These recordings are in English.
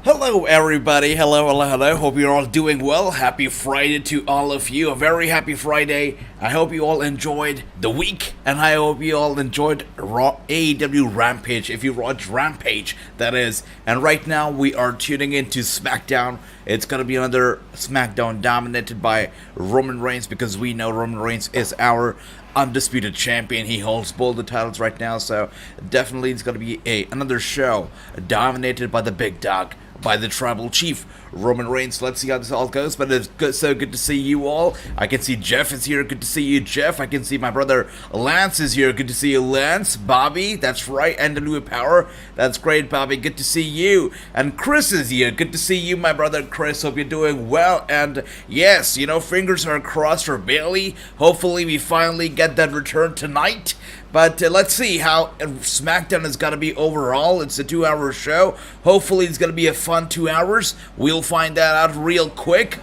Hello everybody, hello, hope you're all doing well. Happy Friday to all of you, a very happy Friday. I hope you all enjoyed the week, and I hope you all enjoyed AEW Rampage, if you watch Rampage, that is. And right now we are tuning into Smackdown. It's gonna be another Smackdown dominated by Roman Reigns, because we know Roman Reigns is our undisputed champion. He holds both the titles right now, so definitely it's gonna be another show dominated by the big dog, by the tribal chief, Roman Reigns. Let's see how this all goes, but it's good, so good to see you all. I can see Jeff is here, good to see you, Jeff. I can see my brother Lance is here, good to see you, Lance. Bobby, that's right, NWA Power, that's great, Bobby, good to see you. And Chris is here, good to see you, my brother Chris, hope you're doing well. And yes, you know, fingers are crossed for Bayley. Hopefully we finally get that return tonight. But let's see how SmackDown is going to be overall. It's a 2-hour show. Hopefully it's going to be a fun 2 hours. We'll find that out real quick.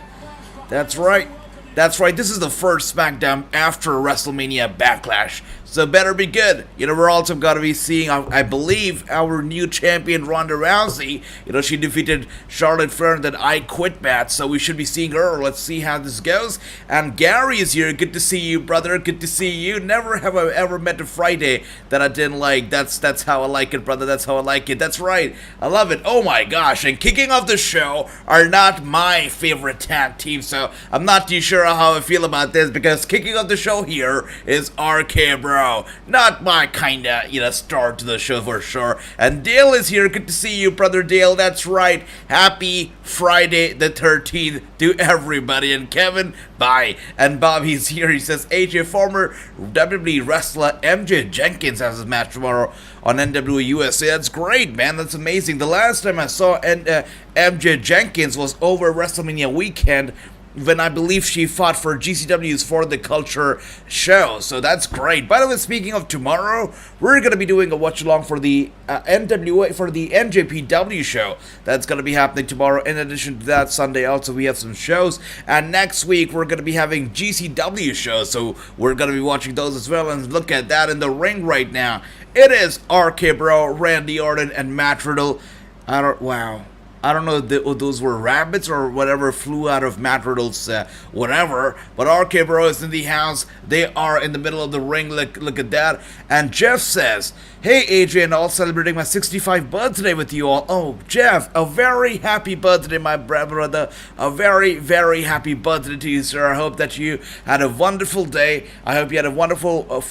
That's right. That's right. This is the first SmackDown after WrestleMania Backlash. So better be good. You know, we're also going to be seeing, I believe, our new champion, Ronda Rousey. You know, she defeated Charlotte Flair in that I Quit match, so we should be seeing her. Let's see how this goes. And Gary is here. Good to see you, brother. Good to see you. Never have I ever met a Friday that I didn't like. That's how I like it, brother. That's how I like it. That's right. I love it. Oh my gosh. And kicking off the show are not my favorite tag team, so I'm not too sure how I feel about this, because kicking off the show here is RK Bro. Not my kinda, start to the show for sure. And Dale is here. Good to see you, brother Dale. That's right. Happy Friday the 13th to everybody. And Kevin, bye. And Bobby's here. He says, AJ, former WWE wrestler MJ Jenkins has his match tomorrow on NWA USA. That's great, man. That's amazing. The last time I saw MJ Jenkins was over WrestleMania weekend, when I believe she fought for GCW's For the Culture show. So that's great. By the way, speaking of tomorrow, we're going to be doing a watch-along for the NWA, for the NJPW show. That's going to be happening tomorrow. In addition to that, Sunday also we have some shows. And next week, we're going to be having GCW shows. So we're going to be watching those as well. And look at that in the ring right now. It is RK Bro, Randy Orton, and Matt Riddle. Wow. I don't know if those were rabbits or whatever flew out of Matt Riddle's whatever. But RK Bro is in the house. They are in the middle of the ring. Look at that. And Jeff says, hey, Adrian, all celebrating my 65th birthday with you all. Oh, Jeff, a very happy birthday, my brother. A very, very happy birthday to you, sir. I hope that you had a wonderful day. I hope you had a wonderful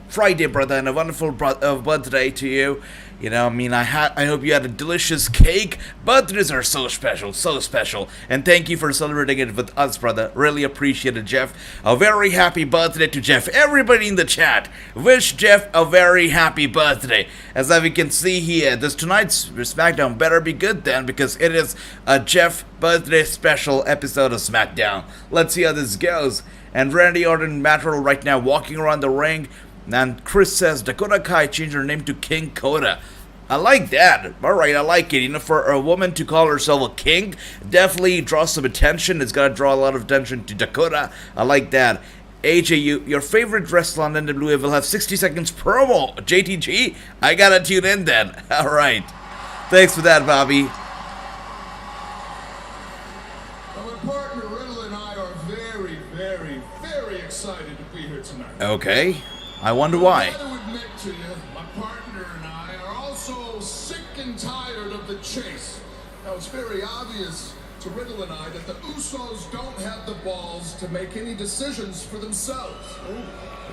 Friday, brother, and a wonderful birthday to you. You know, I hope you had a delicious cake. Birthdays are so special. And thank you for celebrating it with us, brother. Really appreciate it, Jeff. A very happy birthday to Jeff. Everybody in the chat, wish Jeff a very happy birthday. As we can see here, tonight's SmackDown better be good then, because it is a Jeff birthday special episode of SmackDown. Let's see how this goes. And Randy Orton and Matt Riddle right now walking around the ring. And Chris says Dakota Kai changed her name to King Coda. I like that. Alright, I like it. You know, for a woman to call herself a king, definitely draws some attention. It's got to draw a lot of attention to Dakota. I like that. AJ, your favorite wrestler on NWA will have 60 seconds promo. JTG? I gotta tune in then. Alright. Thanks for that, Bobby. Well, my partner Riddle and I are very, very, very excited to be here tonight. Okay. I wonder why. I got to admit to you, my partner and I are also sick and tired of the chase. Now, it's very obvious to Riddle and I that the Usos don't have the balls to make any decisions for themselves.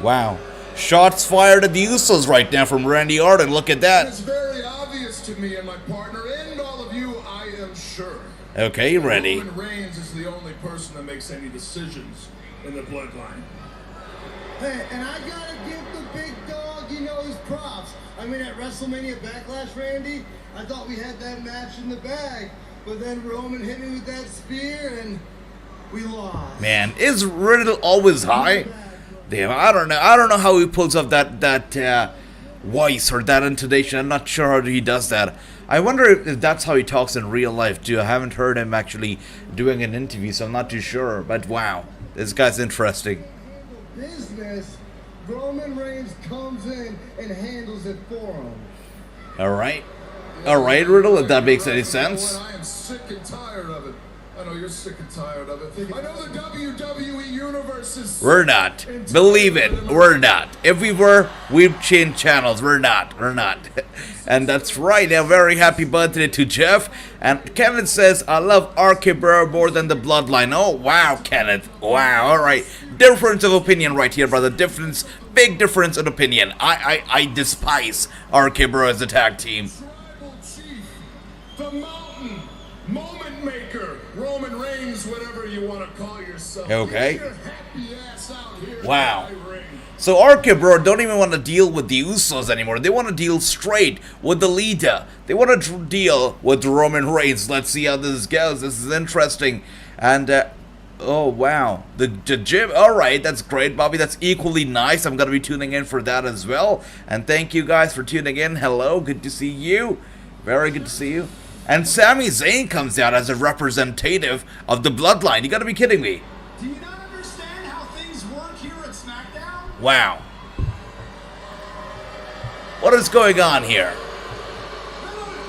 Wow. Shots fired at the Usos right now from Randy Orton. Look at that. It's very obvious to me and my partner and all of you, I am sure. Okay, ready. Roman Reigns is the only person that makes any decisions in the bloodline. Hey, and I gotta give the big dog, his props. I mean, at WrestleMania Backlash, Randy, I thought we had that match in the bag, but then Roman hit me with that spear, and we lost. Man, is Riddle always high? Damn, I don't know how he pulls off that voice or that intonation. I'm not sure how he does that. I wonder if that's how he talks in real life too. I haven't heard him actually doing an interview, so I'm not too sure. But wow, this guy's interesting. Business, Roman Reigns comes in and handles it for him. All right. Alright, Riddle, if that makes any sense. I am sick and tired of it. I know you're sick and tired of it. I know the WWE Universe is... We're not. Believe it, we're not. If we were, we'd change channels. We're not. And that's right, a very happy birthday to Jeff. And Kenneth says, I love RK Bro more than the Bloodline. Oh, wow, Kenneth. Wow, alright. Difference of opinion right here, brother. Big difference in opinion. I despise RK Bro as a tag team. Tribal Chief, the Mountain, Moment Maker, Roman Reigns, whatever you want to call yourself. Okay. Get your happy ass out here. Wow. in my ring. So RK Bro don't even want to deal with the Usos anymore. They want to deal straight with the leader. They want to deal with Roman Reigns. Let's see how this goes. This is interesting. And, oh, wow. The gym. Alright, that's great, Bobby. That's equally nice. I'm going to be tuning in for that as well. And thank you guys for tuning in. Hello. Good to see you. Very good to see you. And Sami Zayn comes out as a representative of the Bloodline. You got to be kidding me. Do you not understand how things work here at SmackDown? Wow. What is going on here?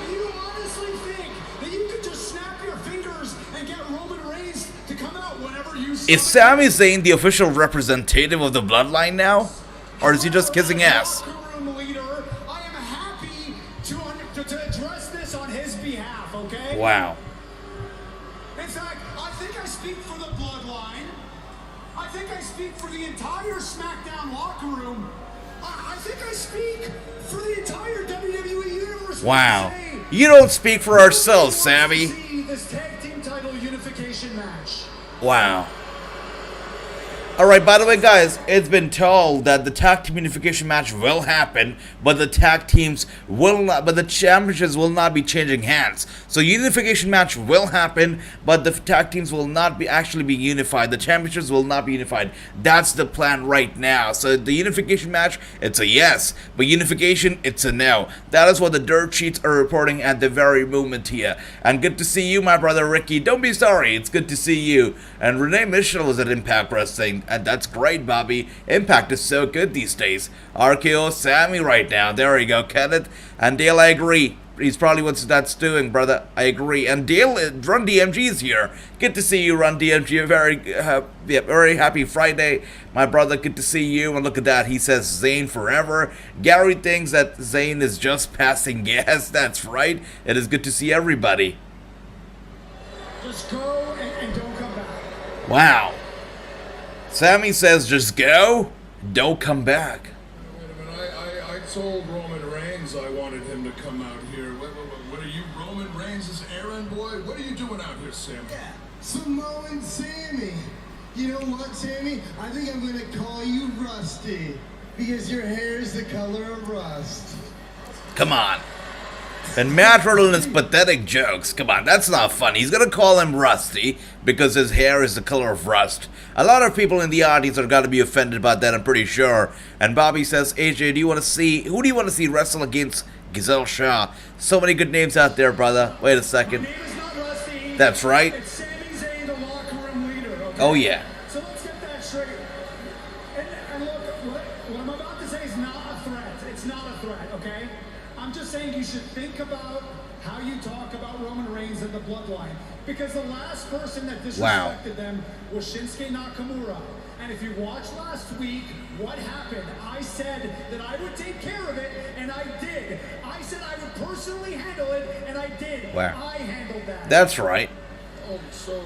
Do you honestly think that you could just snap your fingers and get Roman Reigns to come out whenever you... Is Sami Zayn the official representative of the Bloodline now? Or is he just kissing ass? Locker room leader, I am happy to address this on his behalf, okay? Wow. In fact, I think I speak for the Bloodline. I think I speak for the entire SmackDown locker room. I think I speak for the entire WWE Universe. Wow. You don't speak for ourselves, Sammy. See this tag team title unification match. Wow. Alright, by the way, guys, it's been told that the tag team unification match will happen, but the tag teams will not, but the championships will not be changing hands. So unification match will happen, but the tag teams will not be actually be unified. The championships will not be unified. That's the plan right now. So the unification match, it's a yes, but unification, it's a no. That is what the dirt sheets are reporting at the very moment here. And good to see you, my brother Ricky. Don't be sorry, it's good to see you. And Rey Mysterio was at Impact Wrestling. And that's great, Bobby. Impact is so good these days. RKO Sammy right now. There you go, Kenneth. And Dale, I agree. He's probably what that's doing, brother. I agree. And Dale, Run DMG is here. Good to see you, Run DMG. Very happy Friday, my brother. Good to see you. And look at that. He says Zayn forever. Gary thinks that Zayn is just passing gas. That's right. It is good to see everybody. Just go and don't come back. Wow. Sammy says, just go, don't come back. Wait a minute, I told Roman Reigns I wanted him to come out here. What are you, Roman Reigns' errand boy? What are you doing out here, Sammy? Yeah, Samoan Sammy. You know what, Sammy? I think I'm going to call you Rusty, because your hair is the color of rust. Come on. And Matt Riddle and his pathetic jokes. Come on, that's not funny. He's gonna call him Rusty because his hair is the color of rust. A lot of people in the audience are gonna be offended about that, I'm pretty sure. And Bobby says, AJ, who do you want to see wrestle against Giselle Shaw? So many good names out there, brother. Wait a second. My name is not Rusty. That's right. It's Sami Zayn, the locker room leader. Okay? Oh yeah. So let's get that straight. And look, what I'm about to say is not a threat. It's not a threat, okay? I'm just saying you should think about how you talk about Roman Reigns and the Bloodline. Because the last person that disrespected them was Shinsuke Nakamura. And if you watched last week, what happened? I said that I would take care of it, and I did. I said I would personally handle it, and I did. Wow. I handled that. That's right. Oh, so...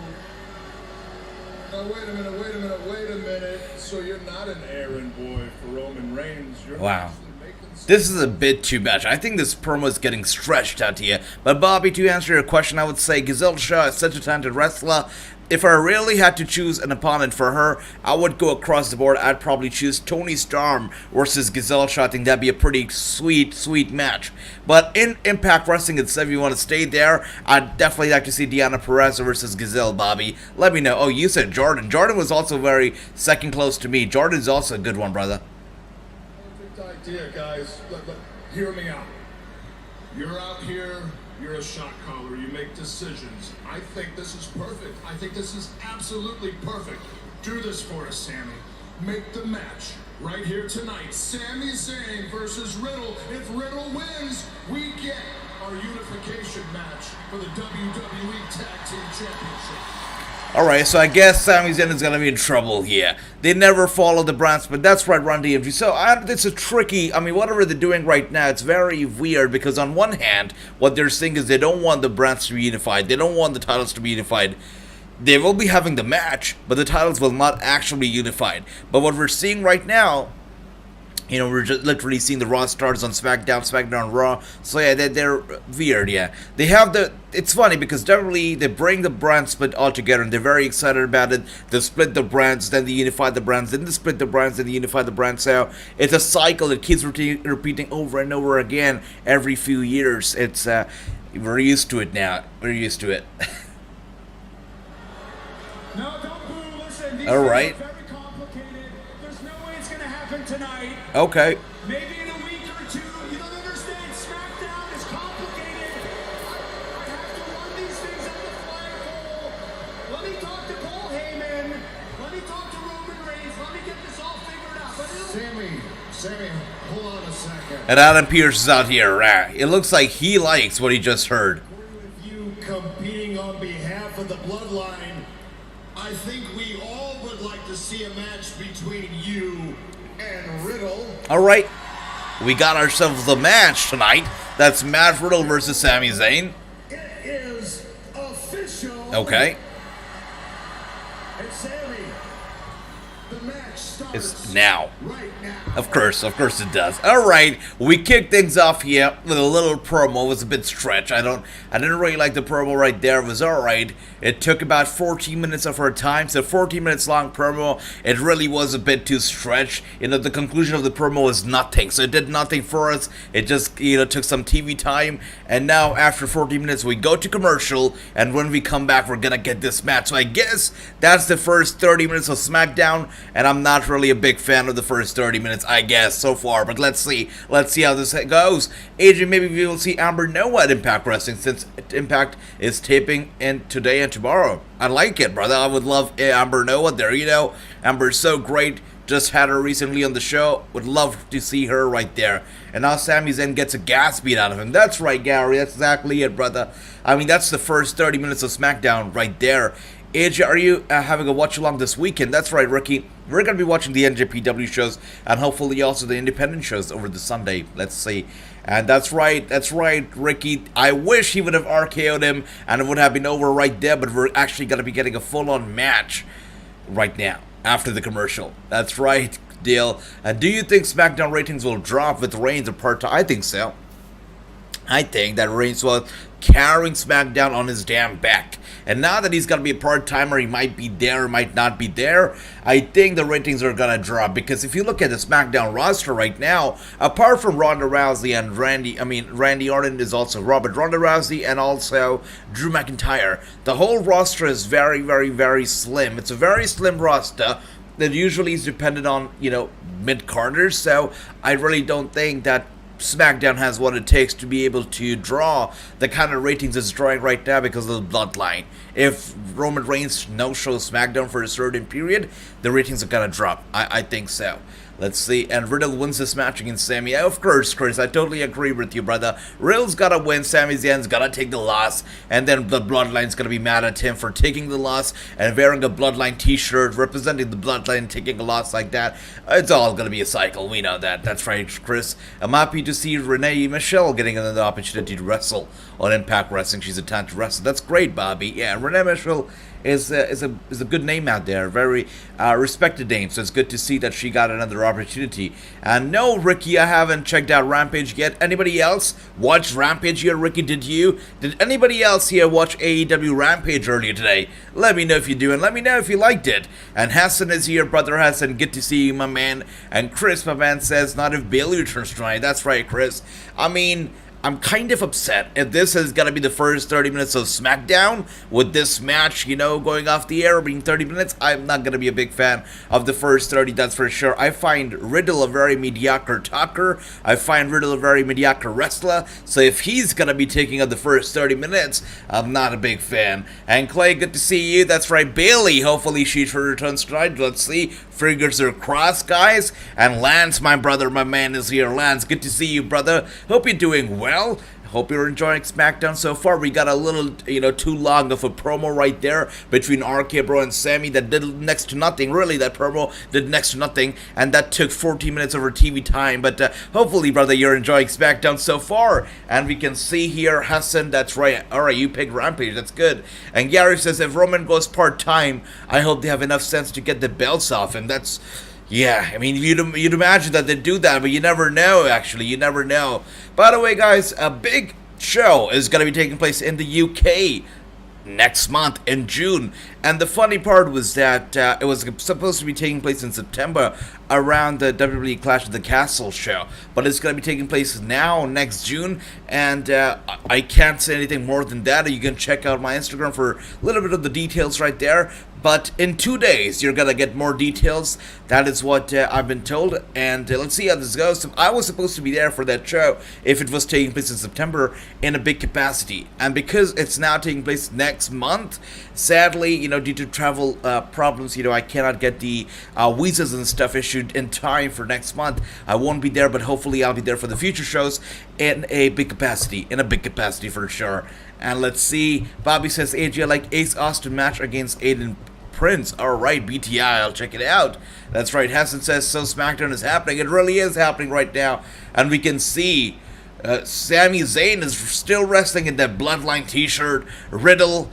Now, wait a minute. So you're not an errand boy for Roman Reigns. You're Wow. actually making some... This is a bit too much. I think this promo is getting stretched out here. But Bobby, to answer your question, I would say Giselle Shaw is such a talented wrestler. If I really had to choose an opponent for her, I would go across the board. I'd probably choose Toni Storm versus Giselle Shaw. I think that'd be a pretty sweet match. But in Impact Wrestling itself, if you want to stay there, I'd definitely like to see Deonna Perez versus Giselle, Bobby. Let me know. Oh, you said Jordan. Jordan was also very second close to me. Jordan's also a good one, brother. Perfect idea, guys. Look, hear me out. You're out here, you're a shot caller, you make decisions. I think this is perfect. I think this is absolutely perfect. Do this for us, Sammy. Make the match right here tonight. Sami Zayn versus Riddle. If Riddle wins, we get our unification match for the WWE Tag Team Championship. Alright, so I guess Sami Zayn is going to be in trouble here. They never follow the brands, but that's right, Run DMG. So it's a tricky, whatever they're doing right now, it's very weird because on one hand, what they're saying is they don't want the brands to be unified. They don't want the titles to be unified. They will be having the match, but the titles will not actually be unified. But what we're seeing right now, we're just literally seeing the Raw stars on SmackDown, SmackDown Raw. So yeah, they're weird, yeah. They have it's funny because generally they bring the brand split all together and they're very excited about it. They split the brands, then they unify the brands, then they split the brands, then they unify the brands. So it's a cycle that keeps repeating over and over again every few years. It's, we're used to it now. We're used to it. No, don't boo. Listen, these all right. are very complicated. There's no way it's going to happen tonight. Okay. Maybe in a week or two. You don't understand. SmackDown is complicated. I have to run these things on the flagpole. Let me talk to Paul Heyman. Let me talk to Roman Reigns. Let me get this all figured out. But Sammy, hold on a second. And Adam Pearce is out here. It looks like he likes what he just heard. With you competing on behalf of the Bloodline, I think we all would like to see a match between you and Riddle. Alright, we got ourselves a match tonight. That's Matt Riddle versus Sami Zayn. It is official. Okay. And Sammy, the match starts It's now. right now. Of course it does. Alright, we kick things off here with a little promo. It was a bit stretched. I didn't really like the promo right there. It was alright. It took about 14 minutes of her time, so 14 minutes long promo. It really was a bit too stretched. The conclusion of the promo was nothing, so it did nothing for us. It just, took some TV time, and now after 14 minutes we go to commercial, and when we come back we're gonna get this match. So I guess that's the first 30 minutes of SmackDown, and I'm not really a big fan of the first 30 minutes, I guess, so far, but let's see how this goes. AJ, maybe we will see Amber Noah at Impact Wrestling, since Impact is taping in today and tomorrow. I like it, brother. I would love Amber Noah there, Amber's so great. Just had her recently on the show. Would love to see her right there. And now Sami Zayn gets a gas beat out of him. That's right, Gary. That's exactly it, brother. That's the first 30 minutes of SmackDown right there. AJ, are you having a watch-along this weekend? That's right, Ricky. We're going to be watching the NJPW shows and hopefully also the independent shows over the Sunday. Let's see. And that's right, Ricky. I wish he would have RKO'd him and it would have been over right there, but we're actually going to be getting a full-on match right now after the commercial. That's right, Dale. Do you think SmackDown ratings will drop with Reigns a part-time? I think so. I think that Reigns was carrying SmackDown on his damn back. And now that he's going to be a part-timer, he might be there, might not be there, I think the ratings are going to drop. Because if you look at the SmackDown roster right now, apart from Ronda Rousey and Randy Orton is also Raw, but Ronda Rousey and also Drew McIntyre, the whole roster is very, very, very slim. It's a very slim roster that usually is dependent on, mid-carders. So I really don't think that SmackDown has what it takes to be able to draw the kind of ratings it's drawing right now because of the bloodline. If Roman Reigns no-shows SmackDown for a certain period, the ratings are gonna drop. I think so. Let's see. And Riddle wins this match against Sami. Of course, Chris, I totally agree with you, brother. Riddle's gotta win. Sami Zayn's gotta take the loss. And then the Bloodline's gonna be mad at him for taking the loss and wearing a Bloodline t-shirt representing the Bloodline, taking a loss like that. It's all gonna be a cycle. We know that. That's right, Chris. I'm happy to see Renee Michelle getting another opportunity to wrestle on Impact Wrestling. She's a talent to wrestle. That's great, Bobby. Yeah, Renee Michelle is a good name out there, very respected name, so it's good to see that she got another opportunity. And no, Ricky, I haven't checked out Rampage yet. Anybody else watch Rampage here? Ricky, did you? Did anybody else here watch AEW Rampage earlier today? Let me know if you do, and let me know if you liked it. And Hassan is here, brother Hassan, good to see you, my man. And Chris, my man, says, not if Bayley returns tonight. That's right, Chris. I'm kind of upset if this is going to be the first 30 minutes of SmackDown with this match, going off the air, being 30 minutes. I'm not going to be a big fan of the first 30, that's for sure. I find Riddle a very mediocre talker. I find Riddle a very mediocre wrestler. So if he's going to be taking up the first 30 minutes, I'm not a big fan. And Clay, good to see you. That's right, Bayley. Hopefully she returns tonight. Let's see. Fingers are crossed, guys. And Lance, my brother, my man, is here. Lance, good to see you, brother. Hope you're doing well. Hope you're enjoying SmackDown so far. We got a little, too long of a promo right there between RK Bro and Sammy that did next to nothing. Really, that promo did next to nothing, and that took 14 minutes of our TV time. But hopefully, brother, you're enjoying SmackDown so far. And we can see here, Hassan, that's right. All right, you picked Rampage. That's good. And Gary says, if Roman goes part-time, I hope they have enough sense to get the belts off. And that's... yeah, I mean, you'd imagine that they'd do that, but you never know, actually. You never know. By the way, guys, a big show is going to be taking place in the UK next month in June. And the funny part was that it was supposed to be taking place in September around the WWE Clash of the Castle show. But it's going to be taking place now, next June. And I can't say anything more than that. You can check out my Instagram for a little bit of the details right there. But in 2 days, you're going to get more details. That is what I've been told. And let's see how this goes. So I was supposed to be there for that show if it was taking place in September in a big capacity. And because it's now taking place next month, sadly, due to travel problems, I cannot get the visas and stuff issued in time for next month. I won't be there, but hopefully I'll be there for the future shows in a big capacity. For sure. And let's see. Bobby says, AJ, I like Ace Austin match against Aiden Prince. Alright, BTI, I'll check it out. That's right. Hassan says, so SmackDown is happening. It really is happening right now. And we can see Sami Zayn is still wrestling in that Bloodline t-shirt. Riddle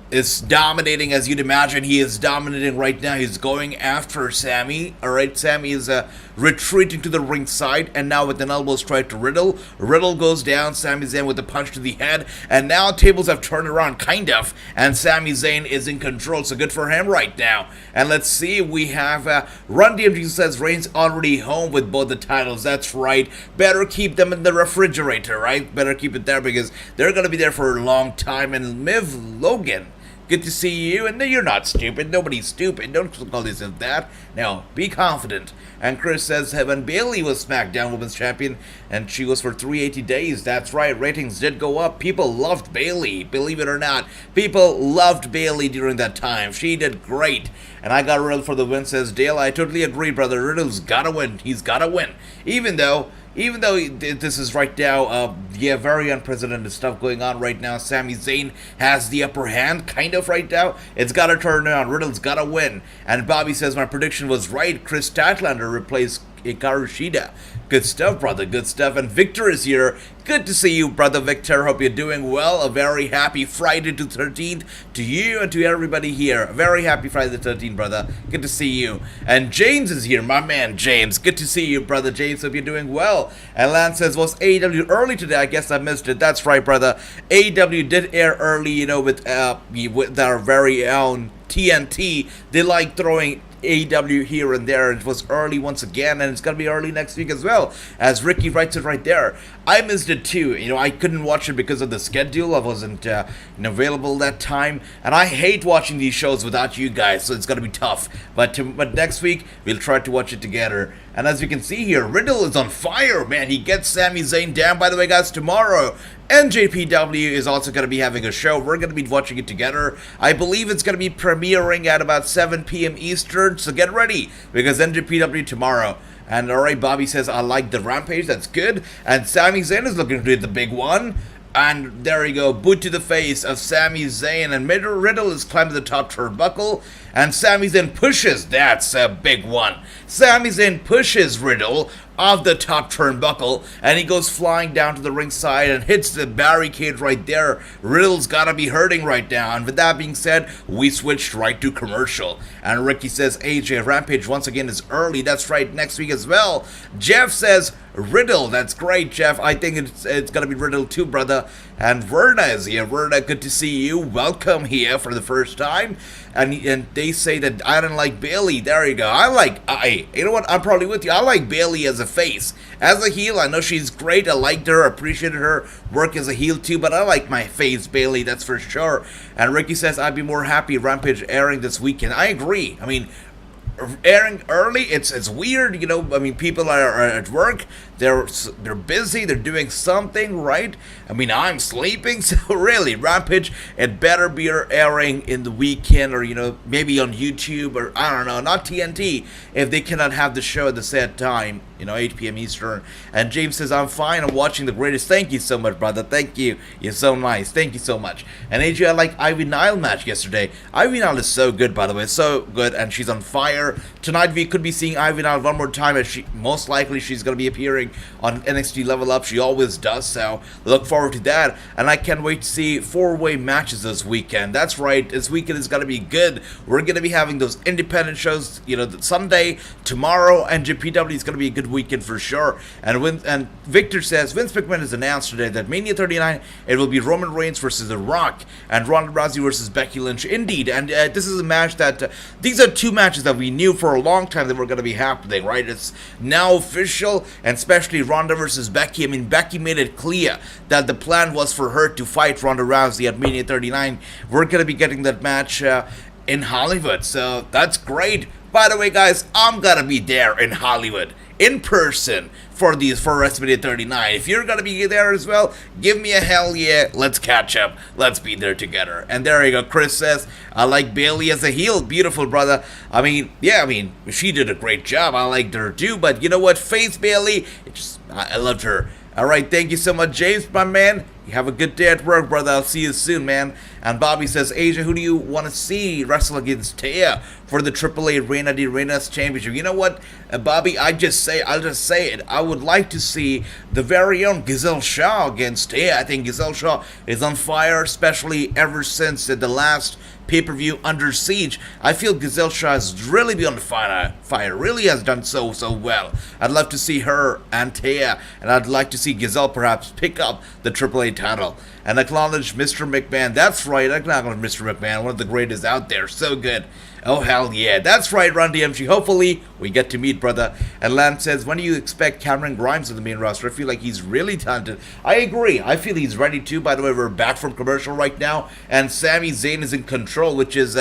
is dominating, as you'd imagine. He is dominating right now. He's going after Sammy. Alright, Sammy is retreating to the ringside, and now with an elbow strike to Riddle. Riddle goes down, Sami Zayn with a punch to the head, and now tables have turned around, kind of, and Sami Zayn is in control, so good for him right now. And let's see, we have Run DMG says Reigns already home with both the titles. That's right. Better keep them in the refrigerator, right? Better keep it there because they're going to be there for a long time. And Miv Logan, good to see you. And you're not stupid. Nobody's stupid. Don't call yourself that. No, be confident. And Chris says, when Bayley was SmackDown Women's Champion, and she was for 380 days. That's right. Ratings did go up. People loved Bayley. Believe it or not. People loved Bayley during that time. She did great. And I got Riddle for the win, says Dale. I totally agree, brother. Riddle's gotta win. He's gotta win. Even though this is right now, very unprecedented stuff going on right now. Sami Zayn has the upper hand, kind of right now. It's got to turn around. Riddle's got to win. And Bobby says, my prediction was right. Chris Statlander replaced Hikaru Shida. Good stuff, brother. Good stuff. And Victor is here. Good to see you, brother Victor. Hope you're doing well. A very happy Friday the 13th to you and to everybody here. A very happy Friday the 13th, brother. Good to see you. And James is here, my man James. Good to see you, brother James. Hope you're doing well. And Lance says, was AEW early today? I guess I missed it. That's right, brother. AEW did air early, with our very own TNT. They like throwing AEW here and there. It was early once again, and it's gonna be early next week as well, as Ricky writes it right there. I missed it too. I couldn't watch it because of the schedule. I wasn't available that time, and I hate watching these shows without you guys, so it's gonna be tough. But next week we'll try to watch it together. And as you can see here, Riddle is on fire, man. He gets Sami Zayn down. By the way, guys, tomorrow NJPW is also going to be having a show. We're going to be watching it together. I believe it's going to be premiering at about 7 p.m. Eastern, so get ready, because NJPW tomorrow. And alright, Bobby says, I like the Rampage, that's good. And Sami Zayn is looking to hit the big one. And there you go, boot to the face of Sami Zayn, and Riddle is climbing the top turnbuckle, and Sami Zayn pushes, that's a big one. Sami Zayn pushes Riddle off the top turnbuckle, and he goes flying down to the ringside and hits the barricade right there. Riddle's gotta be hurting right now. And with that being said, we switched right to commercial. And Ricky says, AJ, Rampage once again is early. That's right, next week as well. Jeff says, Riddle. That's great, Jeff. I think it's gonna be Riddle too, brother. And Verna is here. Verna, good to see you. Welcome here for the first time. And they say that I don't like Bayley. There you go. You know what? I'm probably with you. I like Bayley as a face. As a heel, I know she's great. I liked her, appreciated her work as a heel too, but I like my face, Bayley, that's for sure. And Ricky says, I'd be more happy Rampage airing this weekend. I agree. I mean, airing early, it's weird, people are at work. They're busy. They're doing something, right? I mean, I'm sleeping, so really, Rampage, it better be airing in the weekend, or maybe on YouTube, or I don't know, not TNT, if they cannot have the show at the set time, 8 p.m. Eastern. And James says, I'm fine. I'm watching the greatest. Thank you so much, brother. Thank you. You're so nice. Thank you so much. And AJ, I like Ivy Nile match yesterday. Ivy Nile is so good, by the way, so good, and she's on fire. Tonight we could be seeing Ivy Nile one more time, as most likely she's going to be appearing on NXT Level Up. She always does, so look forward to that. And I can't wait to see 4-way matches this weekend. That's right, this weekend is going to be good. We're going to be having those independent shows, Sunday, tomorrow, and GPW is going to be a good weekend for sure. And Victor says, Vince McMahon has announced today that Mania 39, it will be Roman Reigns versus The Rock, and Ronda Rousey versus Becky Lynch. Indeed, and this is a match that, these are two matches that we knew for a long time that were going to be happening, right? It's now official, and especially Ronda versus Becky. I mean, Becky made it clear that the plan was for her to fight Ronda Rousey at Mania 39. We're going to be getting that match in Hollywood, so that's great. By the way, guys, I'm going to be there in Hollywood, in person, for WrestleMania 39. If you're going to be there as well, give me a hell yeah. Let's catch up. Let's be there together. And there you go. Chris says, I like Bayley as a heel. Beautiful, brother. I mean, she did a great job. I liked her too. But you know what? Face Bayley, I loved her. All right, thank you so much, James, my man. You have a good day at work, brother. I'll see you soon, man. And Bobby says, Asia, who do you want to see wrestle against Taya for the AAA Reina de Reinas Championship? You know what, Bobby, I'll just say it. I would like to see the very own Giselle Shaw against Taya. I think Giselle Shaw is on fire, especially ever since the last pay-per-view Under Siege. I feel Giselle Shaw has really been on fire, really has done so well. I'd love to see her and Taya, and I'd like to see Giselle perhaps pick up the AAA title. And acknowledge Mr. McMahon. That's right, acknowledge Mr. McMahon, one of the greatest out there. So good. Oh, hell yeah. That's right, Run DMG. Hopefully, we get to meet, brother. And Lance says, when do you expect Cameron Grimes on the main roster? I feel like he's really talented. I agree. I feel he's ready too. By the way, we're back from commercial right now. And Sami Zayn is in control, which is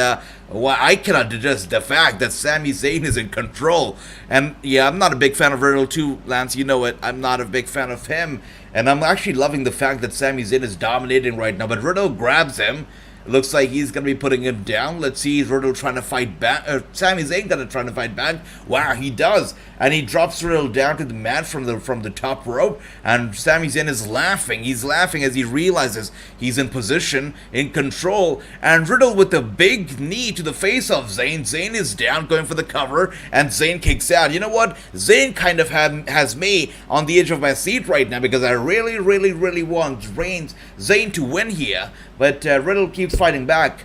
why I cannot digest the fact that Sami Zayn is in control. And yeah, I'm not a big fan of Riddle too, Lance. You know it. I'm not a big fan of him. And I'm actually loving the fact that Sami Zayn is dominating right now. But Riddle grabs him. It looks like he's going to be putting him down. Let's see, is Riddle trying to fight back? Sami Zayn going to try to fight back? Wow, he does. And he drops Riddle down to the mat from the top rope. And Sami Zayn is laughing. He's laughing as he realizes he's in position, in control. And Riddle with a big knee to the face of Zayn. Zayn is down, going for the cover. And Zayn kicks out. You know what? Zayn kind of has me on the edge of my seat right now, because I really, really, really want Zayn to win here. But Riddle keeps fighting back.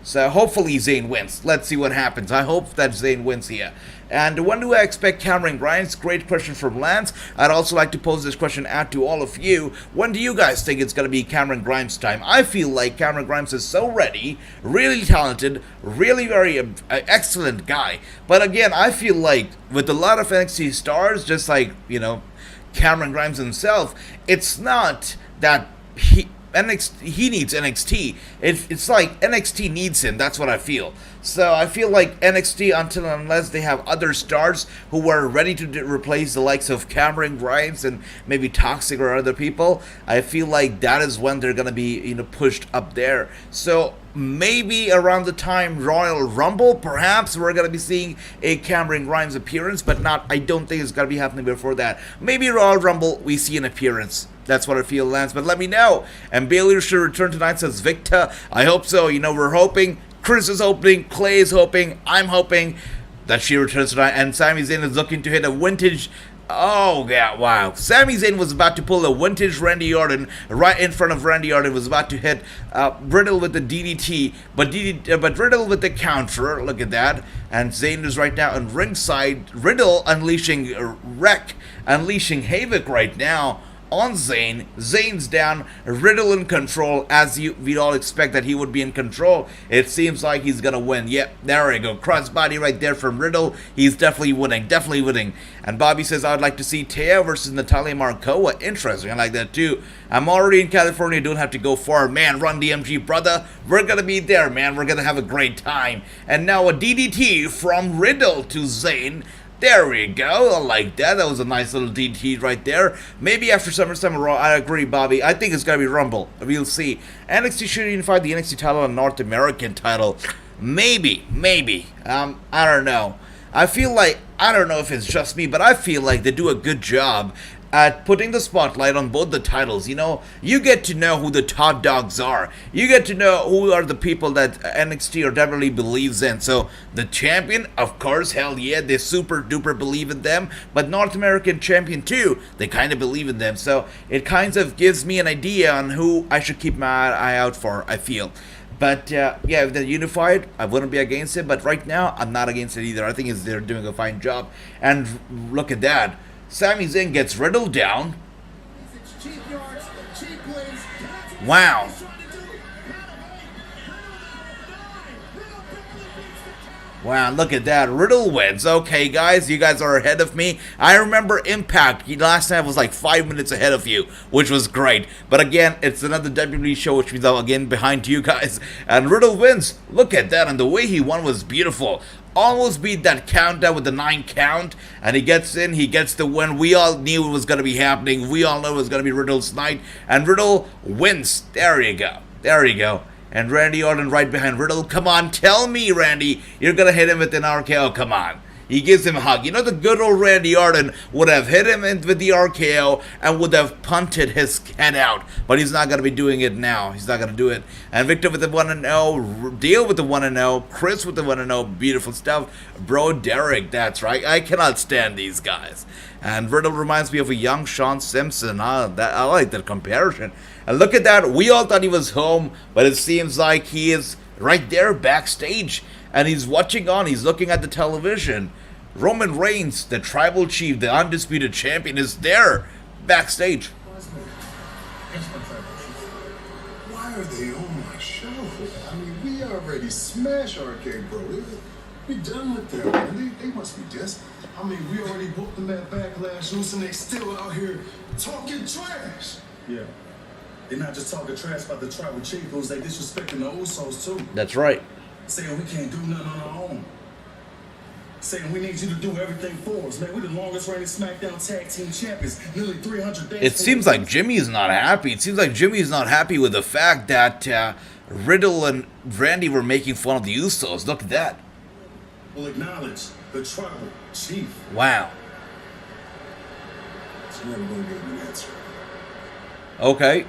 So hopefully Zayn wins. Let's see what happens. I hope that Zayn wins here. And when do I expect Cameron Grimes? Great question from Lance. I'd also like to pose this question out to all of you. When do you guys think it's going to be Cameron Grimes' time? I feel like Cameron Grimes is so ready, really talented, really very excellent guy. But again, I feel like with a lot of NXT stars, just like, Cameron Grimes himself, it's not that he needs NXT. It's like NXT needs him. That's what I feel. So I feel like NXT, unless they have other stars who are ready to replace the likes of Cameron Grimes and maybe Toxic or other people, I feel like that is when they're gonna be pushed up there. So maybe around the time Royal Rumble, perhaps we're gonna be seeing a Cameron Grimes appearance, but I don't think it's gonna be happening before that. Maybe Royal Rumble we see an appearance. That's what I feel, Lance, but let me know. And Bayley should return tonight, says Victor. I hope so. We're hoping. Chris is hoping. Clay is hoping. I'm hoping that she returns tonight. And Sami Zayn is looking to hit a vintage. Oh, yeah, wow. Sami Zayn was about to pull a vintage Randy Orton right in front of Randy Orton. Was about to hit Riddle with the DDT, but Riddle with the counter. Look at that. And Zayn is right now on ringside. Riddle unleashing unleashing havoc right now on Zayn. Zayn's down, Riddle in control, as we'd all expect that he would be in control. It seems like he's gonna win. Yep, there we go. Crossbody right there from Riddle. He's definitely winning. And Bobby says, I would like to see Taya versus Natalia Markova. Interesting, I like that too. I'm already in California, don't have to go far. Man, Run DMG, brother. We're gonna be there, man. We're gonna have a great time. And now a DDT from Riddle to Zayn. There we go. I like that. That was a nice little DT right there. Maybe after SummerSlam Raw. I agree, Bobby. I think it's going to be Rumble. We'll see. NXT should unify the NXT title and North American title. Maybe. I don't know. I feel like, I don't know if it's just me, but I feel like they do a good job at putting the spotlight on both the titles. You know, you get to know who the top dogs are. You get to know who are the people that NXT or WWE believes in. So the champion, of course, hell yeah, they super duper believe in them. But North American champion too, they kind of believe in them. So it kind of gives me an idea on who I should keep my eye out for, I feel. But yeah, if they're unified, I wouldn't be against it. But right now, I'm not against it either. I think they're doing a fine job. And look at that. Sami Zayn gets riddled down. Wow. Wow, look at that. Riddle wins. Okay, guys, you guys are ahead of me. I remember Impact. Last time was like 5 minutes ahead of you, which was great. But again, it's another WWE show, which means I'm again behind you guys. And Riddle wins. Look at that. And the way he won was beautiful. Almost beat that countdown with the 9 count, and he gets in, he gets the win. We all knew it was going to be happening. We all knew it was going to be Riddle's night, and Riddle wins. There you go. And Randy Orton right behind Riddle. Come on, tell me, Randy, you're going to hit him with an RKO. Come on. He gives him a hug. You know, the good old Randy Orton would have hit him with the RKO and would have punted his head out. But he's not going to be doing it now. He's not going to do it. And Victor with the 1-0. Deal with the 1-0. Chris with the 1-0. Beautiful stuff. Bro Derek, that's right. I cannot stand these guys. And Riddle reminds me of a young Sean Simpson. I like that comparison. And look at that. We all thought he was home, but it seems like he is right there backstage. And he's watching on, he's looking at the television. Roman Reigns, the tribal chief, the undisputed champion, is there backstage. Why are they on my show? I mean, we already smashed Arcade Bro. We done with them, man. They must be desperate. I mean, we already booked them at Backlash News, and they still out here talking trash. Yeah. They're not just talking trash about the tribal chief, who's they disrespecting the Usos too. That's right. Saying we can't do nothing on our own. Saying we need you to do everything for us. Man, we're the longest reigning SmackDown Tag Team Champions. Nearly 300 days. It seems like Jimmy's not happy. It seems like Jimmy's not happy with the fact that Riddle and Randy were making fun of the Usos. Look at that. We'll acknowledge the tribal chief. Wow. It's never going to get an answer. Okay.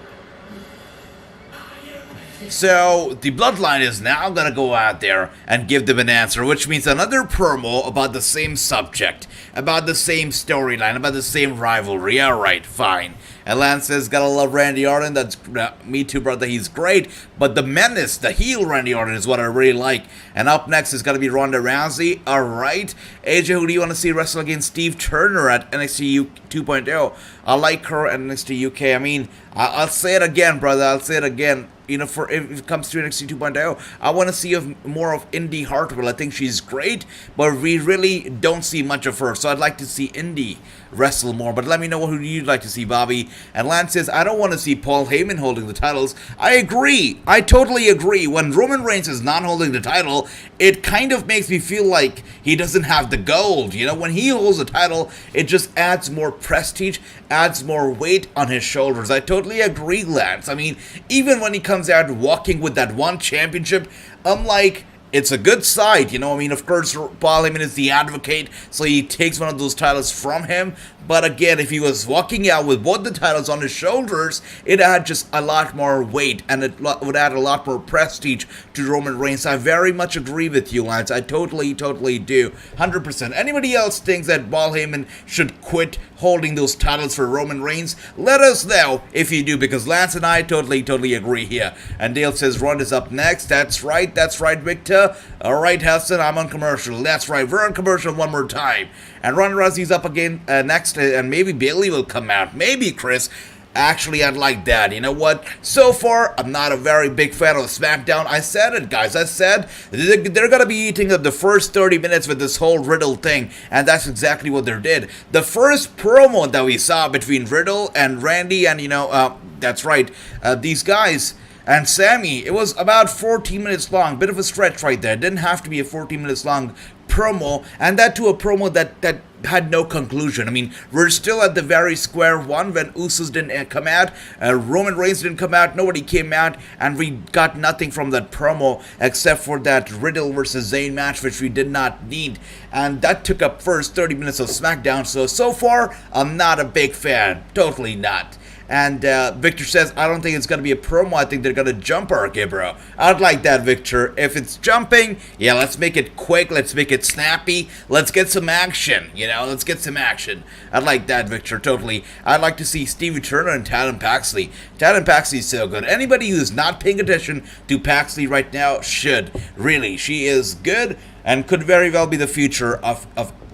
So, the Bloodline is now going to go out there and give them an answer, which means another promo about the same subject, about the same storyline, about the same rivalry. Alright, fine. And Lance says, gotta love Randy Orton. That's me too, brother. He's great. But the menace, the heel Randy Orton is what I really like. And up next is going to be Ronda Rousey. Alright. AJ, who do you want to see wrestle against Steve Turner at NXT 2.0? I like her at NXT UK. I mean, I'll say it again, brother. I'll say it again. You know, for if it comes to NXT 2.0, I want to see more of Indy Hartwell. I think she's great, but we really don't see much of her. So I'd like to see Indy wrestle more. But let me know who you'd like to see, Bobby. And Lance says, I don't want to see Paul Heyman holding the titles. I agree. I totally agree. When Roman Reigns is not holding the title, it kind of makes me feel like he doesn't have the gold. You know, when he holds the title, it just adds more prestige, adds more weight on his shoulders. I totally agree, Lance. I mean, even when he comes out walking with that one championship, I'm like, it's a good side, you know. I mean, of course, Paul Heyman is the advocate, so he takes one of those titles from him. But again, if he was walking out with both the titles on his shoulders, it had just a lot more weight, and it would add a lot more prestige to Roman Reigns. I very much agree with you, Lance. I totally do. 100%. Anybody else thinks that Paul Heyman should quit holding those titles for Roman Reigns? Let us know if you do, because Lance and I totally agree here. And Dale says Ronda's up next. That's right, Victor. Alright, Hudson, I'm on commercial. That's right, we're on commercial one more time. And Ronda Rousey's up again next, and maybe Bayley will come out. Maybe, Chris. Actually, I'd like that. You know what? So far, I'm not a very big fan of SmackDown. I said it, guys. I said they're going to be eating up the first 30 minutes with this whole Riddle thing, and that's exactly what they did. The first promo that we saw between Riddle and Randy, and, you know, that's right, these guys, And Sammy, it was about 14 minutes long. Bit of a stretch right there. It didn't have to be a 14 minutes long promo, and that to a promo that had no conclusion. I mean, we're still at the very square one when Usos didn't come out, Roman Reigns didn't come out, nobody came out, and we got nothing from that promo except for that Riddle versus Zayn match, which we did not need, and that took up first 30 minutes of SmackDown. So far, I'm not a big fan. Totally not. And Victor says, I don't think it's going to be a promo. I think they're going to jump her. Okay, bro. I'd like that, Victor. If it's jumping, yeah, let's make it quick. Let's make it snappy. Let's get some action. Let's get some action. I'd like that, Victor, totally. I'd like to see Stevie Turner and Tatum Paxley. Tatum Paxley is so good. Anybody who's not paying attention to Paxley right now should. Really, she is good and could very well be the future of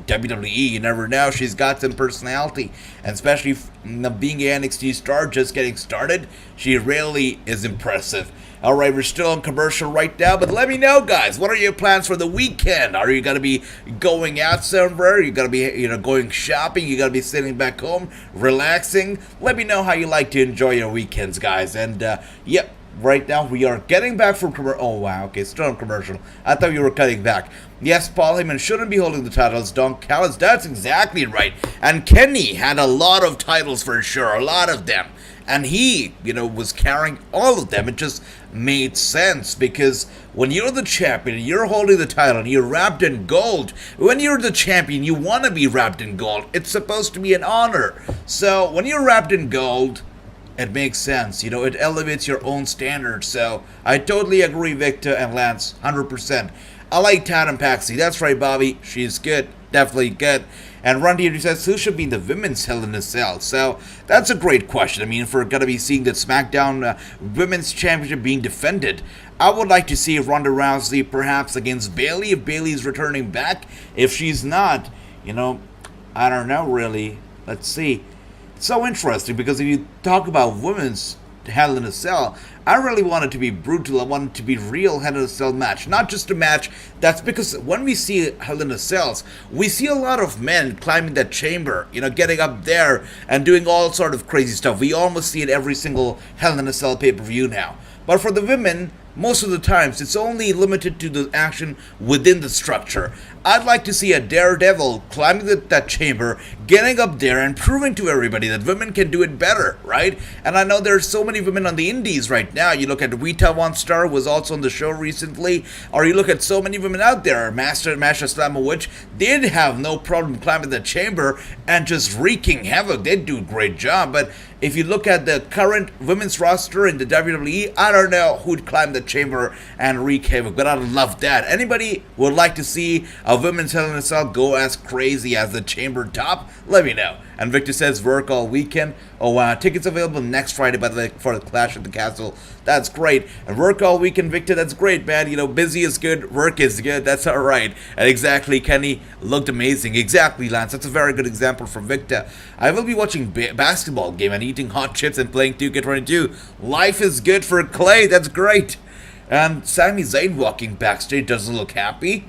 WWE. You never know. She's got some personality, and especially being an NXT star just getting started, she really is impressive. Alright, we're still on commercial right now, but let me know, guys, what are your plans for the weekend? Are you going to be going out somewhere? Are you going to be, going shopping? You going to be sitting back home, relaxing? Let me know how you like to enjoy your weekends, guys. And, yep. Right now, we are getting back from commercial. Oh, wow. Okay, still on commercial. I thought you were cutting back. Yes, Paul Heyman shouldn't be holding the titles. Don Callis, that's exactly right. And Kenny had a lot of titles for sure. A lot of them. And he, was carrying all of them. It just made sense because when you're the champion, you're holding the title, and you're wrapped in gold. When you're the champion, you want to be wrapped in gold. It's supposed to be an honor. So when you're wrapped in gold, it makes sense. It elevates your own standards. So I totally agree, Victor and Lance, 100%. I like Tatum Paxley. That's right, Bobby. She's good. Definitely good. And Ron Dieter says, who should be the women's Hell in a Cell? So that's a great question. I mean, if we're going to be seeing the SmackDown Women's Championship being defended, I would like to see Ronda Rousey perhaps against Bayley if Bayley's returning back. If she's not, I don't know really. Let's see. It's so interesting because if you talk about women's Hell in a Cell, I really want it to be brutal. I want it to be real Hell in a Cell match, not just a match. That's because when we see Hell in a Cells, we see a lot of men climbing that chamber, getting up there and doing all sort of crazy stuff. We almost see it every single Hell in a Cell pay-per-view now. But for the women, most of the times, it's only limited to the action within the structure. I'd like to see a daredevil climbing that chamber, getting up there and proving to everybody that women can do it better, right? And I know there's so many women on the indies right now. You look at Rita Von Star, who was also on the show recently, or you look at so many women out there. Masha Slamovich did have no problem climbing the chamber and just wreaking havoc. They do a great job, but if you look at the current women's roster in the WWE, I don't know who'd climb the chamber and wreak havoc, but I'd love that. Anybody would like to see a women's Hell in a Cell go as crazy as the chamber top? Let me know. And Victor says work all weekend. Oh wow, tickets available next Friday, by the way, for the Clash at the Castle. That's great. And work all weekend, Victor, that's great, man. Busy is good, work is good, that's alright. And exactly, Kenny looked amazing. Exactly, Lance, that's a very good example from Victor. I will be watching basketball game and eating hot chips and playing 2K22. Life is good for Clay, that's great. And Sami Zayn walking backstage doesn't look happy.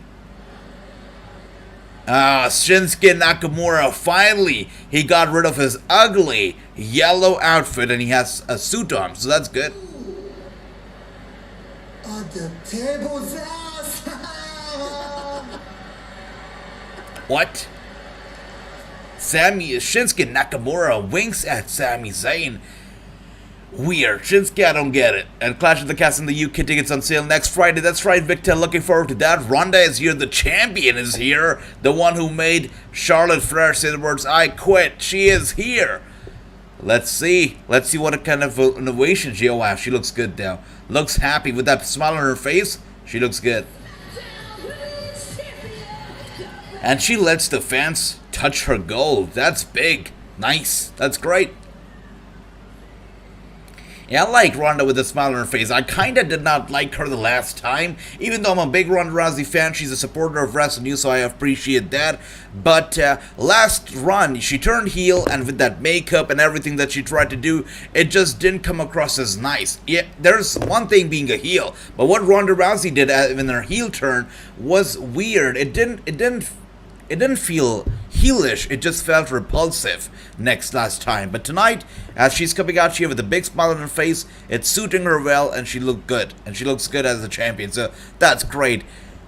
Shinsuke Nakamura, finally, he got rid of his ugly yellow outfit and he has a suit on, so that's good. The table's ass. What? Shinsuke Nakamura winks at Sami Zayn. Weird. Shinsuke, I don't get it. And Clash of the Castle in the UK tickets on sale next Friday. That's right, Victor. Looking forward to that. Ronda is here. The champion is here. The one who made Charlotte Flair say the words, I quit. She is here. Let's see. Let's see what kind of innovation she... Oh, wow. She looks good now. Looks happy with that smile on her face. She looks good. And she lets the fans touch her gold. That's big. Nice. That's great. Yeah, I like Ronda with a smile on her face. I kinda did not like her the last time. Even though I'm a big Ronda Rousey fan, she's a supporter of Wrasslinews, so I appreciate that. But last run, she turned heel, and with that makeup and everything that she tried to do, it just didn't come across as nice. Yeah, there's one thing being a heel, but what Ronda Rousey did in her heel turn was weird. It didn't it didn't feel heelish, it just felt repulsive last time. But tonight, as she's coming out here with a big smile on her face, it's suiting her well, and she looked good. And she looks good as a champion, so that's great.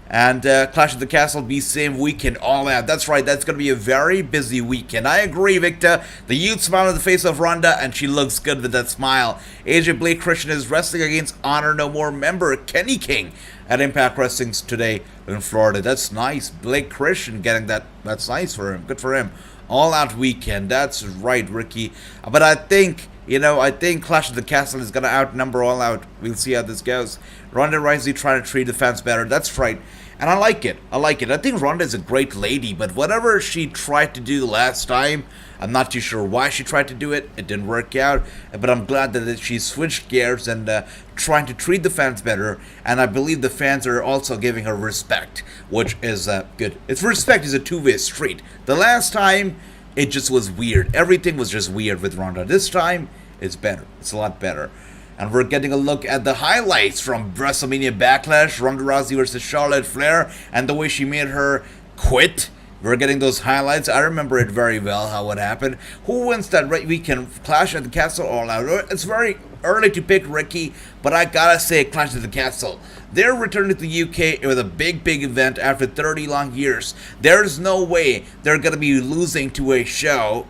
And Clash of the Castle be same weekend, All Out. That's right, that's going to be a very busy weekend. I agree, Victor. The youth smile on the face of Ronda, and she looks good with that smile. AJ Blake Christian is wrestling against Honor No More member Kenny King at Impact Wrestling today in Florida. That's nice. Blake Christian getting that. That's nice for him. Good for him. All Out weekend. That's right, Ricky. But I think, I think Clash of the Castle is going to outnumber All Out. We'll see how this goes. Ronda Rousey trying to treat the fans better. That's right. And I like it. I think Ronda is a great lady, but whatever she tried to do last time, I'm not too sure why she tried to do it. It didn't work out, but I'm glad that she switched gears and trying to treat the fans better, and I believe the fans are also giving her respect, which is good. Respect is a two-way street. The last time, it just was weird. Everything was just weird with Ronda. This time, it's better. It's a lot better. And we're getting a look at the highlights from WrestleMania Backlash, Ronda Rousey versus Charlotte Flair, and the way she made her quit. We're getting those highlights. I remember it very well, how it happened. Who wins that weekend? Clash at the Castle All Out? It's very early to pick, Ricky, but I gotta say Clash at the Castle. They're returning to the UK with a big event after 30 long years. There's no way they're gonna be losing to a show,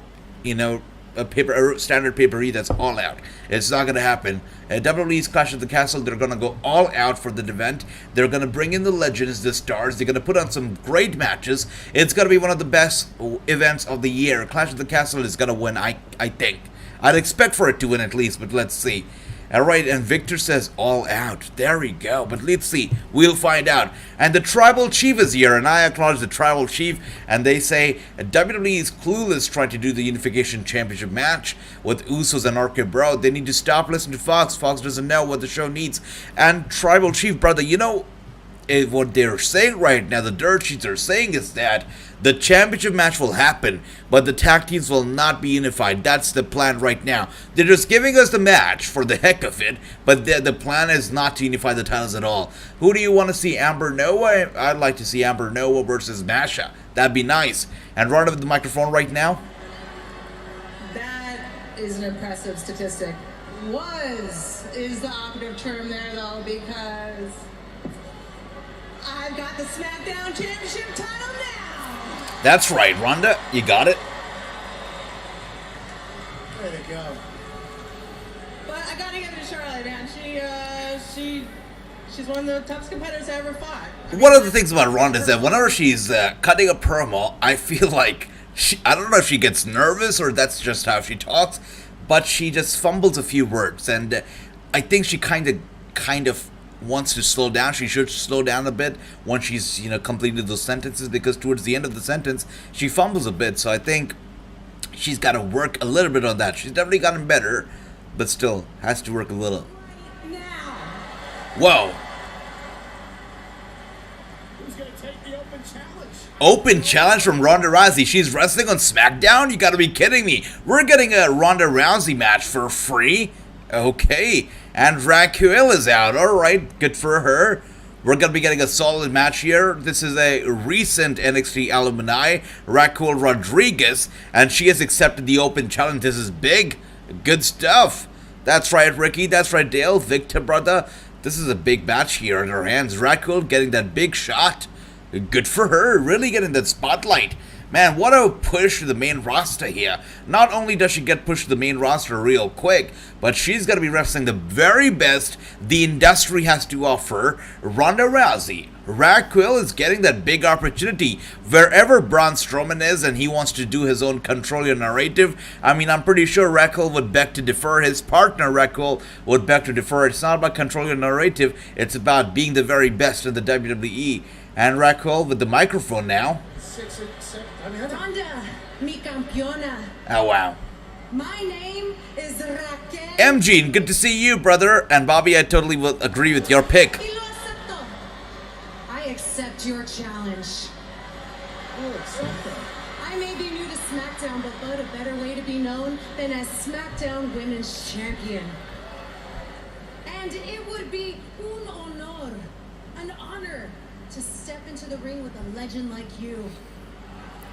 a standard pay-per-view that's All Out. It's not going to happen. WWE's Clash of the Castle, they're going to go all out for the event. They're going to bring in the legends, the stars. They're going to put on some great matches. It's going to be one of the best events of the year. Clash of the Castle is going to win, I think. I'd expect for it to win at least, but let's see. Alright, and Victor says All Out. There we go. But let's see. We'll find out. And the Tribal Chief is here, and I acknowledge the Tribal Chief. And they say WWE is clueless trying to do the Unification Championship match with Usos and RK Bro. They need to stop listening to Fox. Fox doesn't know what the show needs. And Tribal Chief, brother, what they're saying right now, the dirt sheets are saying is that the championship match will happen, but the tag teams will not be unified. That's the plan right now. They're just giving us the match for the heck of it, but the plan is not to unify the titles at all. Who do you want to see? Amber Noah? I'd like to see Amber Noah versus Masha. That'd be nice. And right over the microphone right now. That is an impressive statistic. Is the operative term there, though, because I've got the Smackdown Championship title now. That's right, Ronda. You got it. Way to go. But I gotta give it to Charlotte, man. She's one of the toughest competitors I ever fought. One of the things about Ronda is that whenever she's cutting a promo, I feel like I don't know if she gets nervous or that's just how she talks, but she just fumbles a few words, and I think she kind of wants to slow down. She should slow down a bit once she's completed those sentences, because towards the end of the sentence she fumbles a bit. So I think she's got to work a little bit on that. She's definitely gotten better, but still has to work a little. Now. Whoa. Who's going to take the open challenge? Open challenge from Ronda Rousey. She's wrestling on Smackdown? You got to be kidding me. We're getting a Ronda Rousey match for free? Okay, and Raquel is out. Alright, good for her. We're going to be getting a solid match here. This is a recent NXT alumni, Raquel Rodriguez, and she has accepted the open challenge. This is big. Good stuff. That's right, Ricky. That's right, Dale. Victor, brother. This is a big match here in her hands. Raquel getting that big shot. Good for her. Really getting that spotlight. Man, what a push to the main roster here. Not only does she get pushed to the main roster real quick, but she's going to be wrestling the very best the industry has to offer, Ronda Rousey. Raquel is getting that big opportunity. Wherever Braun Strowman is and he wants to do his own control your narrative, I'm pretty sure Raquel would beg to defer. His partner, Raquel, would beg to defer. It's not about controlling your narrative. It's about being the very best in the WWE. And Raquel with the microphone now. Ronda, mi campeona. Oh, wow. My name is Raquel. MG, good to see you, brother. And Bobby, I totally will agree with your pick. Y lo acepto. I accept your challenge. I may be new to SmackDown, but what a better way to be known than as SmackDown Women's Champion. And it would be un honor, an honor, to step into the ring with a legend like you.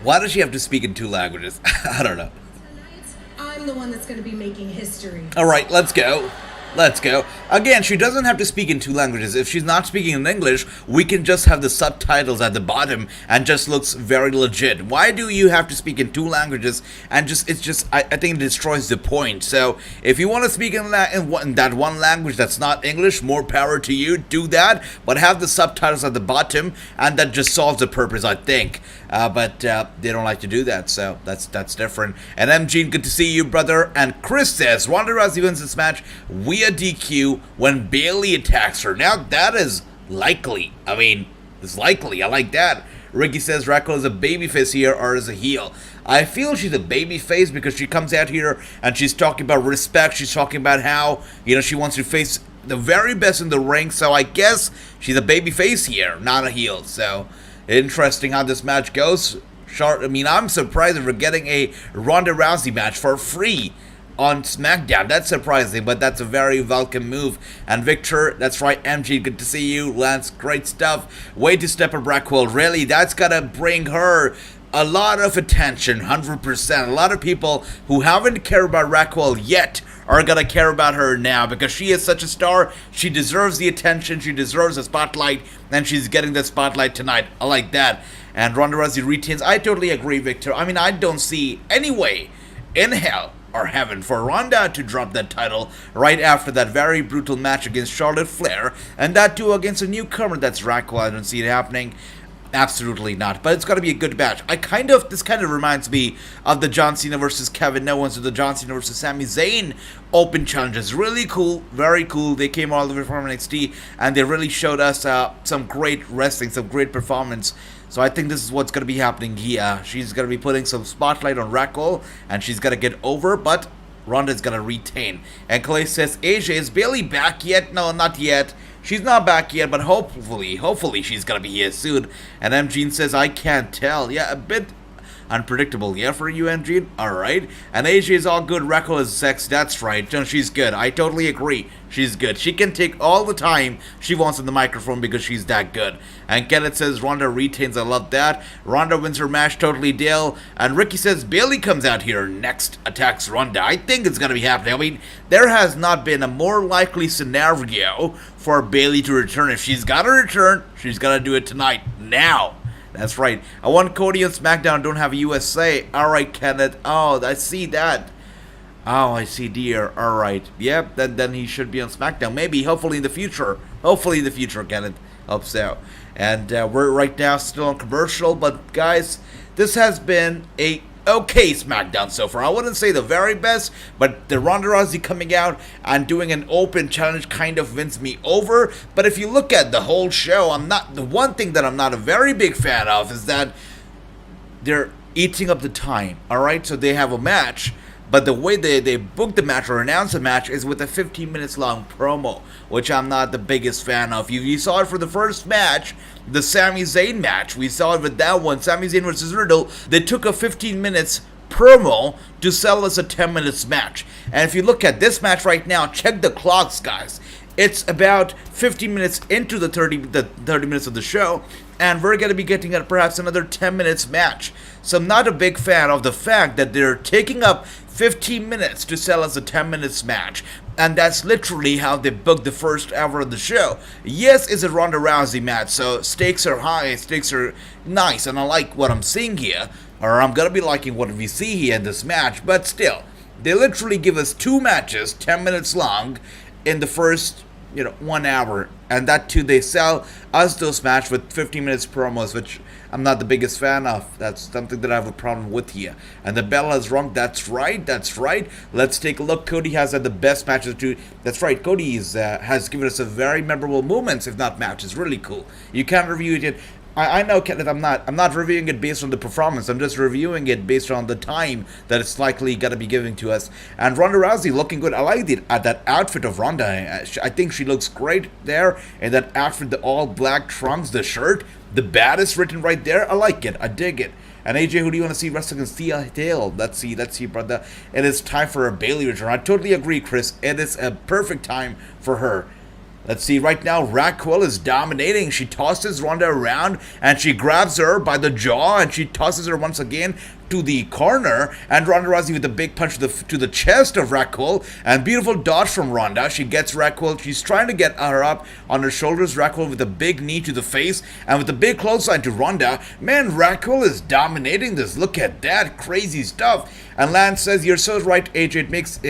Why does she have to speak in 2 languages? I don't know. Tonight, I'm the one that's going to be making history. All right, let's go. Let's go. Again, she doesn't have to speak in 2 languages. If she's not speaking in English, we can just have the subtitles at the bottom and just looks very legit. Why do you have to speak in 2 languages? And I think it destroys the point. So if you want to speak in that one language that's not English, more power to you. Do that, but have the subtitles at the bottom, and that just solves the purpose, I think. But they don't like to do that, so that's different. And MG, good to see you, brother. And Chris says Ronda Rousey wins this match via DQ when Bayley attacks her. Now that is likely. I mean, it's likely. I like that. Ricky says Raquel is a babyface here or is a heel. I feel she's a babyface because she comes out here and she's talking about respect. She's talking about how, she wants to face the very best in the ring. So I guess she's a babyface here, not a heel. So interesting how this match goes. I'm surprised that we're getting a Ronda Rousey match for free on SmackDown. That's surprising, but that's a very welcome move. And Victor, that's right, MG, good to see you. Lance, great stuff. Way to step up Raquel. Really, that's gotta bring her a lot of attention, 100%. A lot of people who haven't cared about Raquel yet are gonna care about her now because she is such a star. She deserves the attention, she deserves the spotlight, and she's getting the spotlight tonight. I like that. And Ronda Rousey retains. I totally agree, Victor. I don't see any way in hell or heaven for Ronda to drop that title right after that very brutal match against Charlotte Flair, and that too against a newcomer that's Raquel. I don't see it happening. Absolutely not. But it's got to be a good match. This kind of reminds me of the John Cena versus Kevin Owens or the John Cena versus Sami Zayn open challenges. Really cool. Very cool. They came all the way from NXT and they really showed us some great wrestling, some great performance. So I think this is what's going to be happening here. She's going to be putting some spotlight on Raquel and she's going to get over, but Ronda's going to retain. And Clay says, AJ, is Bayley back yet? No, not yet. She's not back yet, but hopefully she's going to be here soon. And MG says, I can't tell. Yeah, a bit unpredictable, yeah, for you, MG? Alright. And AJ is all good. Raquel is sex. That's right. No, she's good. I totally agree. She's good. She can take all the time she wants on the microphone because she's that good. And Kenneth says Ronda retains. I love that. Ronda wins her match. Totally deal. And Ricky says Bayley comes out here next, attacks Ronda. I think it's going to be happening. There has not been a more likely scenario for Bayley to return. If she's got to return, she's got to do it tonight. Now. That's right. I want Cody on SmackDown. Don't have a USA. All right, Kenneth. Oh, I see that. Oh, I see, dear. All right. Yep. Then he should be on SmackDown. Maybe. Hopefully in the future. Kenneth. Hope so. And we're right now still on commercial. But guys, this has been a okay SmackDown so far. I wouldn't say the very best, but the Ronda Rousey coming out and doing an open challenge kind of wins me over. But if you look at the whole show, the one thing that I'm not a very big fan of is that they're eating up the time. All right, so they have a match, but the way they book the match or announce the match is with a 15 minutes long promo, which I'm not the biggest fan of. You saw it for the first match, the Sami Zayn match. We saw it with that one, Sami Zayn versus Riddle. They took a 15 minutes promo to sell us a 10 minutes match. And if you look at this match right now, check the clocks, guys. It's about 15 minutes into the 30 minutes of the show, and we're going to be getting perhaps another 10 minutes match. So I'm not a big fan of the fact that they're taking up 15 minutes to sell us a 10 minutes match. And that's literally how they booked the first hour of the show. Yes, it's a Ronda Rousey match, so stakes are high, stakes are nice, and I like what I'm seeing here. Or I'm going to be liking what we see here in this match, but still, they literally give us 2 matches, 10 minutes long, in the first 1 hour, and that too they sell us those match with 15 minutes promos, which I'm not the biggest fan of. That's something that I have a problem with here. And the bell has rung. That's right. Let's take a look. Cody has had the best matches too. That's right. Cody has given us a very memorable moments, if not matches. Really cool. You can't review it yet. I know, Kenneth, I'm not reviewing it based on the performance. I'm just reviewing it based on the time that it's likely going to be giving to us. And Ronda Rousey looking good. I like that outfit of Ronda. I think she looks great there in that outfit, the all black trunks, the shirt, the baddest written right there. I like it. I dig it. And AJ, who do you want to see wrestle against Thea Hale? Let's see, brother. It is time for a Bayley return. I totally agree, Chris. It is a perfect time for her. Let's see, right now, Raquel is dominating. She tosses Ronda around, and she grabs her by the jaw, and she tosses her once again to the corner, and Ronda Rousey with a big punch to the chest of Raquel, and beautiful dodge from Ronda. She gets Raquel, she's trying to get her up on her shoulders. Raquel with a big knee to the face, and with a big clothesline to Ronda. Man, Raquel is dominating this. Look at that, crazy stuff. And Lance says, you're so right, AJ, it makes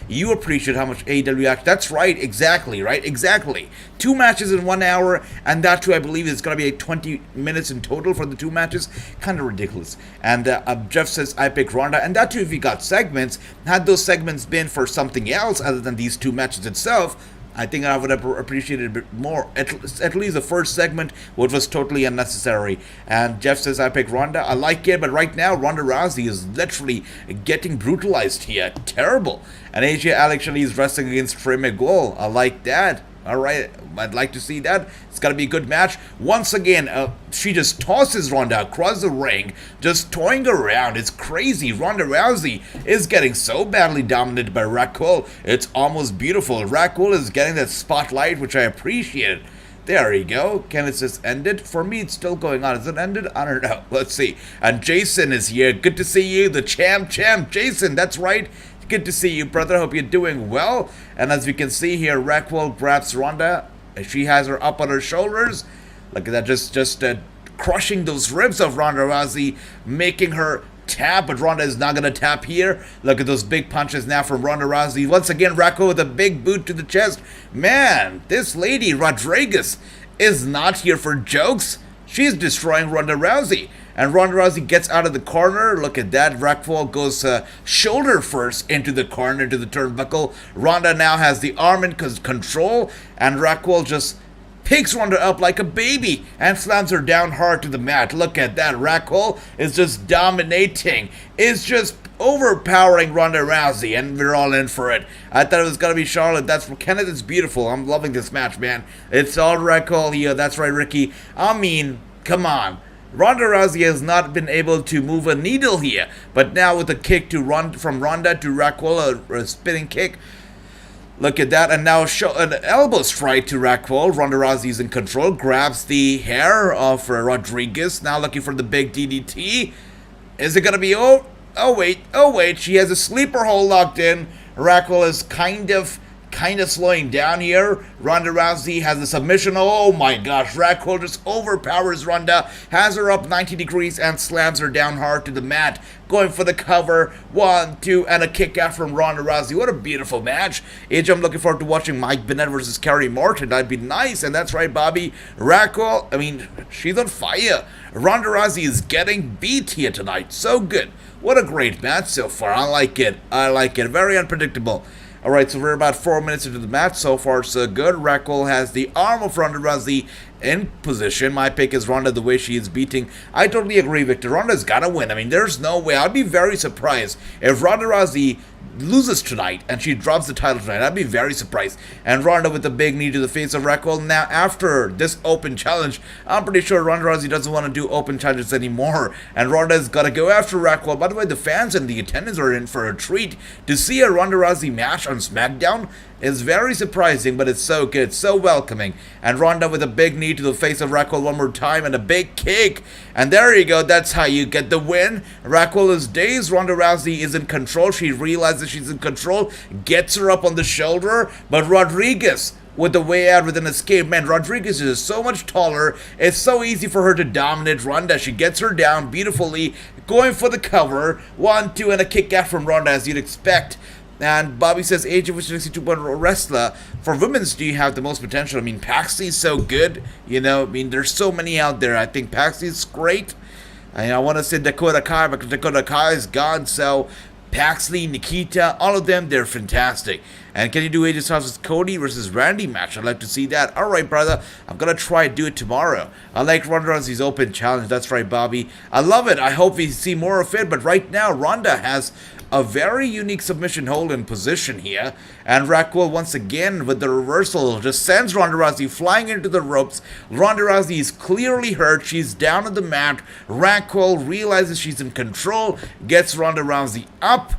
you appreciate how much AEW act. That's right, exactly, right? Exactly. 2 matches in 1 hour, and that too, I believe, is going to be 20 minutes in total for the 2 matches. Kind of ridiculous. And Jeff says, I pick Ronda, and that too, if you got segments, had those segments been for something else other than these 2 matches itself, I think I would have appreciated a bit more. At least the first segment, which was totally unnecessary. And Jeff says, I pick Ronda. I like it, but right now, Ronda Rousey is literally getting brutalized here. Terrible. And AJ actually is wrestling against Trey Miguel. I like that. All right, I'd like to see that. It's got to be a good match. Once again, she just tosses Ronda across the ring, just toying around. It's crazy. Ronda Rousey is getting so badly dominated by Raquel. It's almost beautiful. Raquel is getting that spotlight, which I appreciate. There you go. Can it just end it? For me, it's still going on. Is it ended? I don't know. Let's see. And Jason is here. Good to see you, the champ. Jason, that's right. Good to see you, brother. Hope you're doing well. And as we can see here, Raquel grabs Ronda. She has her up on her shoulders. Look at that, just crushing those ribs of Ronda Rousey, making her tap, but Ronda is not going to tap here. Look at those big punches now from Ronda Rousey. Once again, Raquel with a big boot to the chest. Man, this lady, Rodriguez, is not here for jokes. She's destroying Ronda Rousey. And Ronda Rousey gets out of the corner. Look at that. Raquel goes shoulder first into the corner, to the turnbuckle. Ronda now has the arm in control. And Raquel just picks Ronda up like a baby and slams her down hard to the mat. Look at that. Raquel is just dominating. It's just overpowering Ronda Rousey, and we're all in for it. I thought it was going to be Charlotte. That's for Kenneth. It's beautiful. I'm loving this match, man. It's all Raquel here. That's right, Ricky. I mean, come on. Ronda Rousey has not been able to move a needle here, but now with a kick from Ronda to Raquel, a spinning kick. Look at that, and now an elbow strike to Raquel. Ronda Rousey is in control, grabs the hair of Rodriguez, now looking for the big DDT. Is it going to be, oh wait, she has a sleeper hold locked in. Raquel is kind of slowing down here. Ronda Rousey has a submission. Oh my gosh, Raquel just overpowers Ronda, has her up 90 degrees and slams her down hard to the mat. Going for the cover. 1, 2, and a kick out from Ronda Rousey. What a beautiful match. AJ, I'm looking forward to watching Mike Bennett versus Kerry Morton. That'd be nice. And that's right, Bobby. Raquel, I mean, she's on fire. Ronda Rousey is getting beat here tonight. So good. What a great match so far. I like it. Very unpredictable. Alright, so we're about 4 minutes into the match. So far, so good. Raquel has the arm of Ronda Rousey in position. My pick is Ronda the way she is beating. I totally agree, Victor. Ronda's got to win. I mean, there's no way. I'd be very surprised if Ronda Rousey loses tonight and she drops the title tonight. I'd be very surprised. And Ronda with a big knee to the face of Raquel. Now, after this open challenge, I'm pretty sure Ronda Rousey doesn't want to do open challenges anymore. And Ronda's got to go after Raquel. By the way, the fans and the attendants are in for a treat. To see a Ronda Rousey match on SmackDown is very surprising, but it's so good, so welcoming. And Ronda with a big knee to the face of Raquel one more time and a big kick. And there you go, that's how you get the win. Raquel is dazed. Ronda Rousey is in control. She realizes she's in control, gets her up on the shoulder, but Rodriguez with the way out with an escape. Man, Rodriguez is so much taller. It's so easy for her to dominate Ronda. She gets her down beautifully, going for the cover. 1, 2, and a kick out from Ronda, as you'd expect. And Bobby says, AJ, which makes you 2.0 wrestler. For women's, do you have the most potential? I mean, Paxley's so good. You know, I mean, there's so many out there. I think Paxley's great. I want to say Dakota Kai, but Dakota Kai is gone. So Paxley, Nikkita, all of them, they're fantastic. And can you do AJ Styles' Cody versus Randy match? I'd like to see that. All right, brother. I'm going to try to do it tomorrow. I like Ronda Rousey's open challenge. That's right, Bobby. I love it. I hope we see more of it. But right now, Ronda has a very unique submission hold in position here. And Raquel, once again, with the reversal, just sends Ronda Rousey flying into the ropes. Ronda Rousey is clearly hurt. She's down on the mat. Raquel realizes she's in control, gets Ronda Rousey up,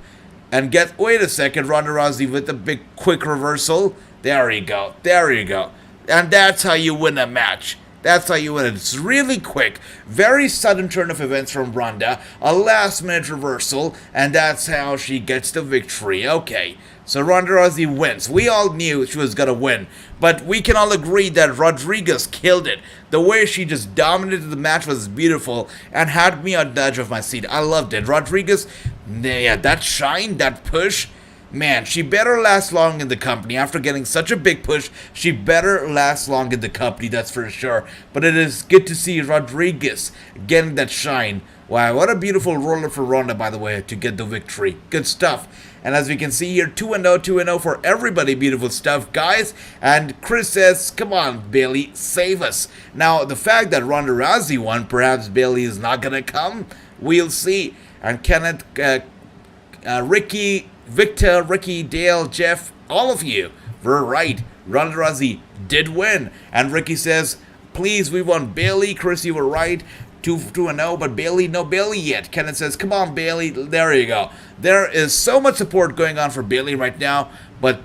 and wait a second, Ronda Rousey with a big quick reversal. There you go. And that's how you win a match. That's how you win it. It's really quick, very sudden turn of events from Ronda, a last-minute reversal, and that's how she gets the victory. Okay, so Ronda Rousey wins. We all knew she was gonna win, but we can all agree that Rodriguez killed it. The way she just dominated the match was beautiful and had me on the edge of my seat. I loved it. Rodriguez, yeah, that shine, that push. Man, she better last long in the company. After getting such a big push, she better last long in the company, that's for sure. But it is good to see Rodriguez getting that shine. Wow, what a beautiful roller for Ronda, by the way, to get the victory. Good stuff. And as we can see here, 2-0, 2-0 for everybody. Beautiful stuff, guys. And Chris says, come on, Bayley, save us. Now, the fact that Ronda Rousey won, perhaps Bayley is not going to come. We'll see. And Kenneth, Ricky, Victor, Ricky, Dale, Jeff, all of you were right. Ronda Rousey did win. And Ricky says, please, we want Bayley. Chris, you were right. 2-0, but Bayley, no Bayley yet. Kenneth says, come on, Bayley. There you go. There is so much support going on for Bayley right now, but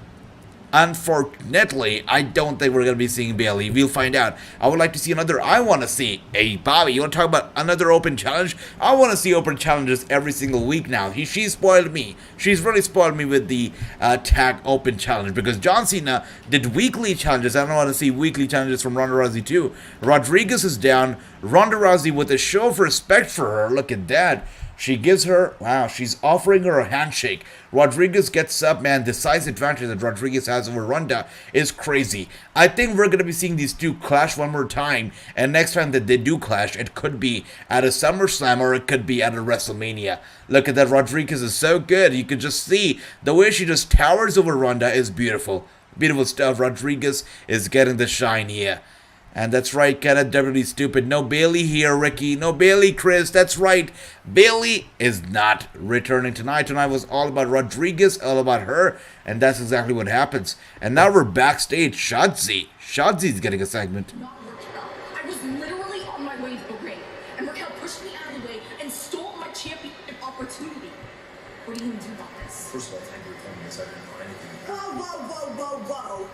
unfortunately, I don't think we're going to be seeing Bayley. We'll find out. I would like to see another. I want to see a Bobby. You want to talk about another open challenge? I want to see open challenges every single week now. She spoiled me. She's really spoiled me with the tag open challenge because John Cena did weekly challenges. I don't want to see weekly challenges from Ronda Rousey too. Rodriguez is down. Ronda Rousey with a show of respect for her. Look at that. She gives her, wow, she's offering her a handshake. Rodriguez gets up, man. The size advantage that Rodriguez has over Ronda is crazy. I think we're going to be seeing these two clash one more time. And next time that they do clash, it could be at a SummerSlam or it could be at a WrestleMania. Look at that. Rodriguez is so good. You can just see the way she just towers over Ronda is beautiful. Beautiful stuff. Rodriguez is getting the shine here. And that's right, Kenneth, WWE stupid. No Bayley here, Ricky. No Bayley, Chris. That's right. Bayley is not returning tonight. Tonight was all about Rodriguez, all about her. And that's exactly what happens. And now we're backstage. Shotzi's getting a segment. Not Raquel. I was literally on my way to the ring. And Raquel pushed me out of the way and stole my championship opportunity. What are you going to do about this? First of all, thank you for telling us I didn't know anything. Whoa.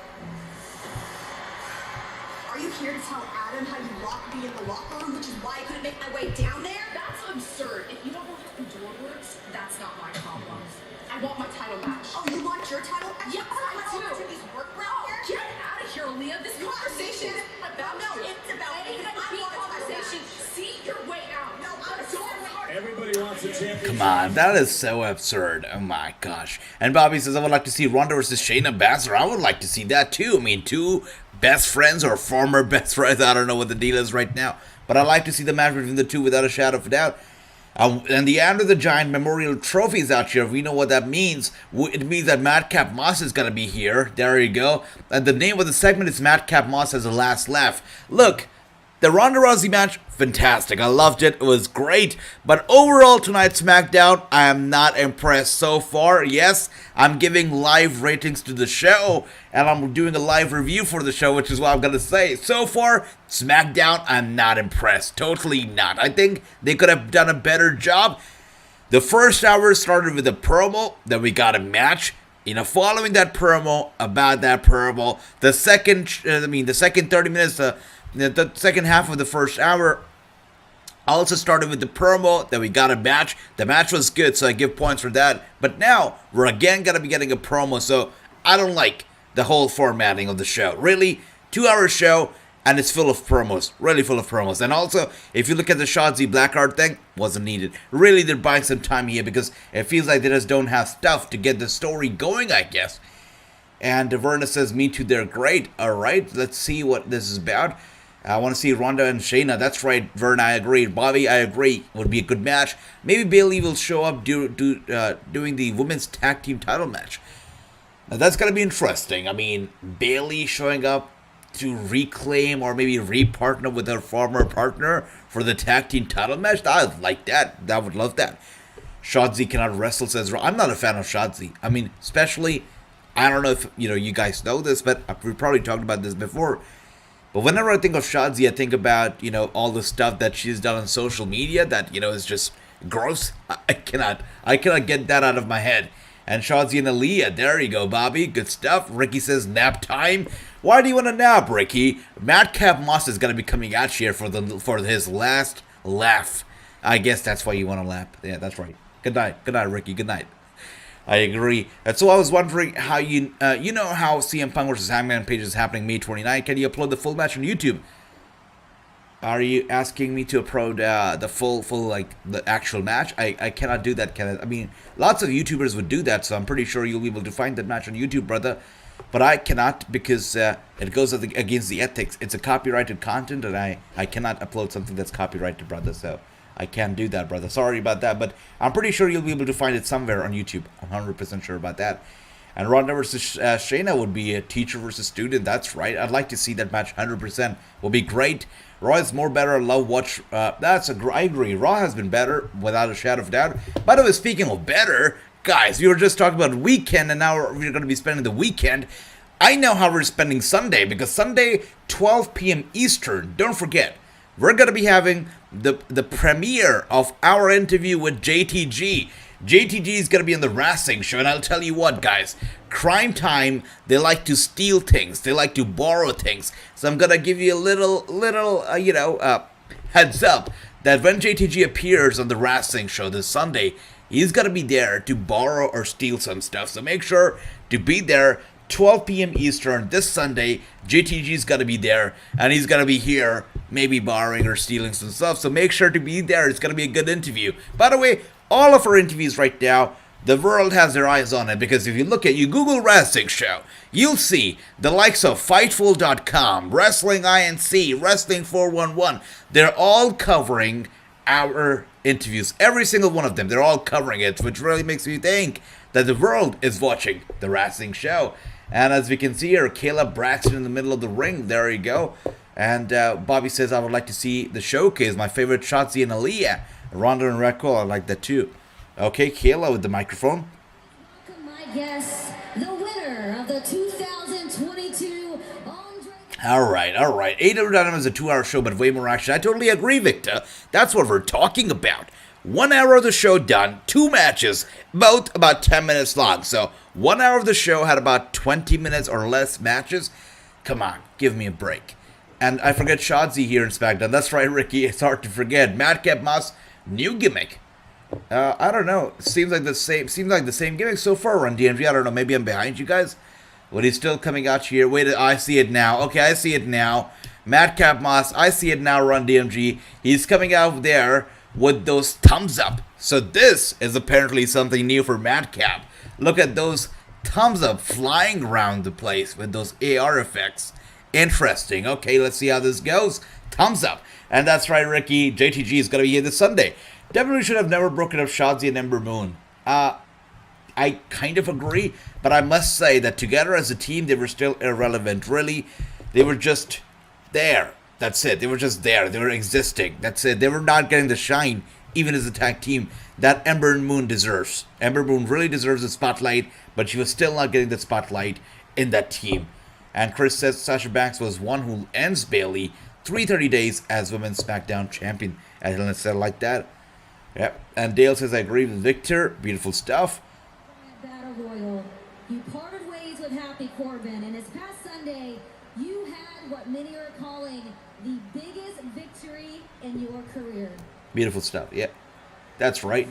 Are you here to tell Adam how you locked me in the locker room, which is why I couldn't make my way down there? That's absurd. If you don't know how the door works, that's not my problem. I want my title match. Oh, you want your title match? Yes, I do. To these work around here? Get out of here, Leah. This conversation is about me. It's about me. I want a conversation. See your way out. No, I'm sorry. Everybody wants a championship. Come on, that is so absurd. Oh my gosh. And Bobby says, I would like to see Ronda versus Shayna Baszler. I would like to see that too. I mean, two best friends or former best friends. I don't know what the deal is right now. But I like to see the match between the two without a shadow of a doubt. And the Andre the Giant Memorial Trophy is out here. We know what that means. It means that Madcap Moss is going to be here. There you go. And the name of the segment is Madcap Moss Has a Last Laugh. Look, the Ronda Rousey match, fantastic. I loved it. It was great. But overall, tonight's SmackDown, I am not impressed so far. Yes, I'm giving live ratings to the show, and I'm doing a live review for the show, which is what I'm going to say. So far, SmackDown, I'm not impressed. Totally not. I think they could have done a better job. The first hour started with a promo, then we got a match. Following that promo, about that promo, the second 30 minutes, the second half of the first hour also started with the promo, then we got a match. The match was good, so I give points for that. But now, we're again going to be getting a promo, so I don't like the whole formatting of the show. Really, 2-hour show, and it's full of promos. Really full of promos. And also, if you look at the Shotzi Blackheart thing, wasn't needed. Really, they're buying some time here because it feels like they just don't have stuff to get the story going, I guess. And Verna says, me too, they're great. Alright, let's see what this is about. I want to see Ronda and Shayna. That's right, Vern, I agree. Bobby, I agree. Would be a good match. Maybe Bayley will show up doing the women's tag team title match. Now, that's going to be interesting. I mean, Bayley showing up to reclaim or maybe re-partner with her former partner for the tag team title match. I would like that. I would love that. Shotzi cannot wrestle, says Ron. I'm not a fan of Shotzi. I mean, especially, I don't know if you guys know this, but we've probably talked about this before. But whenever I think of Shotzi, I think about, all the stuff that she's done on social media that, is just gross. I cannot get that out of my head. And Shotzi and Aaliyah, there you go, Bobby. Good stuff. Ricky says nap time. Why do you want to nap, Ricky? Madcap Moss is going to be coming out here for his last laugh. I guess that's why you want to laugh. Yeah, that's right. Good night, Ricky. Good night. I agree. And so I was wondering how you know how CM Punk versus Hangman Page is happening May 29th. Can you upload the full match on YouTube? Are you asking me to upload the full like the actual match? I cannot do that, can I? I mean, lots of YouTubers would do that, so I'm pretty sure you'll be able to find that match on YouTube, brother. But I cannot because it goes against the ethics. It's a copyrighted content, and I cannot upload something that's copyrighted, brother. So I can't do that, brother. Sorry about that, but I'm pretty sure you'll be able to find it somewhere on YouTube. I'm 100% sure about that. And Ronda versus Shayna would be a teacher versus student. That's right. I'd like to see that match 100%. Will be great. Raw is more better. Love watch. I agree. Raw has been better without a shadow of doubt. By the way, speaking of better, guys, we were just talking about weekend, and now we're going to be spending the weekend. I know how we're spending Sunday because Sunday, 12 p.m. Eastern. Don't forget, we're going to be having the premiere of our interview with JTG. JTG is going to be on the Wrassingh show, and I'll tell you what, guys. Crime Time, they like to steal things. They like to borrow things. So I'm going to give you a little heads up that when JTG appears on the Wrassingh show this Sunday, he's going to be there to borrow or steal some stuff. So make sure to be there 12 p.m. Eastern this Sunday. JTG's going to be there, and he's going to be here maybe borrowing or stealing some stuff. So make sure to be there. It's going to be a good interview. By the way, all of our interviews right now, the world has their eyes on it, because if you Google Wrassingh show, you'll see the likes of Fightful.com, Wrestling INC, Wrestling 411. They're all covering our interviews. Every single one of them, they're all covering it, which really makes me think that the world is watching the Wrassingh show. And as we can see here, Caleb Braxton in the middle of the ring. There you go. And Bobby says, I would like to see the showcase. My favorite, Shotzi and Aaliyah. Ronda and Raquel, I like that too. Okay, Kayla with the microphone. Welcome, my guest, the winner of the 2022 Andre. All right. AEW Dynamite is a 2-hour show, but way more action. I totally agree, Victor. That's what we're talking about. 1 hour of the show done, 2 matches, both about 10 minutes long. So 1 hour of the show had about 20 minutes or less matches. Come on, give me a break. And I forget Shotzi here in SmackDown. That's right, Ricky. It's hard to forget. Madcap Moss, new gimmick. I don't know. Seems like the same gimmick so far, Run DMG. I don't know. Maybe I'm behind you guys. But he's still coming out here. Wait, I see it now. Okay, I see it now. Madcap Moss, I see it now, Run DMG. He's coming out there with those thumbs up. So this is apparently something new for Madcap. Look at those thumbs up flying around the place with those AR effects. Interesting. Okay, let's see how this goes. Thumbs up. And that's right, Ricky. JTG is going to be here this Sunday. WWE should have never broken up Shotzi and Ember Moon. I kind of agree, but I must say that together as a team, they were still irrelevant. Really, they were just there. That's it. They were just there. They were existing. That's it. They were not getting the shine, even as a tag team, that Ember Moon deserves. Ember Moon really deserves the spotlight, but she was still not getting the spotlight in that team. And Chris says Sasha Banks was one who ends Bayley 330 days as Women's Smackdown Champion. And Helen said like that. Yep. And Dale says, I agree with Victor. Beautiful stuff. Battle Royal. You parted ways with Happy Corbin, and this past Sunday, you had what many are calling the biggest victory in your career. Beautiful stuff. Yep. That's right.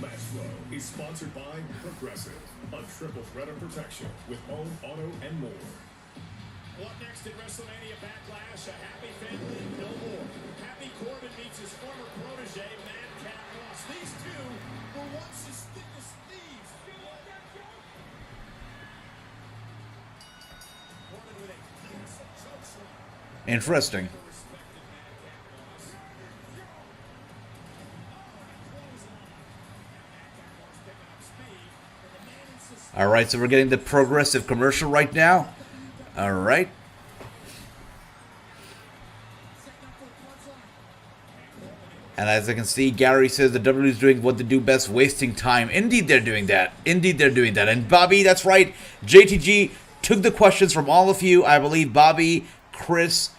Matchflow is sponsored by Progressive, a triple threat of protection with home, auto, and more. What next in WrestleMania Backlash? A happy family, no more. Happy Corbin meets his former protege, Madcap Moss. These two were once as thick as thieves. Corbin with a choke. Interesting. All right, so we're getting the Progressive commercial right now. All right. And as I can see, Gary says the WWE is doing what they do best, wasting time. Indeed, they're doing that. Indeed, they're doing that. And Bobby, that's right. JTG took the questions from all of you. I believe Bobby, Chris,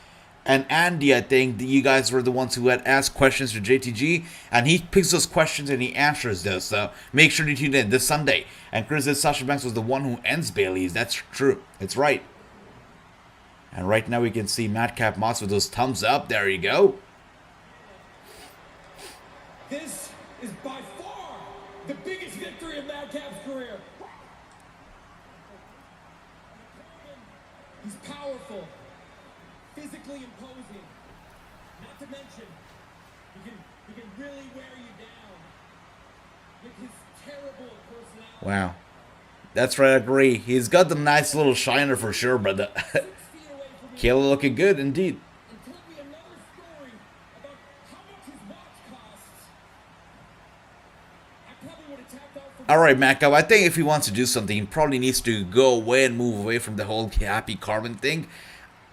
and Andy, I think you guys were the ones who had asked questions to JTG, and he picks those questions and he answers those. So make sure to tune in this Sunday. And Chris says Sasha Banks was the one who ends Bayley's. That's true. It's right. And right now we can see Madcap Moss with those thumbs up. There you go. This is by far the biggest victory of Madcap's career. He's powerful, physically imposing. Not to mention, he can really wear you down with his terrible personality. Wow. That's right, I agree. He's got the nice little shiner for sure, brother. Kayla looking good indeed. And tell me another story about how much his watch costs. I probably would have tapped out for... Alright, Macab, I think if he wants to do something, he probably needs to go away and move away from the whole Happy Carbon thing.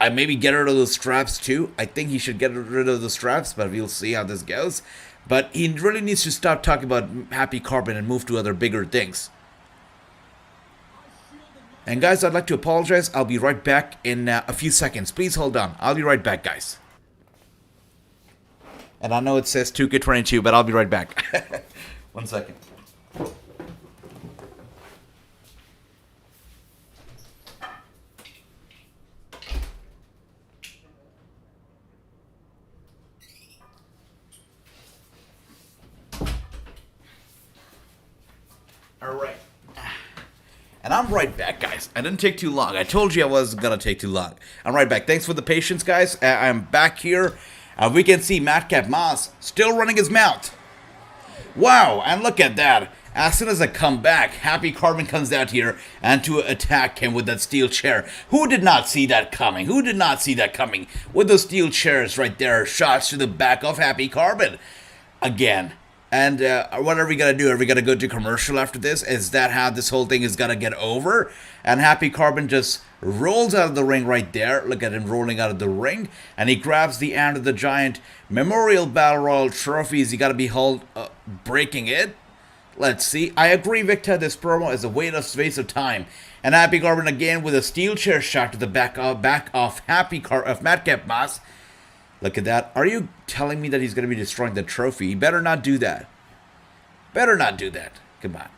I maybe get rid of those straps too. I think he should get rid of the straps, but we'll see how this goes. But he really needs to stop talking about Happy Carbon and move to other bigger things. And guys, I'd like to apologize. I'll be right back in a few seconds. Please hold on. I'll be right back, guys. And I know it says 2K22, but I'll be right back. 1 second. All right. And I'm right back, guys. I didn't take too long. I told you I wasn't going to take too long. I'm right back. Thanks for the patience, guys. I'm back here. We can see Madcap Moss still running his mouth. Wow, and look at that. As soon as I come back, Happy Carbon comes out here and to attack him with that steel chair. Who did not see that coming? Who did not see that coming? With those steel chairs right there, shots to the back of Happy Carbon. Again. And what are we going to do? Are we going to go to commercial after this? Is that how this whole thing is going to get over? And Happy Carbon just rolls out of the ring right there. Look at him rolling out of the ring. And he grabs the end of the giant Memorial Battle Royal trophies. He got to be breaking it. Let's see. I agree, Victor. This promo is a waste of time. And Happy Carbon again with a steel chair shot to the back of Madcap Moss. Look at that. Are you telling me that he's going to be destroying the trophy? He better not do that. Better not do that. Come on.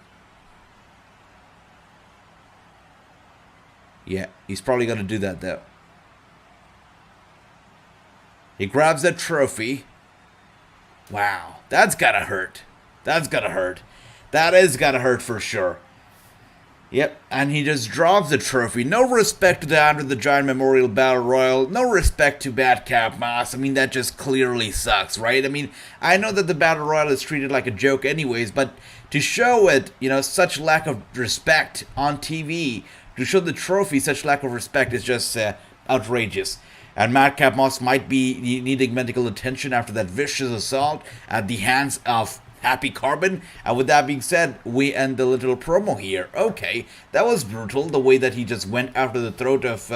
Yeah, he's probably going to do that, though. He grabs that trophy. Wow. That's got to hurt. That's got to hurt. That is got to hurt for sure. Yep, and he just drops the trophy. No respect to the Andre the Giant Memorial Battle Royal. No respect to Madcap Moss. I mean, that just clearly sucks, right? I mean, I know that the Battle Royal is treated like a joke anyways, but to show it, such lack of respect on TV, to show the trophy such lack of respect is just outrageous. And Madcap Moss might be needing medical attention after that vicious assault at the hands of Happy Carbon. And with that being said, we end the little promo here. Okay, that was brutal. The way that he just went after the throat of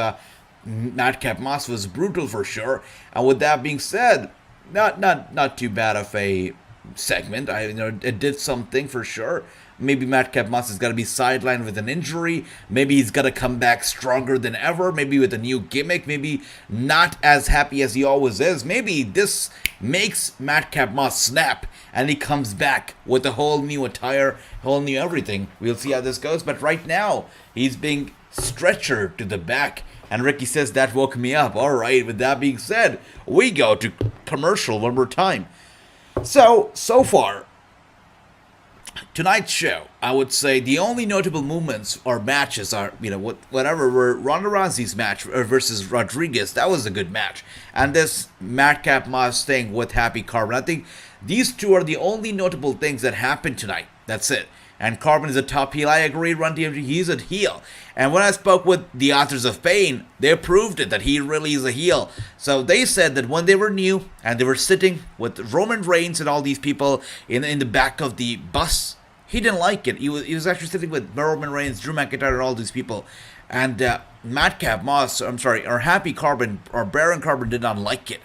Madcap Moss was brutal for sure. And with that being said, not too bad of a segment. It did something for sure. Maybe Madcap Moss is going to be sidelined with an injury. Maybe he's going to come back stronger than ever. Maybe with a new gimmick. Maybe not as happy as he always is. Maybe this makes Madcap Moss snap and he comes back with a whole new attire, whole new everything. We'll see how this goes. But right now, he's being stretchered to the back. And Ricky says, that woke me up. All right, with that being said, we go to commercial one more time. So far, tonight's show, I would say the only notable movements or matches are, whatever were Ronda Rousey's match versus Rodriguez. That was a good match. And this Madcap Moss thing with Happy Carbon. I think these two are the only notable things that happened tonight. That's it. And Carbon is a top heel. I agree, Run DMG, he's a heel. And when I spoke with the Authors of Pain, they proved it, that he really is a heel. So they said that when they were new, and they were sitting with Roman Reigns and all these people in the back of the bus, he didn't like it. He was actually sitting with Roman Reigns, Drew McIntyre, and all these people. And Madcap Moss, or Happy Carbon, or Baron Carbon did not like it.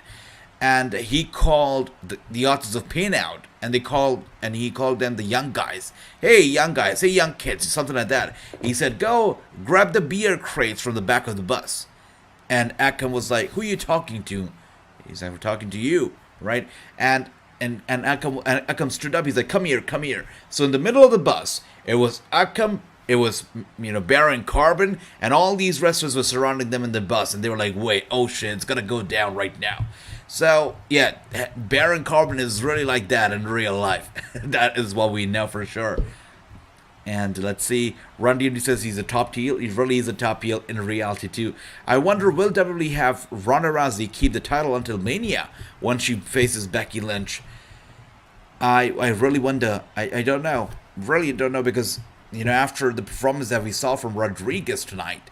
And he called the Authors of Pain out. And he called them the young guys. Hey, young guys. Hey, young kids. Something like that. He said, go grab the beer crates from the back of the bus. And Akam was like, who are you talking to? He's like, we're talking to you, right? And Akam stood up. He's like, come here, come here. So in the middle of the bus, it was Akam, it was, Baron Corbin, and all these wrestlers were surrounding them in the bus. And they were like, wait, oh shit, it's going to go down right now. So, yeah, Baron Corbin is really like that in real life. That is what we know for sure. And let's see, Run DMD says he's a top heel. He really is a top heel in reality too. I wonder, will WWE have Ronda Rousey keep the title until Mania when she faces Becky Lynch? I really wonder. I don't know. Really don't know, because, after the performance that we saw from Rodriguez tonight,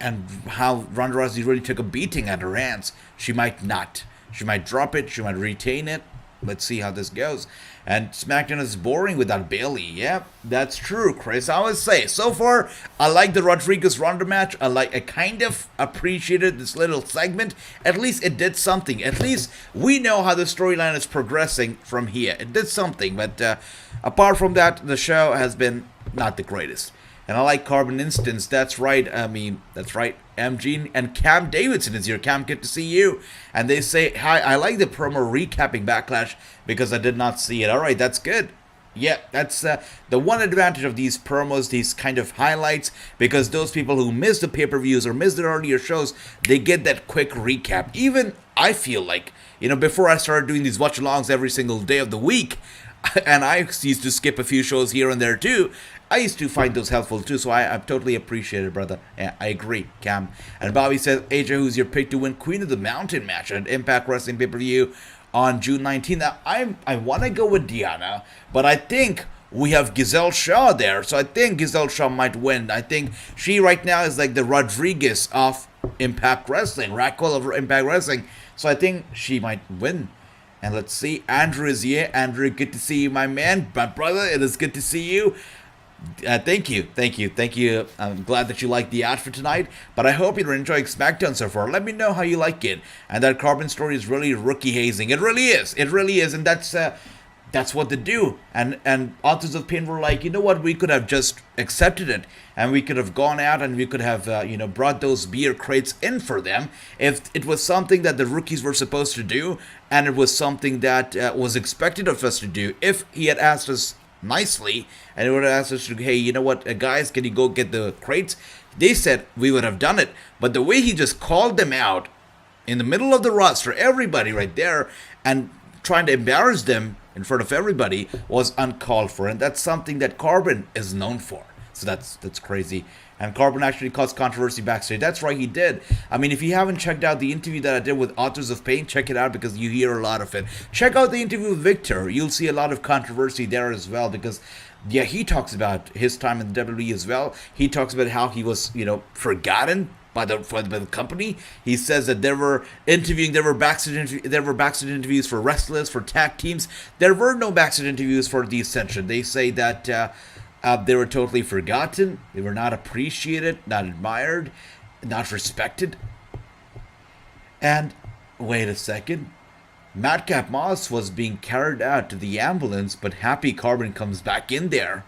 and how Ronda Rousey really took a beating at her hands, she might not. She might drop it. She might retain it. Let's see how this goes. And SmackDown is boring without Bayley. Yeah, that's true, Chris. I always say, so far, I like the Rodriguez-Ronda match. I kind of appreciated this little segment. At least it did something. At least we know how the storyline is progressing from here. It did something, but apart from that, the show has been not the greatest. And I like Carbon Instance. That's right. That's right. MG and Cam Davidson is here. Cam, good to see you. And they say, hi, I like the promo recapping Backlash because I did not see it. All right, that's good. Yeah, that's the one advantage of these promos, these kind of highlights, because those people who miss the pay-per-views or miss the earlier shows, they get that quick recap. Even I feel like, before I started doing these watch-alongs every single day of the week, and I used to skip a few shows here and there too, I used to find those helpful too, so I totally appreciate it, brother. Yeah, I agree, Cam. And Bobby says, AJ, who's your pick to win Queen of the Mountain match at Impact Wrestling pay-per-view on June 19th? Now, I want to go with Deanna, but I think we have Giselle Shaw there, so I think Giselle Shaw might win. I think she right now is like the Rodriguez of Impact Wrestling, Raquel of Impact Wrestling, so I think she might win. And let's see, Andrew is here. Andrew, good to see you, my man. My brother, it is good to see you. Thank you. I'm glad that you liked the ad for tonight, but I hope you're enjoying SmackDown so far. Let me know how you like it. And that Carbon story is really rookie hazing. It really is, and that's what they do. And Authors of Pain were like, you know what, we could have just accepted it, and we could have gone out and we could have brought those beer crates in for them if it was something that the rookies were supposed to do, and it was something that was expected of us to do. If he had asked us nicely, and it would have asked us to, hey, you know what, guys, can you go get the crates? They said we would have done it. But the way he just called them out in the middle of the roster, everybody right there, and trying to embarrass them in front of everybody was uncalled for, and that's something that Carbon is known for. So that's crazy. And Carbon actually caused controversy backstage. That's right, he did. I mean, if you haven't checked out the interview that I did with Authors of Pain, check it out because you hear a lot of it. Check out the interview with Victor. You'll see a lot of controversy there as well because, yeah, he talks about his time in the WWE as well. He talks about how he was, forgotten by the company. He says that there were backstage interviews for wrestlers, for tag teams. There were no backstage interviews for the Ascension. They say that they were totally forgotten. They were not appreciated, not admired, not respected. And wait a second. Madcap Moss was being carried out to the ambulance, but Happy Carbon comes back in there.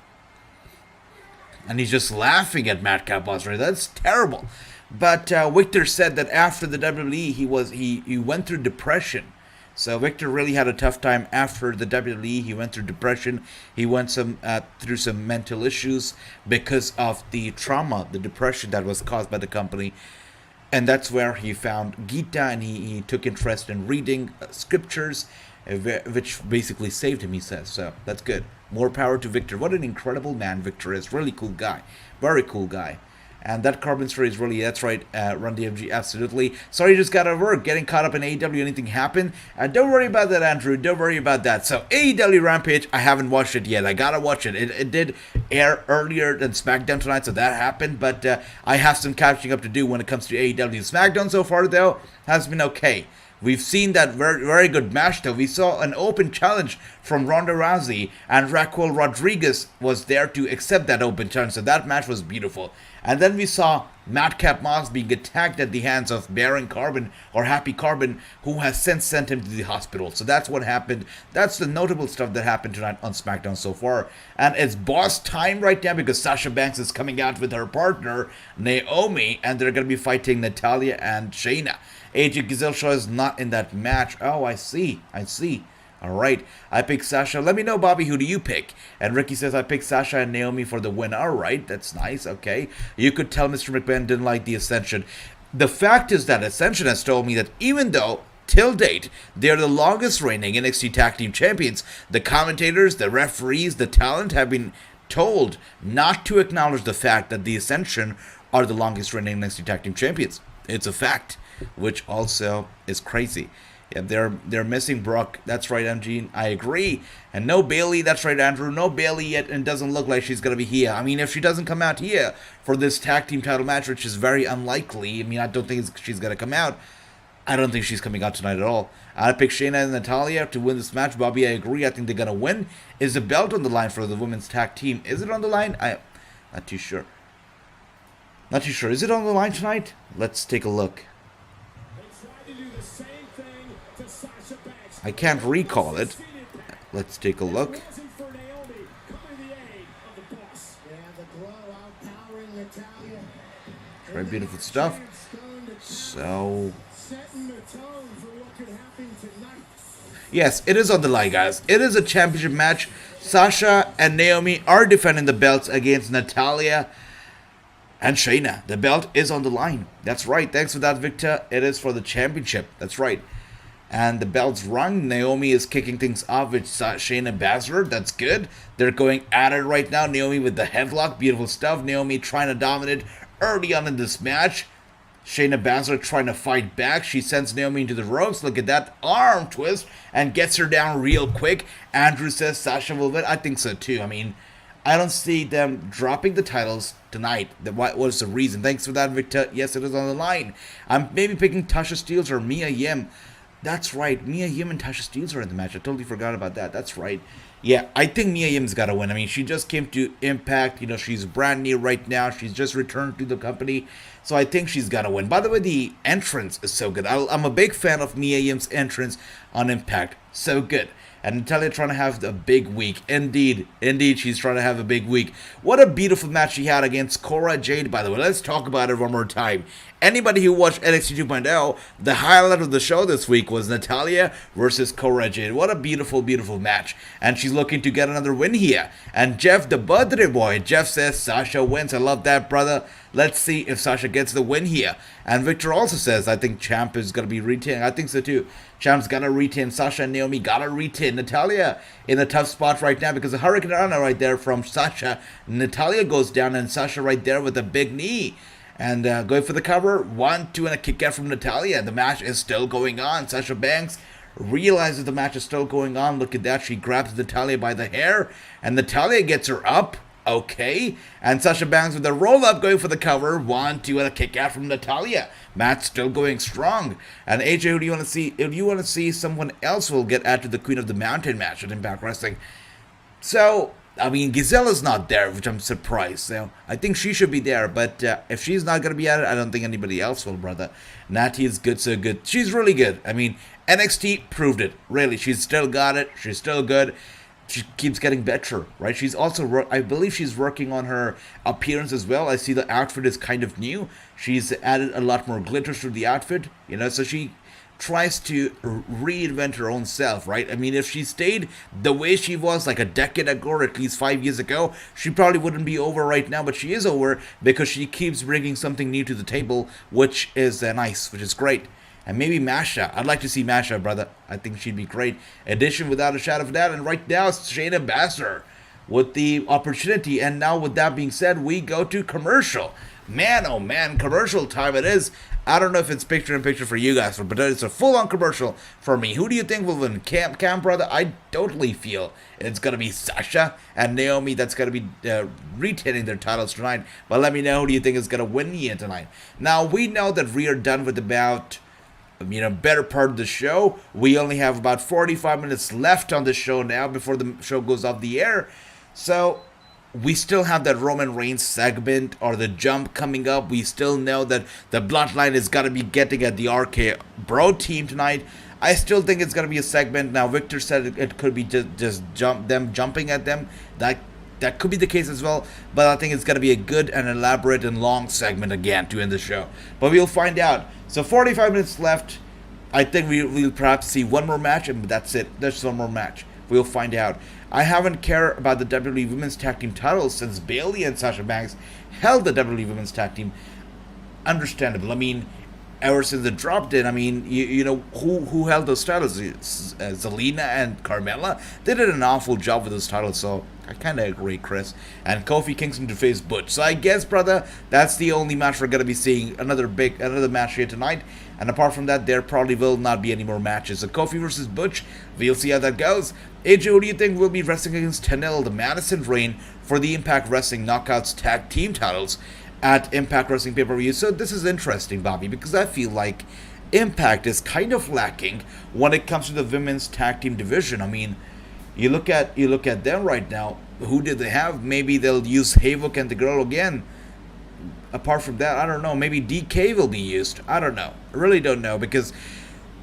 And he's just laughing at Madcap Moss, right? That's terrible. But Victor said that after the WWE, he went through depression. So Victor really had a tough time after the WWE. He went through depression. He went through some mental issues because of the trauma, the depression that was caused by the company. And that's where he found Gita, and he took interest in reading scriptures, which basically saved him, he says. So that's good. More power to Victor. What an incredible man Victor is. Really cool guy. Very cool guy. And that Carbon story is really, that's right, Run DMG, absolutely. Sorry, just got out of work, getting caught up in AEW, anything happened? Don't worry about that, Andrew, don't worry about that. So, AEW Rampage, I haven't watched it yet, I gotta watch it. It did air earlier than SmackDown tonight, so that happened, but I have some catching up to do when it comes to AEW. SmackDown so far, though, has been okay. We've seen that very, very good match, though. We saw an open challenge from Ronda Rousey, and Raquel Rodriguez was there to accept that open challenge, so that match was beautiful. And then we saw Madcap Moss being attacked at the hands of Baron Corbin, or Happy Corbin, who has since sent him to the hospital. So that's what happened. That's the notable stuff that happened tonight on SmackDown so far. And it's boss time right now because Sasha Banks is coming out with her partner, Naomi, and they're going to be fighting Natalya and Shayna. AJ Giselle is not in that match. Oh, I see. Alright, I picked Sasha. Let me know, Bobby, who do you pick? And Ricky says, I picked Sasha and Naomi for the win. Alright, that's nice, okay. You could tell Mr. McMahon didn't like the Ascension. The fact is that Ascension has told me that even though, till date, they're the longest reigning NXT Tag Team Champions, the commentators, the referees, the talent have been told not to acknowledge the fact that the Ascension are the longest reigning NXT Tag Team Champions. It's a fact, which also is crazy. Yeah, they're missing Brooke. That's right, MG. I agree. And no Bailey. That's right, Andrew. No Bailey yet, and doesn't look like she's gonna be here. I mean, if she doesn't come out here for this tag team title match, which is very unlikely. I mean, I don't think she's gonna come out. I don't think she's coming out tonight at all. I picked Shayna and Natalya to win this match. Bobby, I agree. I think they're gonna win. Is the belt on the line for the women's tag team? Is it on the line? I'm not too sure. Not too sure. Is it on the line tonight? Let's take a look. I can't recall it. Let's take a look. Very beautiful stuff. So, yes, it is on the line, guys. It is a championship match. Sasha and Naomi are defending the belts against Natalya and Shayna. The belt is on the line. That's right. Thanks for that, Victor. It is for the championship. That's right. And the belt's rung. Naomi is kicking things off with Shayna Baszler. That's good. They're going at it right now. Naomi with the headlock. Beautiful stuff. Naomi trying to dominate early on in this match. Shayna Baszler trying to fight back. She sends Naomi into the ropes. Look at that arm twist. And gets her down real quick. Andrew says Sasha will win. I think so too. I mean, I don't see them dropping the titles tonight. What is the reason? Thanks for that, Victor. Yes, it is on the line. I'm maybe picking Tasha Steelz or Mia Yim. That's right. Mia Yim and Tasha Steelz are in the match. I totally forgot about that. That's right. Yeah, I think Mia Yim's got to win. I mean, she just came to Impact. You know, she's brand new right now. She's just returned to the company. So I think she's got to win. By the way, the entrance is so good. I'm a big fan of Mia Yim's entrance on Impact. So good. And Natalya trying to have a big week. Indeed, she's trying to have a big week. What a beautiful match she had against Cora Jade, by the way. Let's talk about it one more time. Anybody who watched NXT 2.0, the highlight of the show this week was Natalya versus Cora Jade. What a beautiful, beautiful match. And she's looking to get another win here. And Jeff, the birthday boy, Jeff says Sasha wins. I love that, brother. Let's see if Sasha gets the win here. And Victor also says, I think Champ is going to be retaining. I think so too. Champ's got to retain. Sasha and Naomi got to retain. Natalya in a tough spot right now because the Hurricane Rana right there from Sasha. Natalya goes down and Sasha right there with a big knee. And going for the cover. 1, 2, and a kick out from Natalya. The match is still going on. Sasha Banks realizes the match is still going on. Look at that. She grabs Natalya by the hair. And Natalya gets her up. Okay. And Sasha Banks with a roll-up going for the cover. 1, 2, and a kick out from Natalya. Match still going strong. And AJ, who do you want to see? If you want to see someone else, will get added to the Queen of the Mountain match at Impact Wrestling. So, I mean, Gisella's not there, which I'm surprised. So, I think she should be there. But if she's not going to be at it, I don't think anybody else will, brother. Natty is good, so good. She's really good. I mean, NXT proved it. Really, she's still got it. She's still good. She keeps getting better, right? She's also, I believe she's working on her appearance as well. I see the outfit is kind of new. She's added a lot more glitters to the outfit, you know, so she tries to reinvent her own self, right? I mean, if she stayed the way she was like a decade ago, or at least 5 years ago, she probably wouldn't be over right now, but she is over because she keeps bringing something new to the table, which is nice, which is great. And maybe Masha. I'd like to see Masha, brother. I think she'd be great. Addition without a shadow of a doubt. And right now, it's Shayna Baszler with the opportunity. And now, with that being said, we go to commercial. Man, oh man, commercial time it is. I don't know if it's picture-in-picture for you guys, but it's a full-on commercial for me. Who do you think will win? Cam, brother? I totally feel it's going to be Sasha and Naomi that's going to be retaining their titles tonight. But let me know, who do you think is going to win here tonight? Now, we know that we are done with about, better part of the show. We only have about 45 minutes left on the show now before the show goes off the air. So, we still have that Roman Reigns segment or the jump coming up. We still know that the Bloodline is going to be getting at the RK Bro team tonight. I still think it's going to be a segment. Now, Victor said it could be just them jumping at them. That could be the case as well, but I think it's going to be a good and elaborate and long segment again to end the show. But we'll find out. So 45 minutes left. I think we'll perhaps see one more match, and that's it. There's one more match. We'll find out. I haven't cared about the WWE Women's Tag Team titles since Bayley and Sasha Banks held the WWE Women's Tag Team. Understandable. I mean, ever since it dropped in, I mean, you know, who held those titles? Zelina and Carmella? They did an awful job with those titles, so I kind of agree, Chris. And Kofi Kingston to face Butch. So I guess, brother, that's the only match we're going to be seeing. Another match here tonight. And apart from that, there probably will not be any more matches. So Kofi versus Butch, we'll see how that goes. AJ, who do you think will be wrestling against Tenille, the Madison Reign, for the Impact Wrestling Knockouts Tag Team titles at Impact Wrestling Pay-Per-View? So this is interesting, Bobby, because I feel like Impact is kind of lacking when it comes to the women's tag team division. I mean, you look at them right now. Who did they have? Maybe they'll use Havok and the Girl again. Apart from that, I don't know. Maybe DK will be used. I don't know. I really don't know, because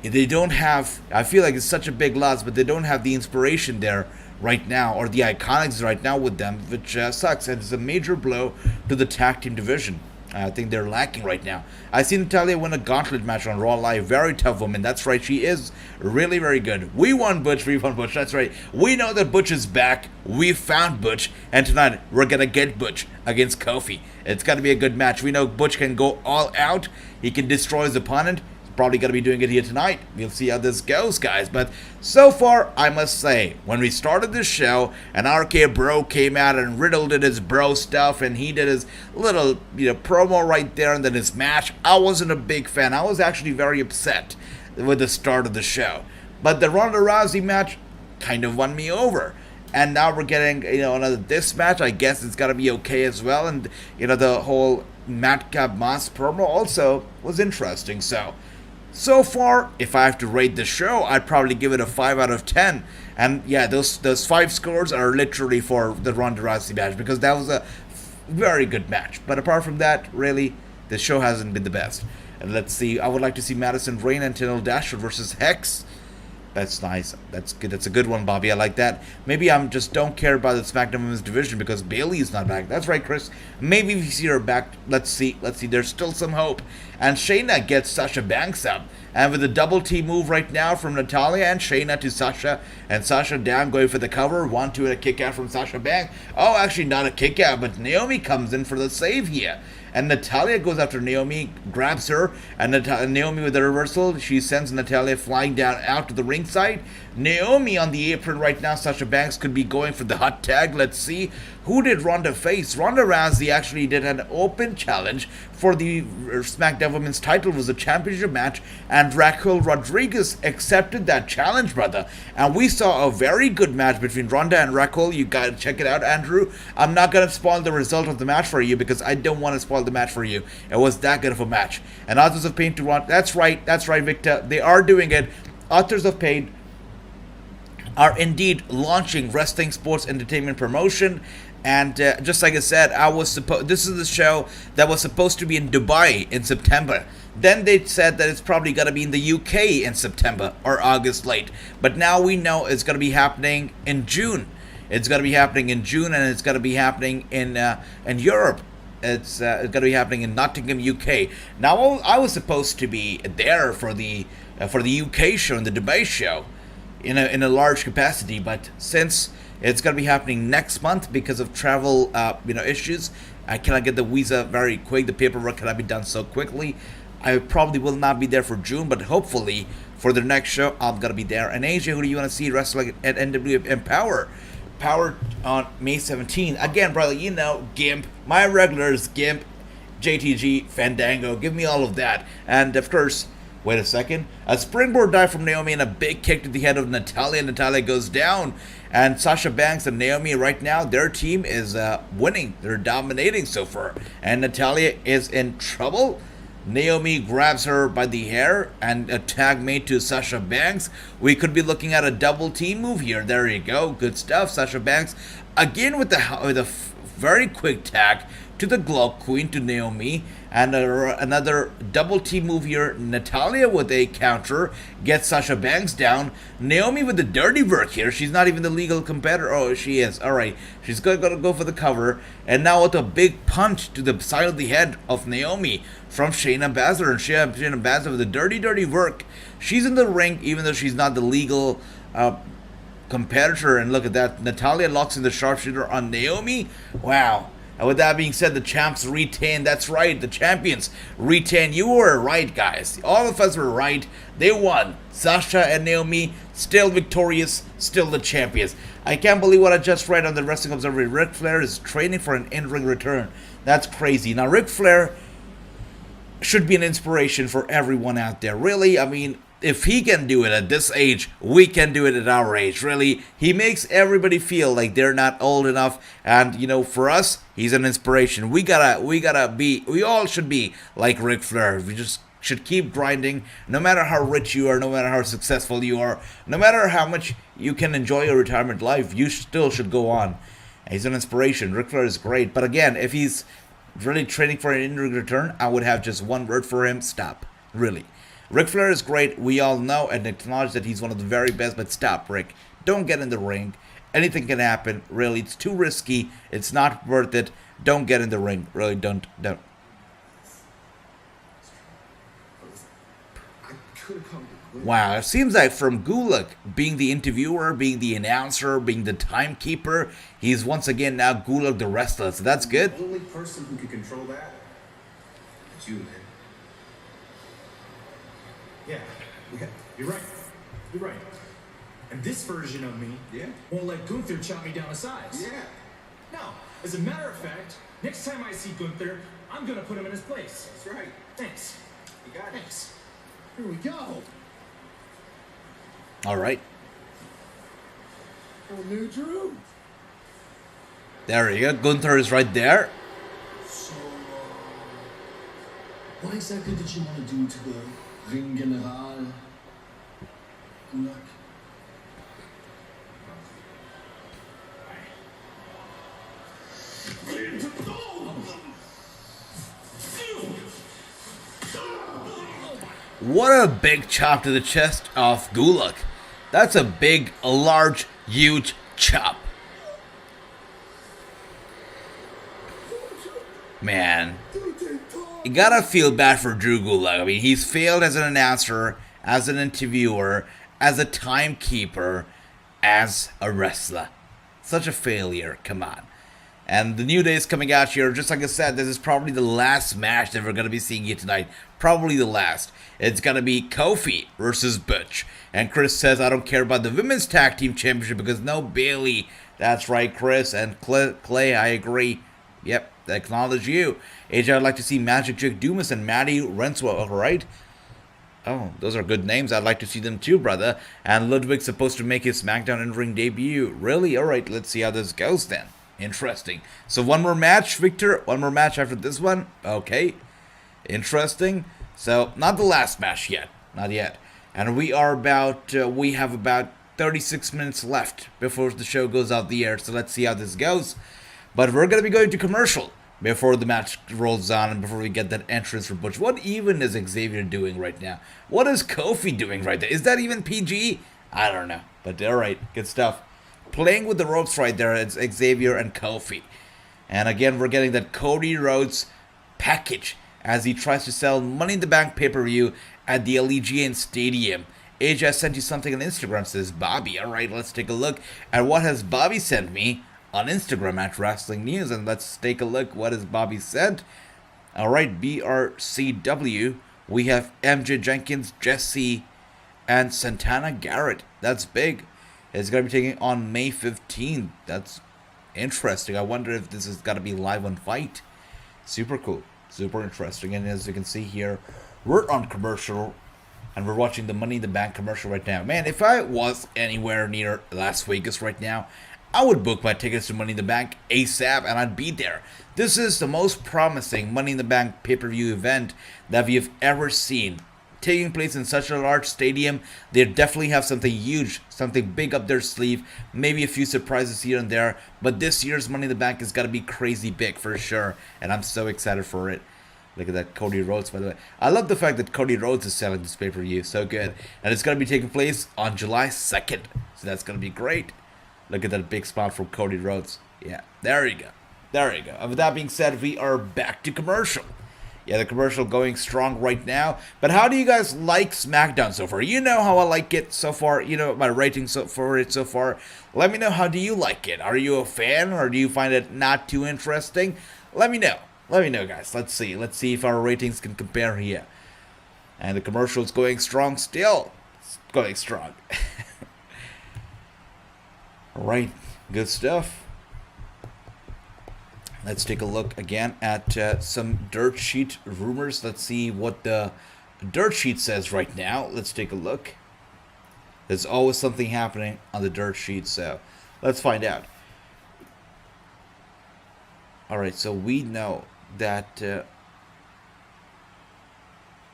they don't have, I feel like it's such a big loss, but they don't have the inspiration there right now, or the Iconics right now with them, which sucks. And it's a major blow to the tag team division. I think they're lacking right now. I see Natalya win a gauntlet match on Raw Live. Very tough woman. That's right. She is really, very good. We won Butch. That's right. We know that Butch is back. We found Butch. And tonight, we're going to get Butch against Kofi. It's going to be a good match. We know Butch can go all out. He can destroy his opponent. Probably going to be doing it here tonight. We'll see how this goes, guys. But so far, I must say, when we started this show, and RK Bro came out and Riddle did his bro stuff, and he did his little, promo right there, and then his match, I wasn't a big fan. I was actually very upset with the start of the show. But the Ronda Rousey match kind of won me over. And now we're getting, another this match. I guess it's got to be okay as well. And, the whole Madcap Moss promo also was interesting. So far, if I have to rate the show, I'd probably give it a 5 out of 10. And yeah, those 5 scores are literally for the Ronda Rousey match, because that was a very good match. But apart from that, really, the show hasn't been the best. And let's see, I would like to see Madison Rayne and Tenille Dashwood versus Hex. That's nice. That's good. That's a good one, Bobby. I like that. Maybe I just don't care about the SmackDown Women's division because Bayley is not back. That's right, Chris. Maybe we see her back. Let's see. There's still some hope. And Shayna gets Sasha Banks up. And with a double T move right now from Natalya and Shayna to Sasha. And Sasha down going for the cover. 1-2 and a kick out from Sasha Banks. Oh, actually not a kick out, but Naomi comes in for the save here. And Natalya goes after Naomi, grabs her, and Naomi with the reversal, she sends Natalya flying down out to the ringside. Naomi on the apron right now. Sasha Banks could be going for the hot tag. Let's see. Who did Ronda face? Ronda Rousey actually did an open challenge for the SmackDown Women's title. It was a championship match, and Raquel Rodriguez accepted that challenge, brother. And we saw a very good match between Ronda and Raquel. You gotta check it out, Andrew. I'm not gonna spoil the result of the match for you because I don't want to spoil the match for you. It was that good of a match. And Authors of Pain to Ronda. That's right, Victor. They are doing it. Authors of Pain are indeed launching wrestling sports entertainment promotion. And just like I said, this is the show that was supposed to be in Dubai in September. Then they said that it's probably going to be in the UK in September or August late. But now we know it's going to be happening in June. It's going to be happening in June, and it's going to be happening in Europe. It's going to be happening in Nottingham, UK. Now I was supposed to be there for the UK show and the Dubai show in a large capacity, but since it's going to be happening next month because of travel issues, I cannot get the visa very quick. The paperwork cannot be done so quickly. I probably will not be there for June, but hopefully for the next show I'm going to be there. And AJ, who do you want to see wrestling at NWA Empower on May 17th? Again, brother, Gimp, my regulars, Gimp, JTG, Fandango, give me all of that. And of course, wait a second. A springboard dive from Naomi and a big kick to the head of Natalya. Natalya goes down. And Sasha Banks and Naomi right now, their team is winning. They're dominating so far. And Natalya is in trouble. Naomi grabs her by the hair and a tag made to Sasha Banks. We could be looking at a double team move here. There you go. Good stuff. Sasha Banks again with the very quick tag to the Glove Queen, to Naomi, and another double team move here. Natalya with a counter gets Sasha Banks down. Naomi with the dirty work here. She's not even the legal competitor. Oh, she is. Alright, she's gonna go for the cover. And now with a big punch to the side of the head of Naomi from Shayna Baszler. And Shayna Baszler with the dirty work. She's in the ring even though she's not the legal competitor. And look at that, Natalya locks in the sharpshooter on Naomi. Wow. And with that being said, the champs retain. That's right, the champions retain. You were right, guys. All of us were right. They won. Sasha and Naomi still victorious, still the champions. I can't believe what I just read on the Wrestling Observer. Ric Flair is training for an in-ring return. That's crazy. Now, Ric Flair should be an inspiration for everyone out there. Really, I mean, if he can do it at this age, we can do it at our age. Really, he makes everybody feel like they're not old enough. And you know, for us, he's an inspiration. We all should be like Ric Flair. We just should keep grinding. No matter how rich you are, no matter how successful you are, no matter how much you can enjoy your retirement life, you still should go on. He's an inspiration. Ric Flair is great. But again, if he's really training for an in-ring return, I would have just one word for him: stop. Really. Ric Flair is great, we all know and acknowledge that he's one of the very best, but stop, Rick. Don't get in the ring. Anything can happen, really. It's too risky. It's not worth it. Don't get in the ring. Really, don't. Wow, it seems like from Gulak being the interviewer, being the announcer, being the timekeeper, he's once again now Gulak the wrestler, so that's good. The only person who can control that is you, man. Yeah, you're right. You're right. And this version of me won't let Gunther chop me down to size. Yeah. No, as a matter of fact, next time I see Gunther, I'm gonna put him in his place. That's right. Thanks. You got it. Thanks. Here we go. All right. Oh, new Drew. There you go. Gunther is right there. So, what exactly did you want to do to the Ring General Gulak? What a big chop to the chest of Gulak. That's a big, a large, huge chop. Man, you gotta feel bad for Drew Gulak. I mean, he's failed as an announcer, as an interviewer, as a timekeeper, as a wrestler. Such a failure, come on. And the New Day is coming out here. Just like I said, this is probably the last match that we're going to be seeing here tonight. Probably the last. It's going to be Kofi versus Butch. And Chris says, I don't care about the Women's Tag Team Championship because no Bailey. That's right, Chris. And Clay, I agree. Yep, I acknowledge you. AJ, I'd like to see Magic Jake Dumas and Maddie Renswell, alright? Oh, those are good names. I'd like to see them too, brother. And Ludwig's supposed to make his SmackDown in-ring debut. Really? Alright, let's see how this goes then. Interesting. So one more match, Victor. One more match after this one. Okay. Interesting. So not the last match yet. Not yet. And we have about 36 minutes left before the show goes out the air. So let's see how this goes. But we're going to be going to commercial before the match rolls on and before we get that entrance for Butch. What even is Xavier doing right now? What is Kofi doing right there? Is that even PG? I don't know. But alright. Good stuff. Playing with the ropes right there, it's Xavier and Kofi. And again, we're getting that Cody Rhodes package as he tries to sell Money in the Bank pay-per-view at the Allegiant Stadium. AJ sent you something on Instagram, says Bobby. Alright, let's take a look at what has Bobby sent me on Instagram at Wrestling News. And let's take a look what has Bobby said. Alright, BRCW. We have MJ Jenkins, Jesse, and Santana Garrett. That's big. It's going to be taking on May 15th. That's interesting. I wonder if this is going to be live on Fight. Super cool. Super interesting. And as you can see here, we're on commercial. And we're watching the Money in the Bank commercial right now. Man, if I was anywhere near Las Vegas right now, I would book my tickets to Money in the Bank ASAP and I'd be there. This is the most promising Money in the Bank pay-per-view event that we have ever seen. taking place in such a large stadium, they definitely have something huge, something big up their sleeve. Maybe a few surprises here and there, but this year's Money in the Bank is gotta be crazy big for sure, and I'm so excited for it. Look at that, Cody Rhodes, by the way. I love the fact that Cody Rhodes is selling this pay-per-view, so good. And it's gonna be taking place on July 2nd, so that's gonna be great. Look at that big spot from Cody Rhodes. Yeah, there you go. There you go. And with that being said, we are back to commercial. Yeah, the commercial going strong right now. But how do you guys like SmackDown so far? You know how I like it so far. You know my rating for it so far. Let me know, how do you like it? Are you a fan, or do you find it not too interesting? Let me know. Let me know, guys. Let's see. Let's see if our ratings can compare here. And the commercial is going strong still. It's going strong. Alright, good stuff. Let's take a look again at some dirt sheet rumors. Let's see what the dirt sheet says right now. Let's take a look. There's always something happening on the dirt sheet, so let's find out. Alright, so we know that...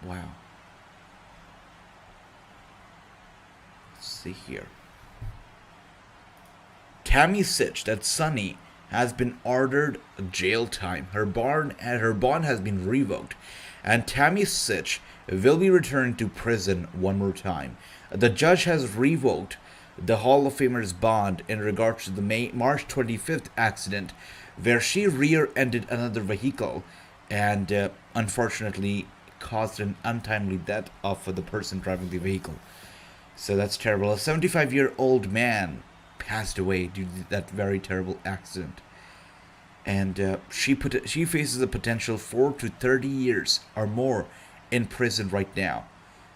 wow. Let's see here. Tammy Sytch, that's Sunny, has been ordered jail time. Her bond has been revoked, and Tammy Sytch will be returned to prison one more time. The judge has revoked the Hall of Famer's bond in regards to the March 25th accident, where she rear-ended another vehicle and unfortunately caused an untimely death of the person driving the vehicle. So that's terrible. A 75-year-old man passed away due to that very terrible accident, and she faces a potential 4 to 30 years or more in prison right now.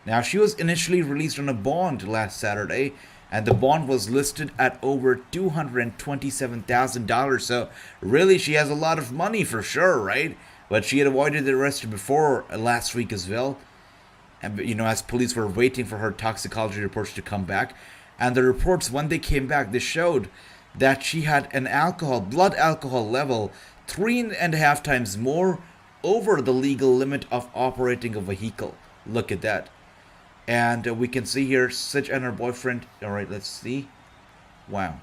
Now, she was initially released on a bond last Saturday, and the bond was listed at over $227,000. So really, she has a lot of money for sure, right? But she had avoided the arrest before last week as well, and as police were waiting for her toxicology reports to come back. And the reports, when they came back, they showed that she had an blood alcohol level 3.5 times more over the legal limit of operating a vehicle. Look at that. And we can see here, Sytch and her boyfriend. All right, let's see. Wow.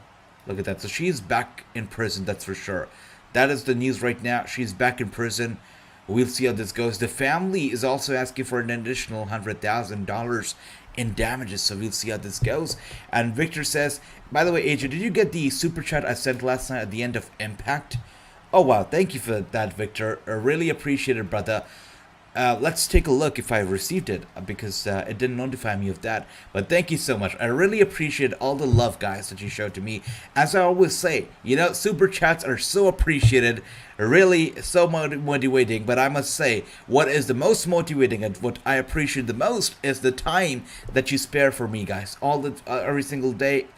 Look at that. So she's back in prison, that's for sure. That is the news right now. She's back in prison. We'll see how this goes. The family is also asking for an additional $100,000 in damages, so we'll see how this goes. And Victor says, by the way, AJ, did you get the super chat I sent last night at the end of Impact? Oh wow, thank you for that, Victor. I really appreciate it, brother. Let's take a look if I received it, because it didn't notify me of that. But thank you so much. I really appreciate all the love, guys, that you showed to me. As I always say, super chats are so appreciated, really so motivating. But I must say, what is the most motivating and what I appreciate the most is the time that you spare for me, guys. Every single day,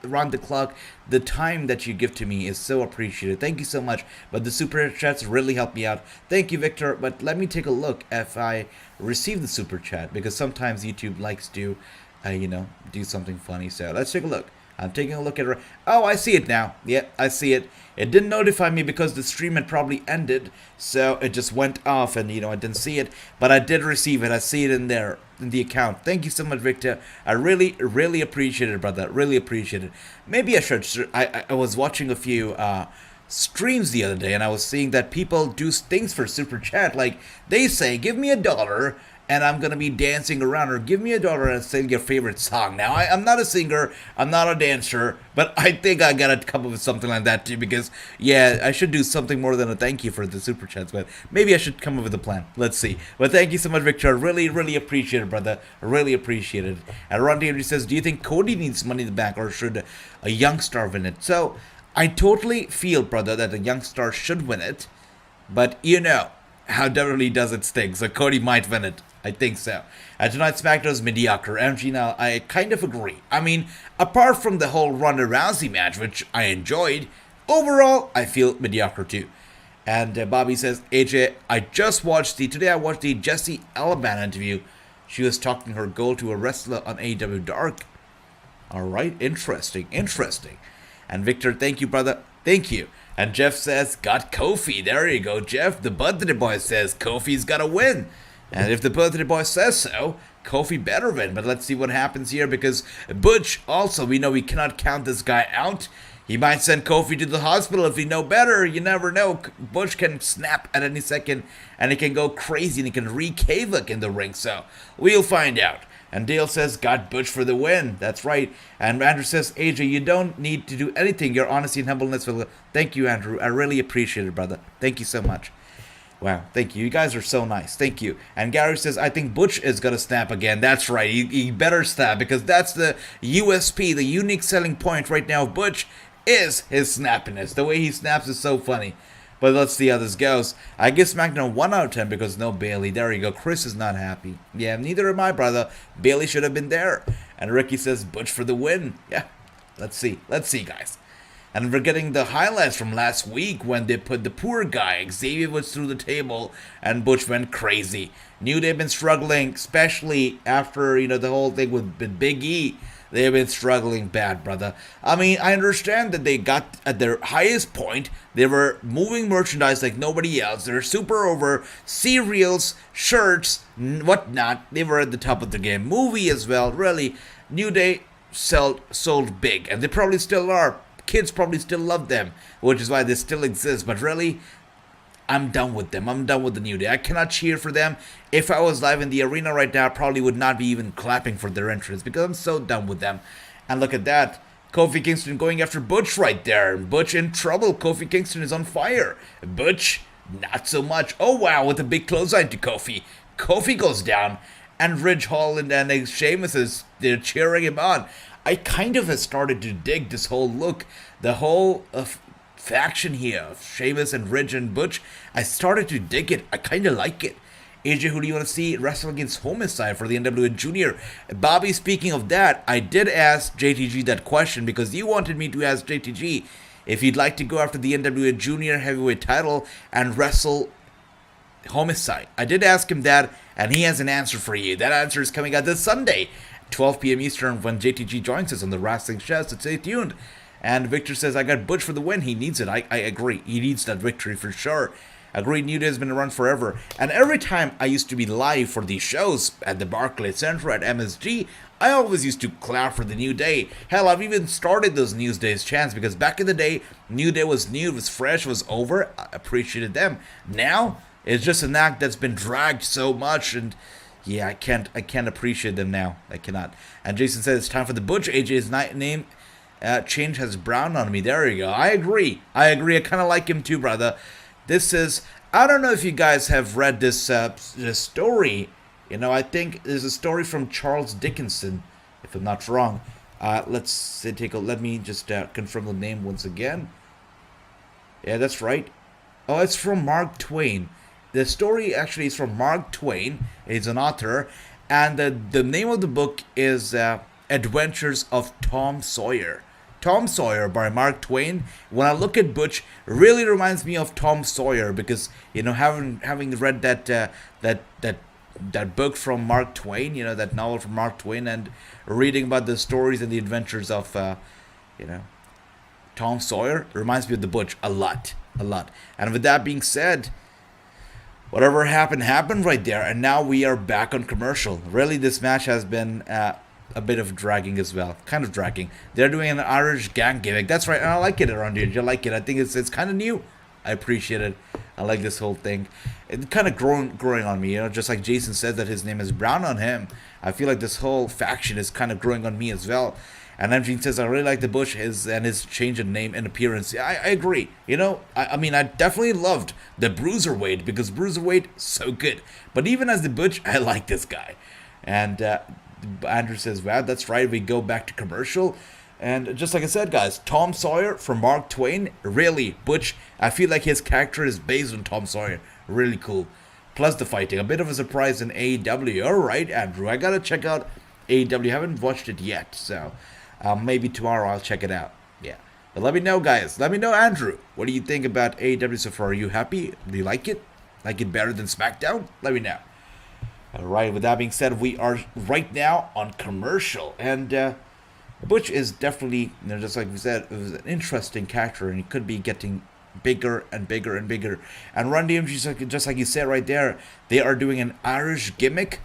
around the clock, the time that you give to me is so appreciated. Thank you so much. But the super chats really help me out. Thank you, Victor. But let me take a look if I receive the super chat, because sometimes YouTube likes to do something funny. So let's take a look. I'm taking a look at it. Oh, I see it now. Yeah, I see it. It didn't notify me because the stream had probably ended, so it just went off, and I didn't see it. But I did receive it. I see it in there in the account. Thank you so much, Victor. I really, really appreciate it, brother. Really appreciate it. Maybe I should. I was watching a few streams the other day, and I was seeing that people do things for super chat. Like they say, "Give me $1." And I'm going to be dancing around, or give me $1 and sing your favorite song. Now, I'm not a singer, I'm not a dancer, but I think I got to come up with something like that too, because, yeah, I should do something more than a thank you for the super chats, but maybe I should come up with a plan. Let's see. But thank you so much, Victor. Really, really appreciate it, brother. Really appreciate it. And Ron Taylor says, do you think Cody needs Money in the Bank, or should a young star win it? So, I totally feel, brother, that a young star should win it, but how WWE does its thing, so Cody might win it. I think so. Tonight's SmackDown is mediocre. MG, now, I kind of agree. I mean, apart from the whole Ronda Rousey match, which I enjoyed, overall, I feel mediocre too. And Bobby says, AJ, today I watched the Jessie Alabama interview. She was talking her goal to a wrestler on AEW Dark. Alright, interesting. And Victor, thank you, brother. Thank you. And Jeff says, got Kofi. There you go, Jeff. The birthday boy says Kofi's got to win. And if the birthday boy says so, Kofi better win. But let's see what happens here, because Butch also, we know we cannot count this guy out. He might send Kofi to the hospital if we know better. You never know. Butch can snap at any second, and he can go crazy, and he can wreak havoc in the ring. So we'll find out. And Dale says, got Butch for the win. That's right. And Andrew says, AJ, you don't need to do anything. Your honesty and humbleness will... Thank you, Andrew. I really appreciate it, brother. Thank you so much. Wow, thank you. You guys are so nice. Thank you. And Gary says, I think Butch is going to snap again. That's right. He better snap, because that's the USP, the unique selling point right now of Butch is his snappiness. The way he snaps is so funny. But let's see how this goes. I give SmackDown 1 out of 10 because no Bailey. There you go. Chris is not happy. Yeah, neither am I, brother. Bailey should have been there. And Ricky says, Butch for the win. Yeah, let's see. Let's see, guys. And we're getting the highlights from last week when they put the poor guy, Xavier Woods, through the table and Butch went crazy. New Day been struggling, especially after, the whole thing with Big E. They've been struggling bad, brother. I mean, I understand that they got at their highest point. They were moving merchandise like nobody else. They're super over. Cereals, shirts, whatnot. They were at the top of the game. Movie as well. Really, New Day sold big. And they probably still are. Kids probably still love them, which is why they still exist. But really, I'm done with them. I'm done with the New Day. I cannot cheer for them. If I was live in the arena right now, I probably would not be even clapping for their entrance, because I'm so done with them. And look at that. Kofi Kingston going after Butch right there. Butch in trouble. Kofi Kingston is on fire. Butch, not so much. Oh, wow, with a big clothesline to Kofi. Kofi goes down, and Ridge Holland and Sheamus they're cheering him on. I kind of have started to dig this whole look. The whole faction here of Sheamus and Ridge and Butch. I started to dig it. I kind of like it. AJ, who do you want to see wrestle against Homicide for the NWA Junior? Bobby, speaking of that, I did ask JTG that question because you wanted me to ask JTG if he'd like to go after the NWA Junior Heavyweight title and wrestle Homicide. I did ask him that, and he has an answer for you. That answer is coming out this Sunday, 12 p.m. Eastern, when JTG joins us on the Wrassline's show, so stay tuned. And Victor says, I got Butch for the win. He needs it. I agree. He needs that victory for sure. Agreed, New Day has been around forever. And every time I used to be live for these shows at the Barclays Center, at MSG, I always used to clap for the New Day. Hell, I've even started those New Day's chants because back in the day, New Day was new, it was fresh, it was over. I appreciated them. Now, it's just an act that's been dragged so much, and yeah, I can't appreciate them now. I cannot. And Jason says it's time for the Butch. AJ's name change has brown on me. There you go. I agree. I kind of like him too, brother. This is, I don't know if you guys have read this story. I think there's a story from Charles Dickinson, if I'm not wrong. Let me just confirm the name once again. Yeah, that's right. Oh, it's from Mark Twain. The story actually is from Mark Twain. He's an author. And the name of the book is Adventures of Tom Sawyer. Tom Sawyer by Mark Twain. When I look at Butch, really reminds me of Tom Sawyer because having read that book from Mark Twain, that novel from Mark Twain, and reading about the stories and the adventures of Tom Sawyer reminds me of the Butch a lot. And with that being said, whatever happened right there, and now we are back on commercial. Really, this match has been a bit of dragging as well. Kind of dragging. They're doing an Irish gang gimmick. That's right, and I like it around here. You like it. I think it's kind of new. I appreciate it. I like this whole thing. It's kind of growing on me, just like Jason said that his name is brown on him. I feel like this whole faction is kind of growing on me as well. And Eugene says, I really like the Butch and his change in name and appearance. I agree. I mean, I definitely loved the Bruiserweight because Bruiserweight, so good. But even as the Butch, I like this guy. And Andrew says, wow, that's right. We go back to commercial. And just like I said, guys, Tom Sawyer from Mark Twain, really, Butch, I feel like his character is based on Tom Sawyer. Really cool. Plus the fighting. A bit of a surprise in AEW. All right, Andrew, I got to check out AEW. I haven't watched it yet, so maybe tomorrow I'll check it out. Yeah. But let me know, guys. Let me know, Andrew. What do you think about AEW so far? Are you happy? Do you like it? Like it better than SmackDown? Let me know. Alright, with that being said, we are right now on commercial. And Butch is definitely, just like we said, it was an interesting character, and he could be getting bigger and bigger and bigger. And Run DMG, just like you said right there, they are doing an Irish gimmick.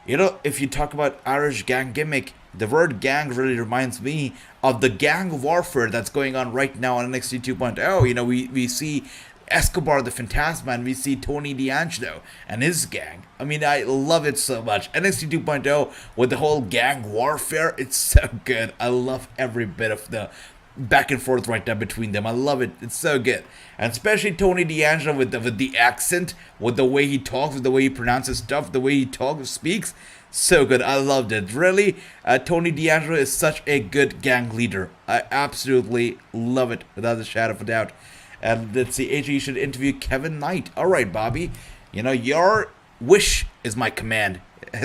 You know, if you talk about Irish gang gimmick, the word gang really reminds me of the gang warfare that's going on right now on NXT 2.0. You know, we see Escobar the Phantasma, we see Tony D'Angelo and his gang. I mean, I love it so much. NXT 2.0 with the whole gang warfare, it's so good. I love every bit of the back and forth right now between them. I love it. It's so good. And especially Tony D'Angelo with the accent, with the way he talks, with the way he pronounces stuff, the way he speaks. So good. I loved it. Really, Tony D'Angelo is such a good gang leader. I absolutely love it without a shadow of a doubt. And let's see, AJ, you should interview Kevin Knight. All right, Bobby. You know, your wish is my command.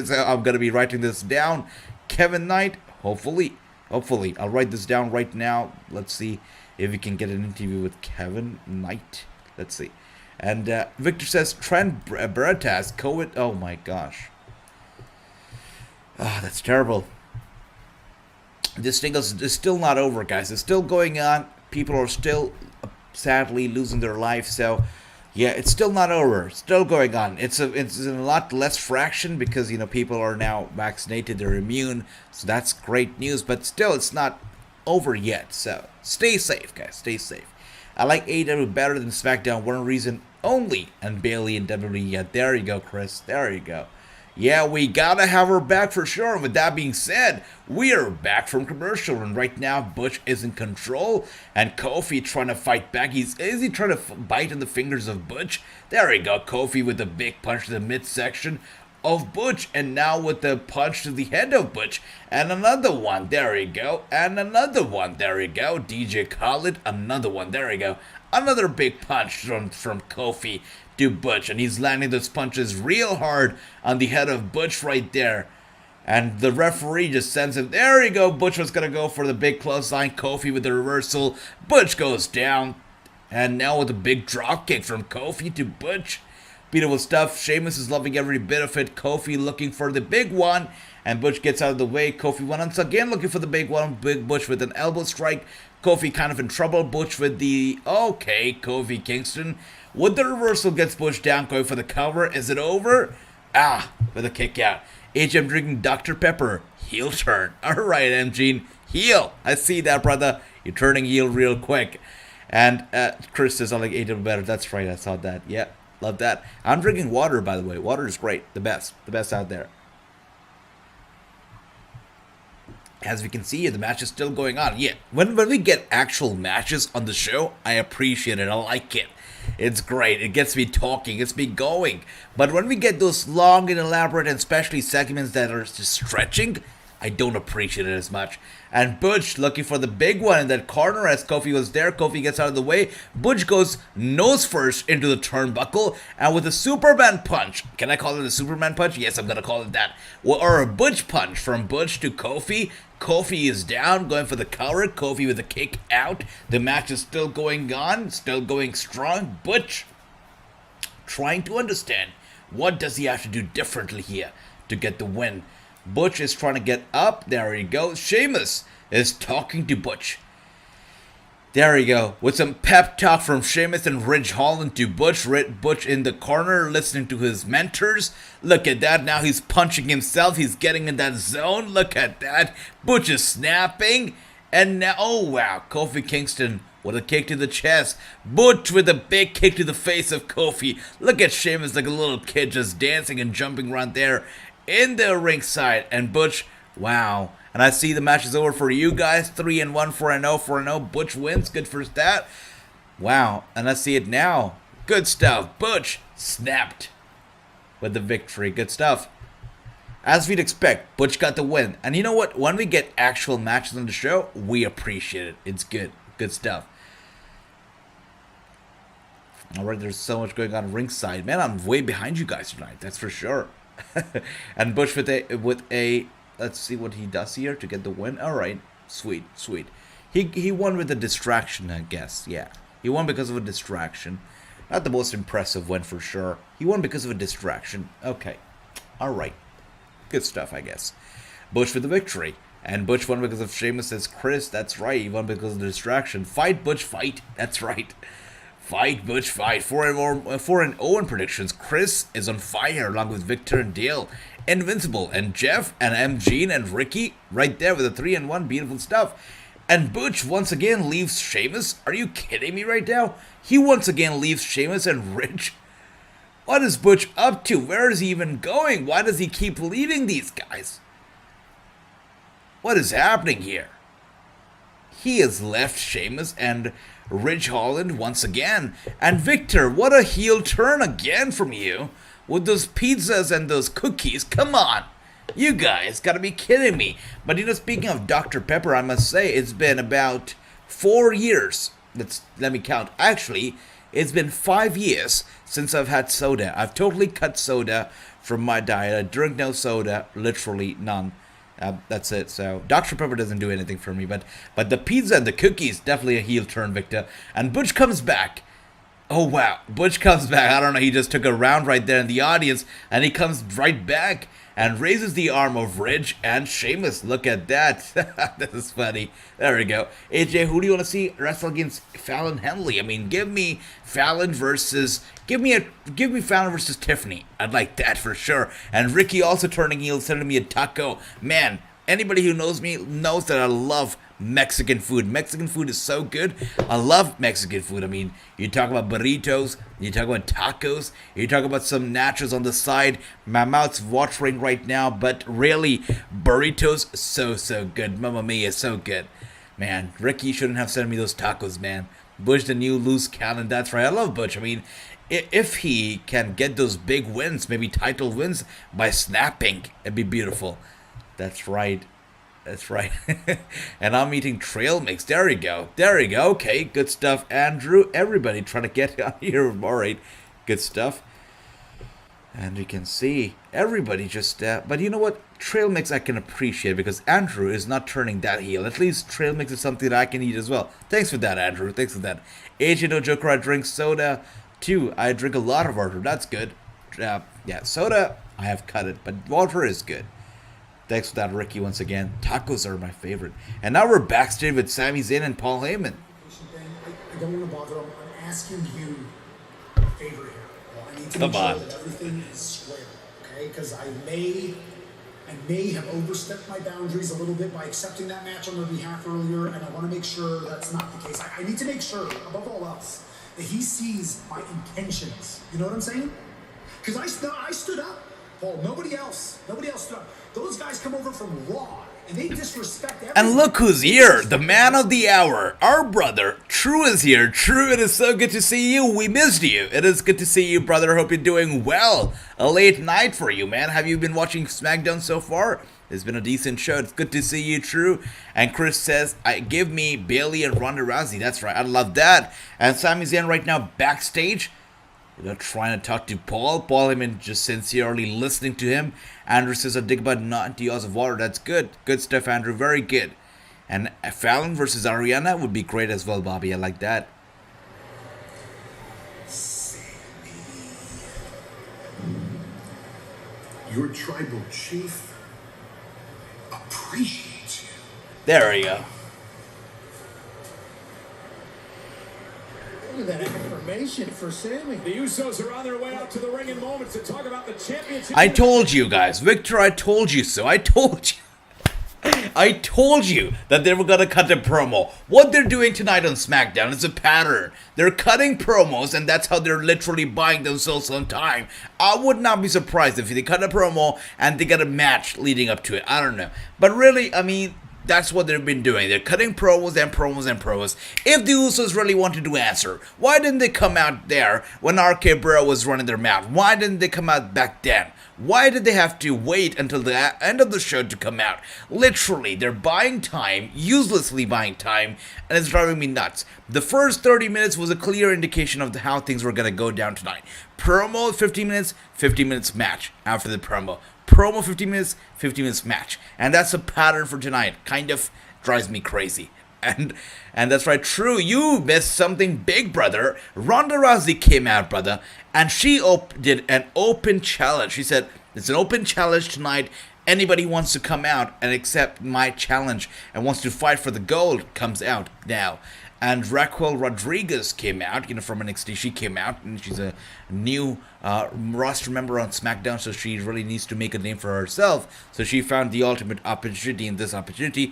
So I'm going to be writing this down. Kevin Knight, hopefully. I'll write this down right now. Let's see if we can get an interview with Kevin Knight. Let's see. And Victor says, Trent Beretta COVID. Oh, my gosh. Ah, that's terrible. This thing is still not over, guys. It's still going on. People are still sadly losing their life. So, yeah, it's still not over. Still going on. It's in a lot less fraction because, you know, people are now vaccinated. They're immune. So that's great news. But still, it's not over yet. So stay safe, guys. Stay safe. I like AEW better than SmackDown. One reason only. And Bayley and WWE. Yeah, there you go, Chris. There you go. Yeah, we gotta have her back for sure. With that being said, we are back from commercial, and right now Butch is in control, and Kofi trying to fight back. Is he trying to bite in the fingers of Butch? There we go, Kofi with the big punch to the midsection of Butch, and now with the punch to the head of Butch, and another one. There we go, and another one. There we go. DJ Khaled, another one. There we go. Another big punch from Kofi to Butch, and he's landing those punches real hard on the head of Butch right there. And the referee just sends him. There you go. Butch was going to go for the big clothesline. Kofi with the reversal. Butch goes down. And now with a big drop kick from Kofi to Butch. Beautiful stuff. Sheamus is loving every bit of it. Kofi looking for the big one. And Butch gets out of the way. Kofi once again looking for the big one. Big Butch with an elbow strike. Kofi kind of in trouble. Butch with the... Okay, Kofi Kingston. With the reversal gets Butch down. Going for the cover. Is it over? Ah, with a kick out. HM drinking Dr. Pepper. Heel turn. Alright, MG. Heel. I see that, brother. You're turning heel real quick. And Chris says I like AEW better. That's right. I saw that. Yeah, love that. I'm drinking water, by the way. Water is great. The best. The best out there. As we can see, the match is still going on. Yeah, when we get actual matches on the show, I appreciate it. I like it. It's great. It gets me talking. It's me going. But when we get those long and elaborate and especially segments that are just stretching, I don't appreciate it as much. And Butch looking for the big one in that corner as Kofi was there. Kofi gets out of the way. Butch goes nose first into the turnbuckle. And with a Superman punch. Can I call it a Superman punch? Yes, I'm going to call it that. Or a Butch punch from Butch to Kofi. Kofi is down, going for the cover. Kofi with a kick out. The match is still going on. Still going strong. Butch trying to understand what does he have to do differently here to get the win. Butch is trying to get up. There he goes. Sheamus is talking to Butch. There we go. With some pep talk from Sheamus and Ridge Holland to Butch. Butch in the corner listening to his mentors. Look at that. Now he's punching himself. He's getting in that zone. Look at that. Butch is snapping. And now, oh wow, Kofi Kingston with a kick to the chest. Butch with a big kick to the face of Kofi. Look at Sheamus like a little kid just dancing and jumping around there in the ringside. And Butch, wow. And I see the match is over for you guys. 3-1, 4-0, 4-0. Butch wins. Good for that. Wow. And I see it now. Good stuff. Butch snapped with the victory. Good stuff. As we'd expect, Butch got the win. And you know what? When we get actual matches on the show, we appreciate it. It's good. Good stuff. Alright, there's so much going on ringside. Man, I'm way behind you guys tonight. That's for sure. And Butch with a let's see what he does here to get the win. Alright, sweet. He won with a distraction, I guess. Yeah, he won because of a distraction. Not the most impressive win for sure. He won because of a distraction. Okay, alright. Good stuff, I guess. Butch with the victory. And Butch won because of Sheamus says Chris. That's right, he won because of the distraction. Fight, Butch, fight. That's right. Fight, Butch, fight. 4-0 predictions. Chris is on fire along with Victor and Dale. Invincible and Jeff and M. Gene and Ricky right there with a 3-1. Beautiful stuff. And Butch once again leaves Sheamus. Are you kidding me right now? He once again leaves Sheamus and Rich. What is Butch up to? Where is he even going? Why does he keep leaving these guys? What is happening here? He has left Sheamus and Ridge Holland once again. And Victor, what a heel turn again from you. With those pizzas and those cookies. Come on. You guys gotta be kidding me. But you know, speaking of Dr. Pepper, I must say it's been about 4 years. Let me count. Actually, it's been 5 years since I've had soda. I've totally cut soda from my diet. I drink no soda. Literally none. That's it. So Dr. Pepper doesn't do anything for me, but the pizza and the cookies, definitely a heel turn, Victor. And Butch comes back. Oh wow, Butch comes back. I don't know, he just took a round right there in the audience, and he comes right back and raises the arm of Ridge and Sheamus. Look at that. This is funny. There we go. AJ, who do you want to see wrestle against Fallon Henley? I mean, give me Fallon versus Tiffany. I'd like that for sure. And Ricky also turning heel, sending me a taco. Man, anybody who knows me knows that I love Mexican food. Mexican food is so good. I love Mexican food. I mean, you talk about burritos, you talk about tacos, you talk about some nachos on the side. My mouth's watering right now, but really, burritos, so good. Mamma mia, so good. Man, Ricky shouldn't have sent me those tacos, man. Butch, the new loose cannon, that's right. I love Butch. I mean, if he can get those big wins, maybe title wins by snapping, it'd be beautiful. That's right. That's right. And I'm eating trail mix. There you go. There you go. Okay, good stuff. Andrew, everybody trying to get out here. All right, good stuff. And you can see everybody just... but you know what? Trail mix I can appreciate because Andrew is not turning that heel. At least trail mix is something that I can eat as well. Thanks for that, Andrew. Thanks for that. AJ No Joker, I drink soda too. I drink a lot of water. That's good. Yeah, soda, I have cut it. But water is good. Thanks for that, Ricky, once again. Tacos are my favorite. And now we're backstage with Sami Zayn and Paul Heyman. I don't want to bother him. I'm asking you a favor here. Well, I need to make sure that everything is square, okay? Because I may have overstepped my boundaries a little bit by accepting that match on their behalf earlier, and I want to make sure that's not the case. I need to make sure, above all else, that he sees my intentions. You know what I'm saying? Because I stood up. Paul, nobody else stood up. Those guys come over from Raw, and they disrespect everything. And look who's here, the man of the hour, our brother, True is here. True, it is so good to see you. We missed you. It is good to see you, brother. Hope you're doing well. A late night for you, man. Have you been watching SmackDown so far? It's been a decent show. It's good to see you, True. And Chris says, give me Bayley and Ronda Rousey. That's right, I love that. And Sami Zayn right now backstage. They're trying to talk to Paul. Paul Heyman just sincerely listening to him. Andrew says, I dig about 90 yards of water. That's good. Good stuff, Andrew. Very good. And Fallon versus Ariana would be great as well, Bobby. I like that. Your tribal chief appreciates you. There we go. Look at that affirmation for Sammy. The Usos are on their way out to the ring in moments to talk about the championship. I told you guys, Victor, I told you so. I told you that they were going to cut a promo. What they're doing tonight on SmackDown is a pattern. They're cutting promos, and that's how they're literally buying themselves some time. I would not be surprised if they cut a promo and they get a match leading up to it. I don't know. But really, I mean, that's what they've been doing. They're cutting promos and promos and promos. If the Usos really wanted to answer, why didn't they come out there when RK Bro was running their mouth? Why didn't they come out back then? Why did they have to wait until the end of the show to come out? Literally, they're buying time, uselessly buying time, and it's driving me nuts. The first 30 minutes was a clear indication of how things were going to go down tonight. Promo, 15 minutes match after the promo. Promo, 15 minutes match. And that's a pattern for tonight. Kind of drives me crazy. And that's right, True, you missed something big, brother. Ronda Rousey came out, brother, and she did an open challenge. She said, it's an open challenge tonight. Anybody wants to come out and accept my challenge and wants to fight for the gold comes out now. And Raquel Rodriguez came out, from NXT. She came out, and she's a new roster member on SmackDown, so she really needs to make a name for herself. So she found the ultimate opportunity in this opportunity.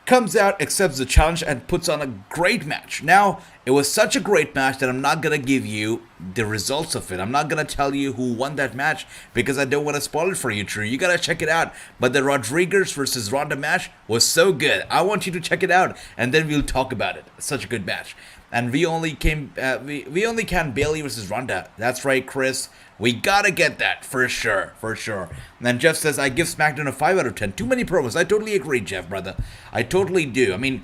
Comes out, accepts the challenge, and puts on a great match. Now, it was such a great match that I'm not going to give you the results of it. I'm not going to tell you who won that match because I don't want to spoil it for you, True. You got to check it out. But the Rodriguez versus Ronda match was so good. I want you to check it out, and then we'll talk about it. Such a good match. And we only can Bayley versus Ronda. That's right, Chris. We gotta get that for sure. And then Jeff says, I give SmackDown a 5 out of 10. Too many promos. I totally agree, Jeff, brother. I totally do. I mean,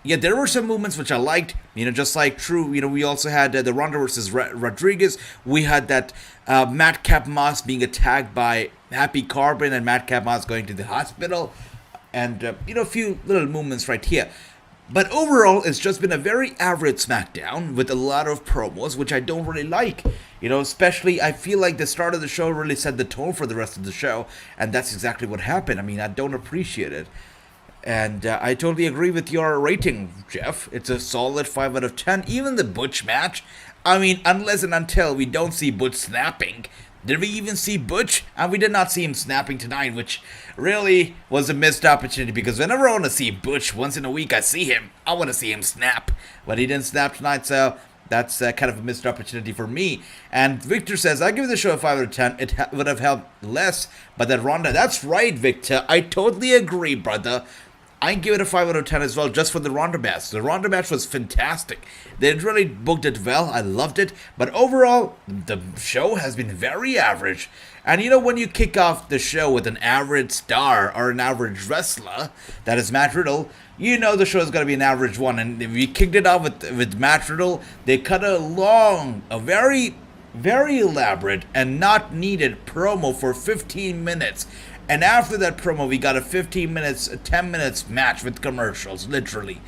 yeah, there were some movements which I liked. Just like True. We also had the Ronda versus Rodriguez. We had that Madcap Moss being attacked by Happy Corbin and Madcap Moss going to the hospital. And, a few little movements right here. But overall, it's just been a very average SmackDown with a lot of promos, which I don't really like. Especially, I feel like the start of the show really set the tone for the rest of the show, and that's exactly what happened. I mean, I don't appreciate it. And I totally agree with your rating, Jeff. It's a solid 5 out of 10. Even the Butch match, I mean, unless and until we don't see Butch snapping. Did we even see Butch? And we did not see him snapping tonight, which really was a missed opportunity because whenever I want to see Butch, once in a week I see him, I want to see him snap. But he didn't snap tonight, so that's kind of a missed opportunity for me. And Victor says, I give the show a 5 out of 10. It would have helped less, but that Ronda, that's right, Victor. I totally agree, brother. I give it a 5 out of 10 as well, just for the Ronda match. The Ronda match was fantastic. They really booked it well. I loved it. But overall, the show has been very average. And when you kick off the show with an average star or an average wrestler, that is Matt Riddle, the show is going to be an average one. And if we kicked it off with Matt Riddle, they cut a very, very elaborate and not needed promo for 15 minutes. And after that promo, we got a 10 minutes match with commercials, literally.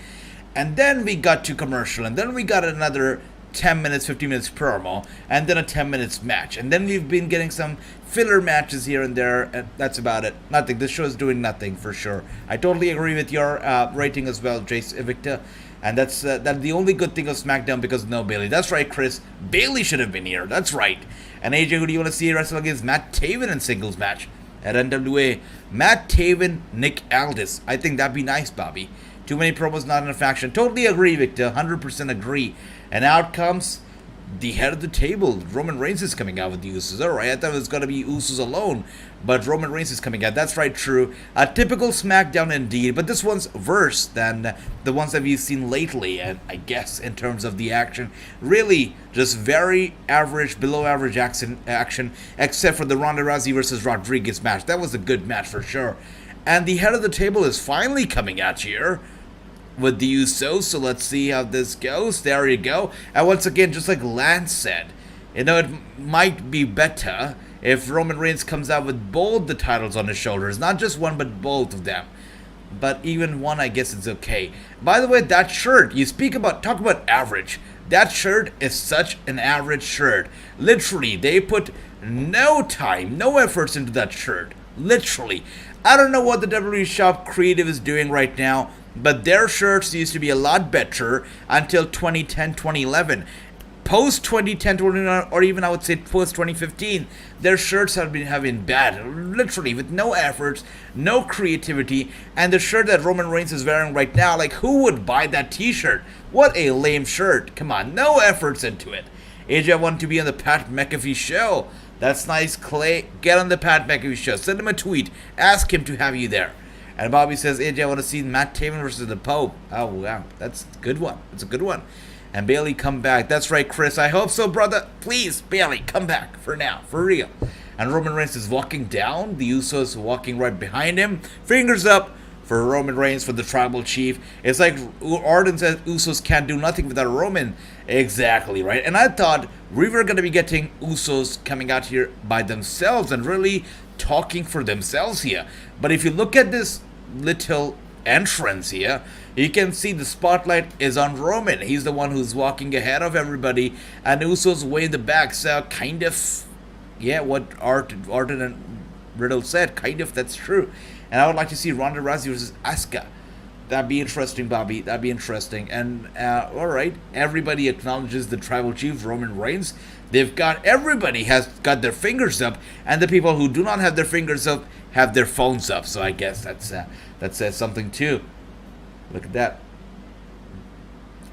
And then we got to commercial, and then we got another 10 minutes, 15 minutes promo, and then a 10 minutes match. And then we've been getting some filler matches here and there, and that's about it. Nothing. This show is doing nothing, for sure. I totally agree with your rating as well, Victor. And that's the only good thing of SmackDown because no Bayley. That's right, Chris. Bayley should have been here. That's right. And AJ, who do you want to see wrestle against Matt Taven in singles match? At NWA, Matt Taven, Nick Aldis. I think that'd be nice, Bobby. Too many promos, not enough action. Totally agree, Victor. 100% agree. And out comes the head of the table. Roman Reigns is coming out with the Usos. Alright, I thought it was going to be Usos alone. But Roman Reigns is coming out. That's right, True. A typical SmackDown indeed. But this one's worse than the ones that we've seen lately. And I guess in terms of the action, really just very average, below average action, except for the Ronda Rousey versus Rodriguez match. That was a good match for sure. And the head of the table is finally coming out here with the Usos, so let's see how this goes. There you go. And once again, just like Lance said, it might be better if Roman Reigns comes out with both the titles on his shoulders, not just one, but both of them. But even one, I guess it's okay. By the way, that shirt, talk about average. That shirt is such an average shirt. Literally, they put no time, no efforts into that shirt. Literally. I don't know what the WWE Shop Creative is doing right now, but their shirts used to be a lot better until 2010, 2011. Post 2010, 2011, or even I would say post 2015, their shirts have been bad. Literally, with no efforts, no creativity. And the shirt that Roman Reigns is wearing right now, like, who would buy that t-shirt? What a lame shirt. Come on, no efforts into it. AJ wanted to be on the Pat McAfee show. That's nice, Clay. Get on the Pat McAfee show. Send him a tweet. Ask him to have you there. And Bobby says, AJ, I want to see Matt Taven versus the Pope. Oh, wow. That's a good one. It's a good one. And Bayley, come back. That's right, Chris. I hope so, brother. Please, Bayley, come back for now. For real. And Roman Reigns is walking down. The Usos walking right behind him. Fingers up for Roman Reigns, for the Tribal Chief. It's like Orton says Usos can't do nothing without Roman. Exactly, right? And I thought we were going to be getting Usos coming out here by themselves and really talking for themselves here. But if you look at this little entrance here, you can see the spotlight is on Roman. He's the one who's walking ahead of everybody, and Usos way in the back. So kind of, yeah, what Orton and Riddle said, kind of, that's true. And I would like to see Ronda Rousey versus Asuka. That'd be interesting, Bobby. That'd be interesting. And, alright. Everybody acknowledges the Tribal Chief, Roman Reigns. Everybody has got their fingers up. And the people who do not have their fingers up have their phones up. So I guess that says something too. Look at that.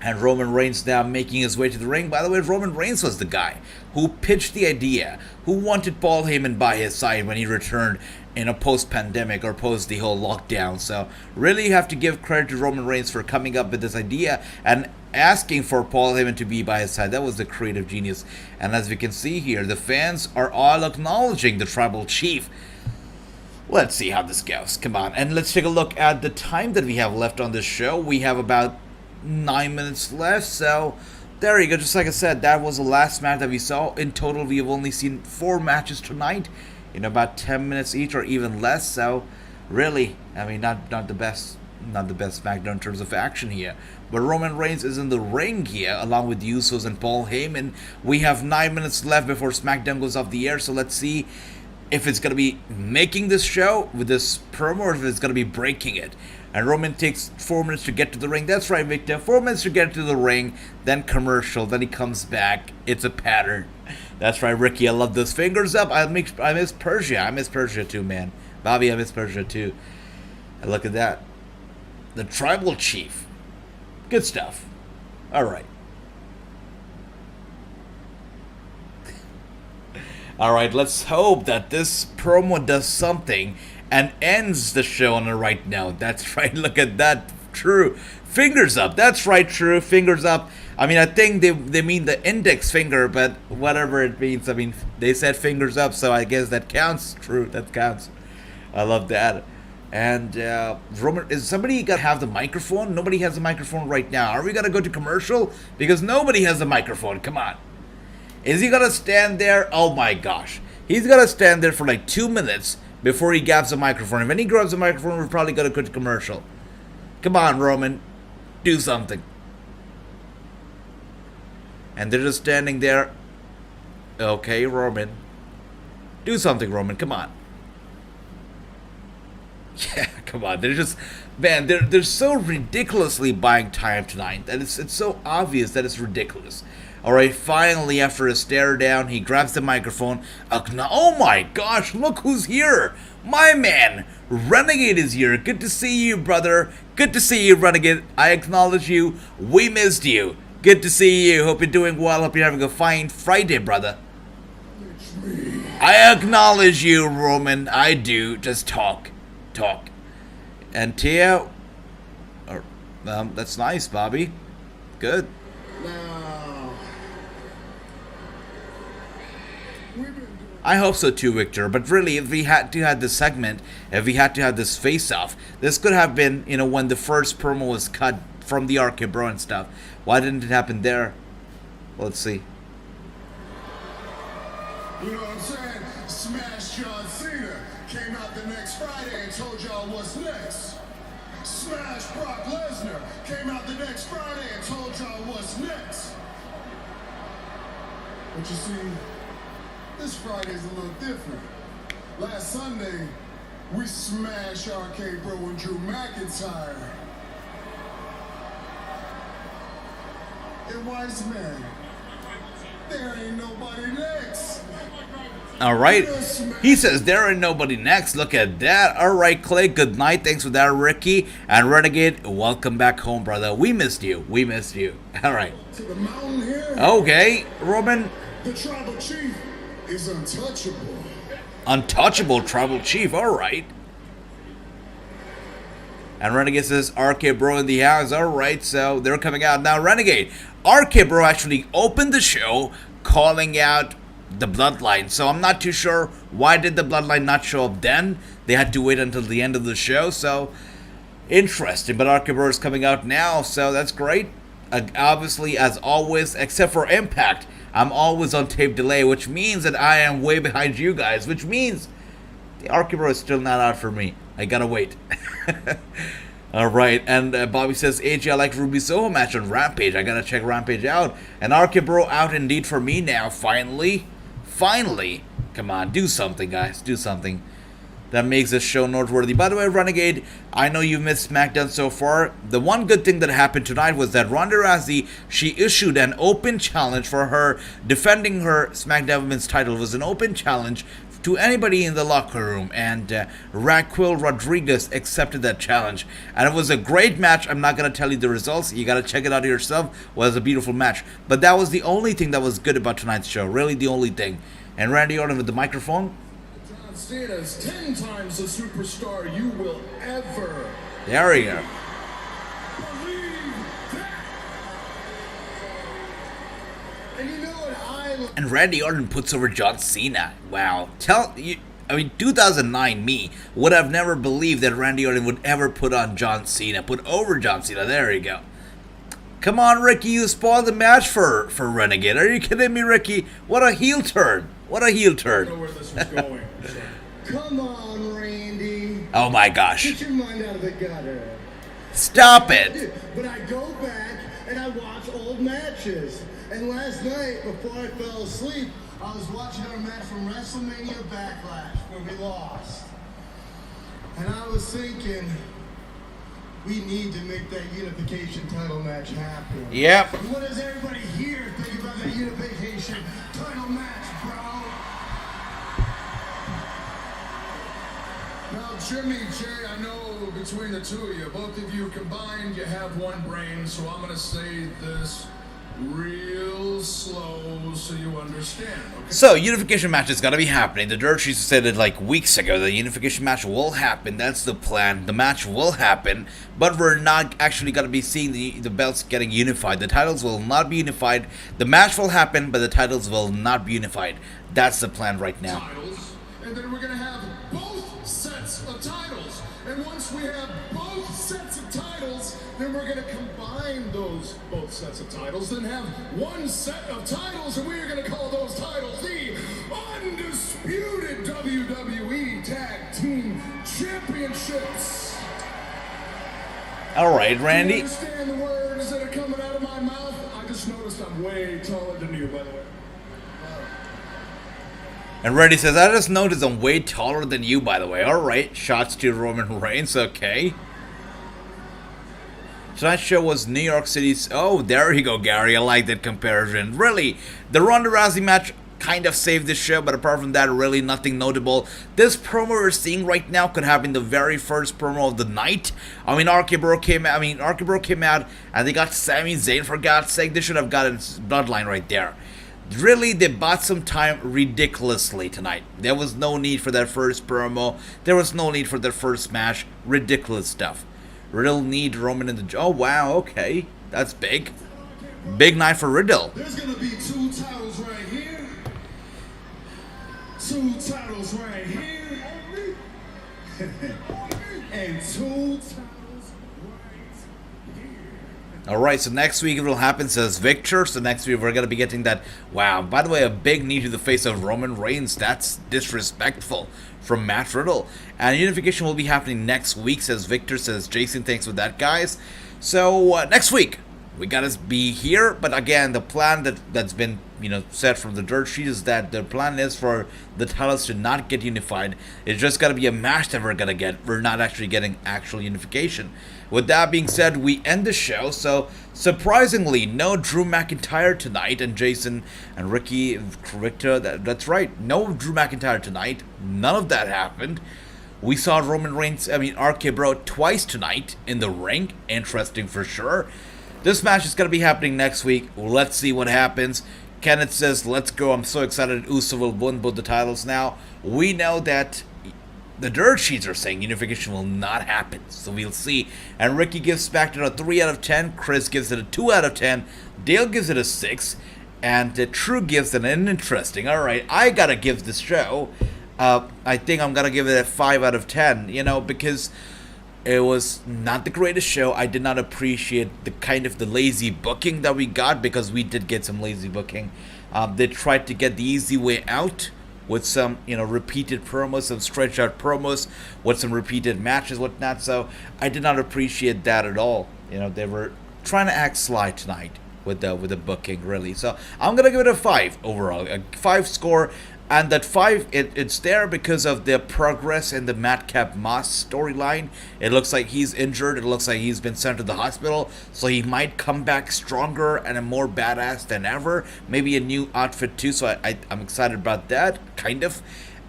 And Roman Reigns now making his way to the ring. By the way, Roman Reigns was the guy who pitched the idea, who wanted Paul Heyman by his side when he returned in a post-pandemic or post the whole lockdown. So really you have to give credit to Roman Reigns for coming up with this idea and asking for Paul Heyman to be by his side. That was the creative genius. And as we can see here, the fans are all acknowledging the Tribal Chief. Let's see how this goes. Come on. And let's take a look at the time that we have left on this show. We have about 9 minutes left, so there you go. Just like I said, that was the last match that we saw. In total, we have only seen 4 matches tonight in about 10 minutes each or even less, so really, I mean, not the best SmackDown in terms of action here. But Roman Reigns is in the ring here along with Usos and Paul Heyman. We have 9 minutes left before SmackDown goes off the air, so let's see if it's going to be making this show with this promo or if it's going to be breaking it. And Roman takes 4 minutes to get to the ring. That's right, Victor. 4 minutes to get to the ring, then commercial, then he comes back. It's a pattern. That's right, Ricky. I love those fingers up. I miss Persia. I miss Persia too, man. Bobby, I miss Persia too. And look at that. The Tribal Chief. Good stuff. All right. All right, let's hope that this promo does something and ends the show on the right note. That's right, look at that. True. Fingers up. That's right, true. Fingers up. I mean, I think they mean the index finger, but whatever it means. I mean, they said fingers up, so I guess that counts. True, that counts. I love that. And Roman, is somebody got to have the microphone? Nobody has the microphone right now. Are we going to go to commercial? Because nobody has the microphone. Come on. Is he going to stand there? Oh my gosh. He's going to stand there for like 2 minutes before he grabs the microphone. And when he grabs the microphone, we're probably going to go to commercial. Come on, Roman. Do something. And they're just standing there. Okay, Roman. Do something, Roman. Come on. Yeah, come on. They're just... Man, they're so ridiculously buying time tonight. That it's so obvious that it's ridiculous. Alright, finally, after a stare down, he grabs the microphone. Oh my gosh, look who's here! My man! Renegade is here. Good to see you, brother. Good to see you, Renegade. I acknowledge you. We missed you. Good to see you. Hope you're doing well. Hope you're having a fine Friday, brother. I acknowledge you, Roman. I do. Just talk. Talk. And Tia... that's nice, Bobby. Good. I hope so too, Victor. But really, if we had to have this segment, if we had to have this face-off, this could have been, you know, when the first promo was cut from the RK Bro and stuff. Why didn't it happen there? Let's see. You know what I'm saying? Smash John Cena came out the next Friday and told y'all what's next. Smash Brock Lesnar came out the next Friday and told y'all what's next. But you see, this Friday's a little different. Last Sunday, we smashed RK Bro and Drew McIntyre. And Wise Man, there ain't nobody next. Alright, he says there ain't nobody next. Look at that. Alright, Clay, good night. Thanks for that, Ricky. And Renegade, welcome back home, brother. We missed you. We missed you. Alright. Okay, Roman. The Tribal Chief is untouchable. Untouchable Tribal Chief, alright. And Renegade says RK Bro in the house. Alright, so they're coming out. Now, Renegade, RK Bro actually opened the show calling out the Bloodline. So I'm not too sure why did the Bloodline not show up then. They had to wait until the end of the show. So interesting. But RK Bro is coming out now, so that's great. Obviously, as always, except for Impact, I'm always on tape delay, which means that I am way behind you guys, which means the RK Bro is still not out for me. I gotta wait. Alright, and Bobby says, AJ, I like Ruby Soho match on Rampage. I gotta check Rampage out. And RK Bro out indeed for me now, finally. Finally. Come on, do something, guys. Do something. that makes this show noteworthy. By the way, Renegade, I know you missed SmackDown so far. The one good thing that happened tonight was that Ronda Rousey, she issued an open challenge for her defending her SmackDown Women's title. It was an open challenge to anybody in the locker room, and Raquel Rodriguez accepted that challenge, and it was a great match. I'm not going to tell you the results, you got to check it out yourself. It was a beautiful match, but that was the only thing that was good about tonight's show, really the only thing. And Randy Orton with the microphone. John Cena is 10 times the superstar you will ever. There we go. Believe that. And you know what And Randy Orton puts over John Cena. Wow. 2009 me would have never believed that Randy Orton would ever put over John Cena. There you go. Come on, Ricky, you spoiled the match for Renegade. Are you kidding me, Ricky? What a heel turn. What a heel turn. I don't know where this was going. Come on, Randy. Oh my gosh. Get your mind out of the gutter. Stop it. But I go back and I watch old matches. And last night, before I fell asleep, I was watching our match from WrestleMania Backlash, where we lost. And I was thinking, we need to make that unification title match happen. Yep. What does everybody here think about that unification title match, bro? Now, Jimmy, Jay, I know between the two of you, both of you combined, you have one brain, so I'm going to say this real slow so you understand, okay? So, unification match is gonna be happening. The Dirt Sheets said it like weeks ago. The unification match will happen. That's the plan. The match will happen, but we're not actually gonna be seeing the belts getting unified. The titles will not be unified. The match will happen, but the titles will not be unified. That's the plan right now. Titles, and then we're gonna have both sets of titles. And once we have both sets of titles, then we're gonna combine those both sets of titles, then have one set of titles, and we're gonna call those titles the Undisputed WWE Tag Team Championships. All right, Randy. Do you understand the words that are coming out of my mouth? I just noticed I'm way taller than you, by the way. And Randy says, I just noticed I'm way taller than you, by the way. All right, shots to Roman Reigns, okay. Tonight's show was New York City's... Oh, there you go, Gary. I like that comparison. Really, the Ronda Rousey match kind of saved this show, but apart from that, really nothing notable. This promo we're seeing right now could have been the very first promo of the night. I mean, RK-Bro came out, and they got Sami Zayn, for God's sake. They should have gotten Bloodline right there. Really, they bought some time ridiculously tonight. There was no need for that first promo. There was no need for that first match. Ridiculous stuff. Riddle need Roman in the... Oh, wow, okay. That's big. Big night for Riddle. There's going to be two titles right here. Two titles right here. And two titles right here. Alright, so next week it will happen, says Victor. So next week we're going to be getting that... Wow, by the way, a big knee to the face of Roman Reigns. That's disrespectful from Matt Riddle. And unification will be happening next week, says Victor, says Jason. Thanks for that, guys. So next week we gotta be here, but again, the plan that's been set from the dirt sheet is that the plan is for the titles to not get unified. It's just gotta be a match that we're gonna get. We're not actually getting actual unification. With that being said, we end the show. So surprisingly, no Drew McIntyre tonight, and Jason and Ricky, Victor, that's right, no Drew McIntyre tonight. None of that happened. We saw Roman Reigns, RK-Bro twice tonight in the ring. Interesting for sure. This match is going to be happening next week. Let's see what happens. Kenneth says, let's go. I'm so excited Uso will win both the titles now. We know that the dirt sheets are saying unification will not happen. So we'll see. And Ricky gives SmackDown a 3 out of 10. Chris gives it a 2 out of 10. Dale gives it a 6. And True gives it an interesting. Alright, I got to give this show... I think I'm going to give it a 5 out of 10. Because... it was not the greatest show. I did not appreciate the lazy booking that we got, because we did get some lazy booking. They tried to get the easy way out with some, repeated promos, some stretched out promos with some repeated matches, whatnot. So I did not appreciate that at all. They were trying to act sly tonight with the booking, really. So I'm gonna give it a 5 overall, a 5 score. And that 5, it's there because of the progress in the Madcap Moss storyline. It looks like he's injured. It looks like he's been sent to the hospital. So he might come back stronger and a more badass than ever. Maybe a new outfit too. So I'm excited about that, kind of.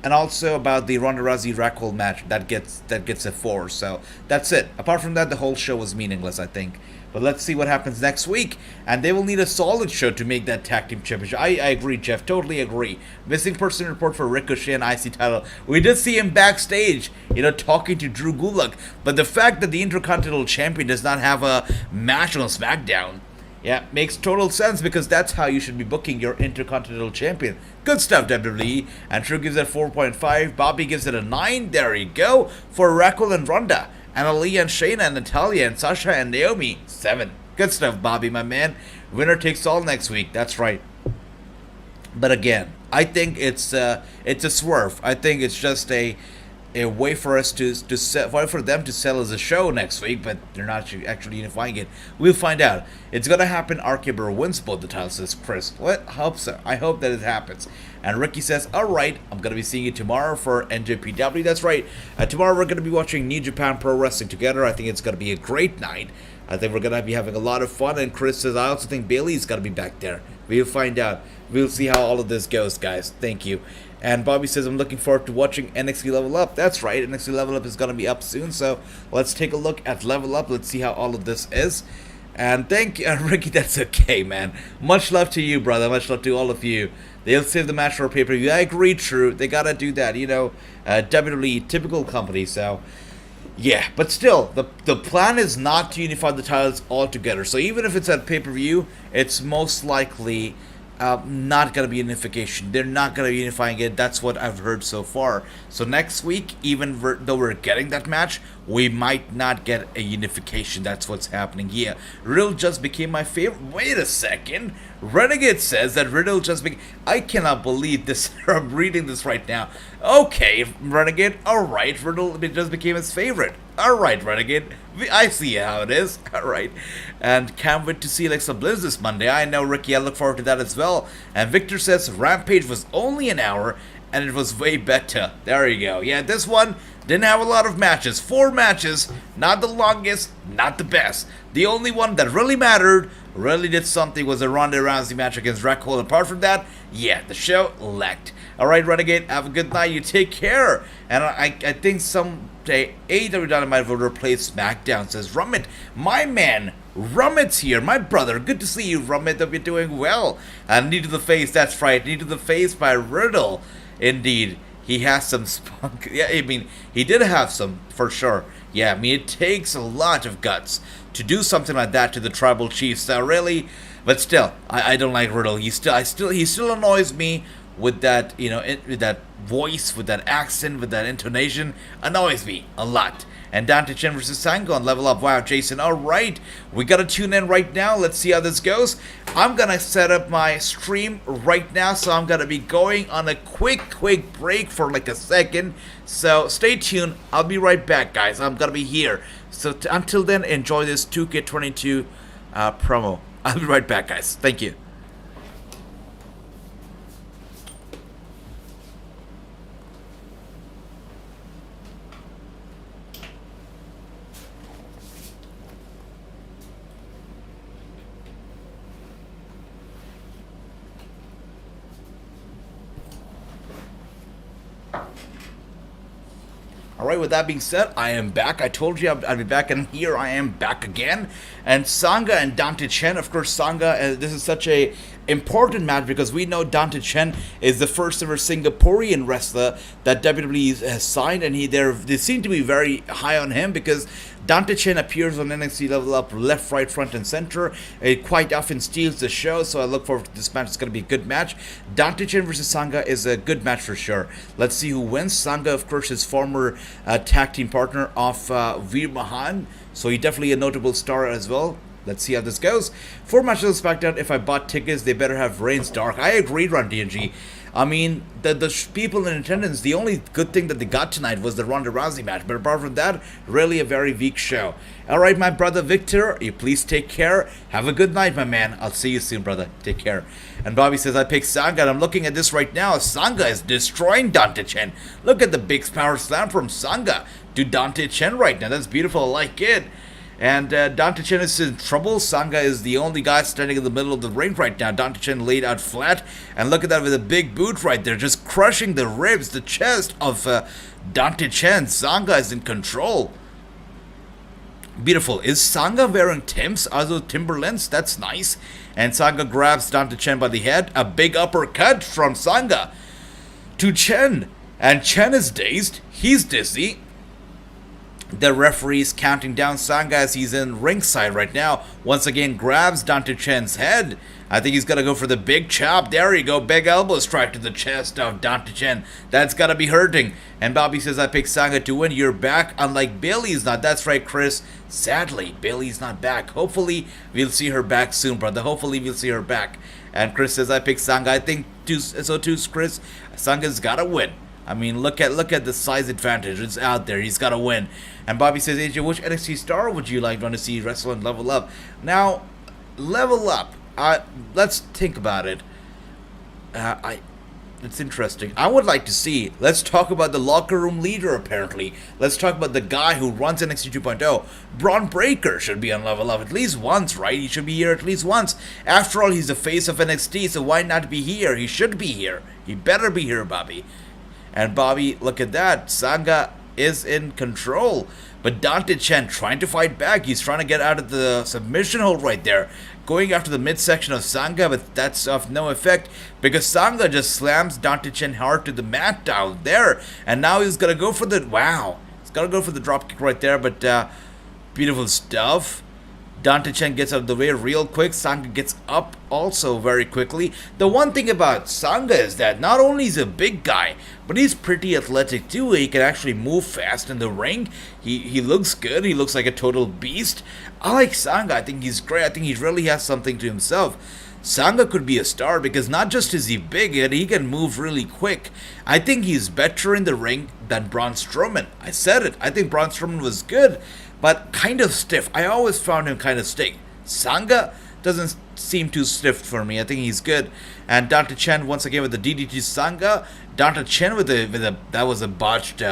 And also about the Ronda Rousey Raquel match. That gets a 4. So that's it. Apart from that, the whole show was meaningless, I think. But let's see what happens next week. And they will need a solid show to make that tag team championship. I agree, Jeff. Totally agree. Missing person report for Ricochet and IC title. We did see him backstage, talking to Drew Gulak. But the fact that the Intercontinental Champion does not have a match on SmackDown, makes total sense, because that's how you should be booking your Intercontinental Champion. Good stuff, WWE. And Drew gives it a 4.5. Bobby gives it a 9. There you go. For Raquel and Ronda. And Aaliyah and Shayna and Natalya and Sasha and Naomi, 7. Good stuff, Bobby, my man. Winner takes all next week. That's right. But again, I think it's a swerve. I think it's just a way for us to for them to sell as a show next week, but they're not actually unifying it. We'll find out. It's gonna happen. RK-Bro wins both the titles, says Chris. What? I hope so. I hope that it happens. And Ricky says, alright, I'm going to be seeing you tomorrow for NJPW. That's right. Tomorrow we're going to be watching New Japan Pro Wrestling together. I think it's going to be a great night. I think we're going to be having a lot of fun. And Chris says, I also think Bailey's going to be back there. We'll find out. We'll see how all of this goes, guys. Thank you. And Bobby says, I'm looking forward to watching NXT Level Up. That's right. NXT Level Up is going to be up soon. So let's take a look at Level Up. Let's see how all of this is. And thank you, Ricky, that's okay, man. Much love to you, brother. Much love to all of you. They'll save the match for a pay-per-view. I agree, true. They gotta do that, WWE, typical company, so... Yeah, but still, the plan is not to unify the titles altogether. So even if it's at pay-per-view, it's most likely not going to be unification. They're not going to be unifying it. That's what I've heard so far. So next week, even though we're getting that match, we might not get a unification. That's what's happening here. Riddle just became my favorite. Wait a second. Renegade says that Riddle just became... I cannot believe this. I'm reading this right now. Okay, Renegade. Alright, Riddle just became his favorite. Alright, Renegade. I see how it is. Alright. And can't wait to see Alexa Bliss this Monday. I know, Ricky. I look forward to that as well. And Victor says Rampage was only an hour and it was way better. There you go. Yeah, this one didn't have a lot of matches. 4 matches. Not the longest, not the best. The only one that really mattered, really did something, was a Ronda Rousey match against Raquel. Apart from that, yeah, the show lacked. Alright, Renegade, have a good night. You take care. And I think someday AEW Dynamite will replace SmackDown, says Rummit. My man, Rummit's here. My brother. Good to see you, Rummit. Hope you're doing well. And Knee to the Face, that's right. Knee to the Face by Riddle. Indeed. He has some spunk. Yeah, I mean, he did have some, for sure. Yeah, I mean, it takes a lot of guts to do something like that to the Tribal Chief. So really, but still, I don't like Riddle. He still annoys me with that, with that voice, with that accent, with that intonation. Annoys me a lot. And Dante Chen versus Sango on Level Up. Wow, Jason. All right, we got to tune in right now. Let's see how this goes. I'm going to set up my stream right now, so I'm going to be going on a quick break for like a second. So stay tuned. I'll be right back, guys. I'm going to be here. So until then, enjoy this 2K22 promo. I'll be right back, guys. Thank you. Alright, with that being said, I am back. I told you I'd be back, and here I am back again. And Sangha and Dante Chen, of course, Sangha, this is such a important match because we know Dante Chen is the first ever Singaporean wrestler that WWE has signed, and they seem to be very high on him because Dante Chen appears on NXT Level Up left, right, front, and center. It quite often steals the show, so I look forward to this match. It's going to be a good match. Dante Chen versus Sangha is a good match for sure. Let's see who wins. Sangha, of course, is former tag team partner of Veer Mahan, so he's definitely a notable star as well. Let's see how this goes. 4 matches of SmackDown. If I bought tickets, they better have Reigns Dark. I agree, Ron DNG. I mean, the people in attendance, the only good thing that they got tonight was the Ronda Rousey match. But apart from that, really a very weak show. Alright, my brother Victor, you please take care. Have a good night, my man. I'll see you soon, brother. Take care. And Bobby says, I picked Sanga, and I'm looking at this right now. Sanga is destroying Dante Chen. Look at the big power slam from Sanga to Dante Chen right now. That's beautiful. I like it. And Dante Chen is in trouble. Sanga is the only guy standing in the middle of the ring right now. Dante Chen laid out flat. And look at that with a big boot right there. Just crushing the ribs, the chest of Dante Chen. Sanga is in control. Beautiful. Is Sanga wearing Tim's? Also Timberlands? That's nice. And Sanga grabs Dante Chen by the head. A big uppercut from Sanga to Chen. And Chen is dazed. He's dizzy. The referee is counting down Sanga as he's in ringside right now. Once again, grabs Dante Chen's head. I think he's going to go for the big chop. There you go. Big elbow strike to the chest of Dante Chen. That's got to be hurting. And Bobby says, I picked Sanga to win. You're back, unlike Bayley's not. That's right, Chris. Sadly, Bayley's not back. Hopefully, we'll see her back soon, brother. Hopefully, we'll see her back. And Chris says, I picked Sanga. I think so too, Chris. Sanga's got to win. I mean, look at the size advantage. It's out there. He's got to win. And Bobby says, AJ, which NXT star would you like to see wrestle and level up? Now, level up. Let's think about it. It's interesting. I would like to see, let's talk about the locker room leader, apparently. Let's talk about the guy who runs NXT 2.0. Bron Breakker should be on level up at least once, right? He should be here at least once. After all, he's the face of NXT, so why not be here? He should be here. He better be here, Bobby. And Bobby, look at that. Sanga is in control. But Dante Chen trying to fight back. He's trying to get out of the submission hold right there. Going after the midsection of Sanga, but that's of no effect. Because Sanga just slams Dante Chen hard to the mat down there. And now he's going to go for the... Wow. He's going to go for the dropkick right there. But beautiful stuff. Dante Chen gets out of the way real quick. Sanga gets up also very quickly. The one thing about Sanga is that not only is he a big guy, but he's pretty athletic too. He can actually move fast in the ring. He looks good. He looks like a total beast. I like Sanga. I think he's great. I think he really has something to himself. Sanga could be a star because not just is he big, he can move really quick. I think he's better in the ring than Braun Strowman. I said it. I think Braun Strowman was good, but kind of stiff. I always found him kind of stiff. Sanga doesn't seem too stiff for me. I think he's good. And Dante Chen once again with the DDT Sanga. Dante Chen with a that was a botched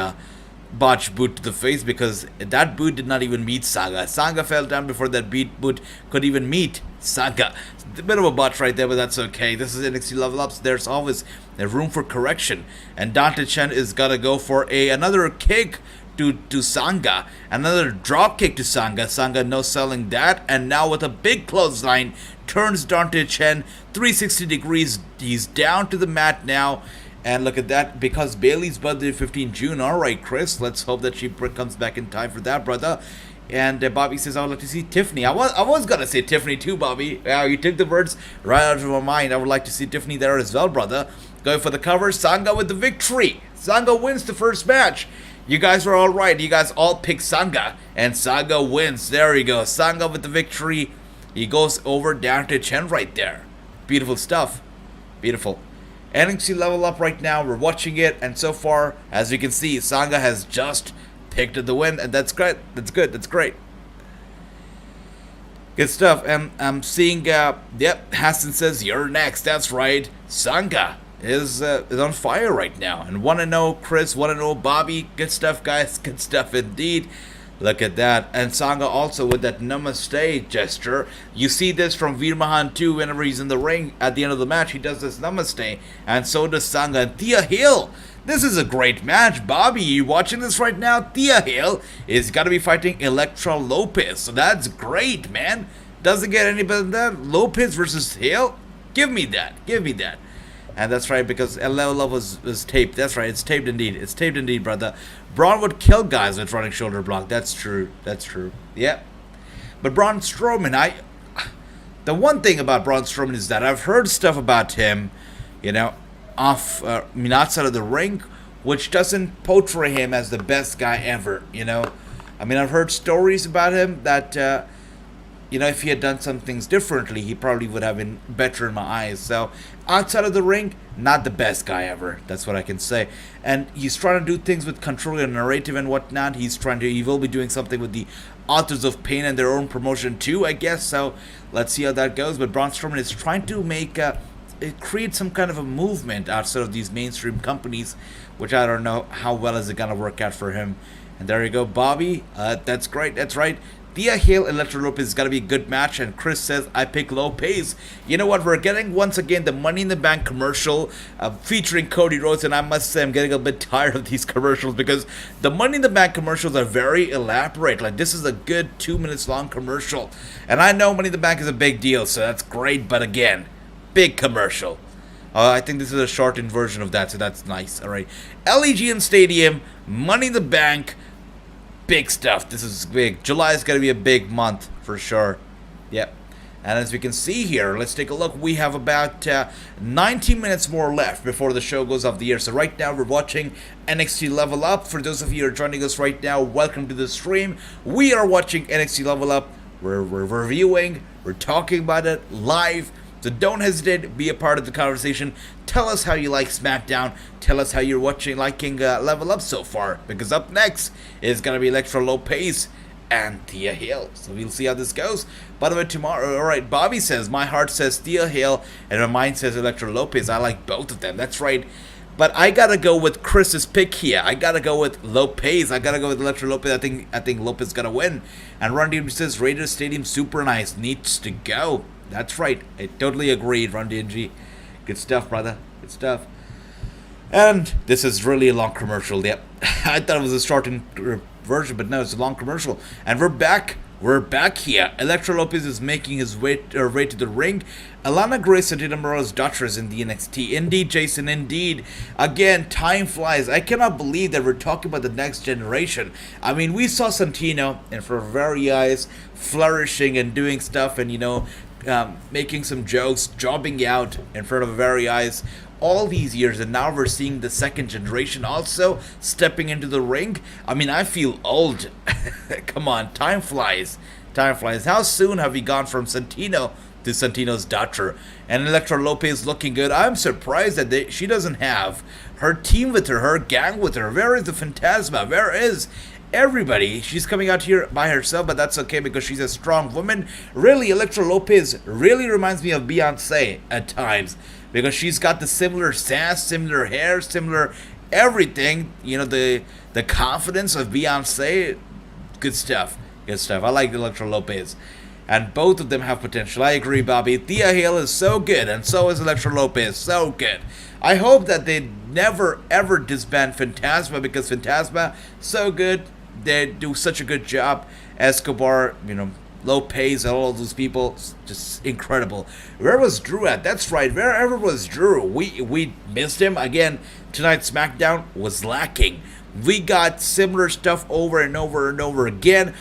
boot to the face because that boot did not even meet Sanga. Sanga fell down before that boot could even meet Sanga. A bit of a botch right there, but that's okay. This is NXT level ups. There's always a room for correction. And Dante Chen is gonna go for another kick to Sanga. Another drop kick to Sanga. Sanga no selling that. And now with a big clothesline, turns Dante Chen 360 degrees. He's down to the mat now. And look at that, because Bayley's birthday 15 June. Alright, Chris, let's hope that she comes back in time for that, brother. And Bobby says, I would like to see Tiffany. I was going to say Tiffany too, Bobby. You took the words right out of my mind. I would like to see Tiffany there as well, brother. Going for the cover. Sanga with the victory. Sanga wins the first match. You guys were all right. You guys all picked Sanga. And Sanga wins. There you go. Sanga with the victory. He goes over Dante Chen right there. Beautiful stuff. Beautiful. NXT level up right now. We're watching it. And so far, as you can see, Sanga has just picked the win. And that's great. That's good. That's great. Good stuff. And I'm seeing, yep, Hassan says, you're next. That's right. Sanga is on fire right now. And 1-0 Chris, 1-0 Bobby. Good stuff, guys. Good stuff indeed. Look at that. And Sanga also with that namaste gesture. You see this from Veer Mahan too. Whenever he's in the ring at the end of the match, he does this namaste. And so does Sanga. And Thea Hill. This is a great match. Bobby, you watching this right now? Thea Hill is got to be fighting Elektra Lopez. So that's great, man. Doesn't get any better than that. Lopez versus Hill? Give me that. Give me that. And that's right, because LL was taped. That's right, it's taped indeed. It's taped indeed, brother. Braun would kill guys with running shoulder block. That's true. That's true. Yep. But Braun Strowman, the one thing about Braun Strowman is that I've heard stuff about him, you know, outside of the ring, which doesn't portray him as the best guy ever, you know. I mean, I've heard stories about him that you know, if he had done some things differently, he probably would have been better in my eyes. So, outside of the ring, not the best guy ever. That's what I can say. And he's trying to do things with control and narrative and whatnot. He will be doing something with the Authors of Pain and their own promotion too, I guess. So, let's see how that goes. But Braun Strowman is trying to create some kind of a movement outside of these mainstream companies, which I don't know how well is it going to work out for him. And there you go, Bobby. That's great. That's right. Thea Hale, Elektra Lopez is going to be a good match, and Chris says, I pick Lopez. You know what, we're getting, once again, the Money in the Bank commercial featuring Cody Rhodes, and I must say I'm getting a bit tired of these commercials, because the Money in the Bank commercials are very elaborate. Like, this is a good 2 minutes long commercial, and I know Money in the Bank is a big deal, so that's great, but again, big commercial. I think this is a shortened version of that, so that's nice. All right, LEGN Stadium, Money in the Bank, big stuff. This is big. July is going to be a big month for sure. Yep. And as we can see here, let's take a look. We have about 19 minutes more left before the show goes off the air. So right now we're watching NXT Level Up. For those of you who are joining us right now, welcome to the stream. We are watching NXT Level Up. We're reviewing. We're talking about it live. So don't hesitate, be a part of the conversation. Tell us how you like SmackDown. Tell us how you're liking Level Up so far. Because up next is going to be Elektra Lopez and Thea Hale. So we'll see how this goes. By the way, tomorrow, alright, Bobby says, my heart says Thea Hale and my mind says Elektra Lopez. I like both of them. That's right. But I gotta go with Chris's pick here. I gotta go with Lopez. I gotta go with Elektra Lopez. I think Lopez gonna win. And Ron DMG says Raiders Stadium super nice. Needs to go. That's right. I totally agreed, Ron DMG. Good stuff, brother. Good stuff. And this is really a long commercial. Yep. I thought it was a shortened version, but no, it's a long commercial. And we're back. We're back here. Elektra Lopez is making his way to the ring. Alana Grace and Dina Morales' daughter is in the NXT. Indeed, Jason, indeed. Again, time flies. I cannot believe that we're talking about the next generation. I mean, we saw Santino in front of our very eyes, flourishing and doing stuff and, you know, making some jokes, jobbing out in front of our very eyes all these years, and now we're seeing the second generation also stepping into the ring. I mean, I feel old. Come on, time flies. Time flies. How soon have we gone from Santino to Santino's daughter? And Elektra Lopez looking good. I'm surprised that she doesn't have her team with her, her gang with her. Where is the Phantasma? Where is everybody? She's coming out here by herself, but that's okay because she's a strong woman. Really, Elektra Lopez really reminds me of Beyonce at times, because she's got the similar sass, similar hair, similar everything. You know, the confidence of Beyonce. Good stuff. Good stuff. I like Elektra Lopez. And both of them have potential. I agree, Bobby. Thea Hale is so good, and so is Elektra Lopez. So good. I hope that they never, ever disband Phantasma, because Phantasma, so good. They do such a good job. Escobar, you know, Lopez, and all of those people, just incredible. Where was Drew at? That's right, wherever was Drew. We missed him. Again, tonight's SmackDown was lacking. We got similar stuff over and over and over again.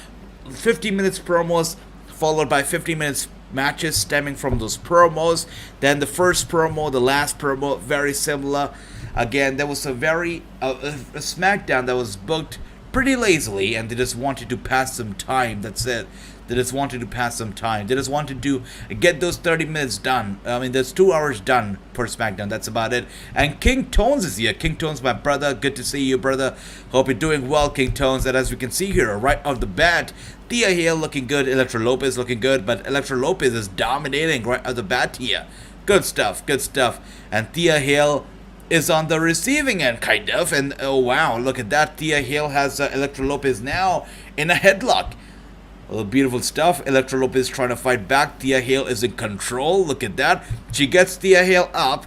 50 minutes promos, followed by 50 minutes matches stemming from those promos. Then the first promo, the last promo, very similar. Again, there was a SmackDown that was booked pretty lazily, and they just wanted to pass some time. That's it. They just wanted to pass some time. They just wanted to get those 30 minutes done. I mean, there's 2 hours done per SmackDown. That's about it. And King Tones is here. King Tones, my brother. Good to see you, brother. Hope you're doing well, King Tones. And as we can see here, right off the bat, Thea Hale looking good. Elektra Lopez looking good. But Elektra Lopez is dominating right off the bat here. Good stuff. Good stuff. And Thea Hale is on the receiving end, kind of. And oh, wow. Look at that. Thea Hale has Elektra Lopez now in a headlock. Oh, beautiful stuff. Elektra Lopez trying to fight back. Thea Hale is in control. Look at that. She gets Thea Hale up,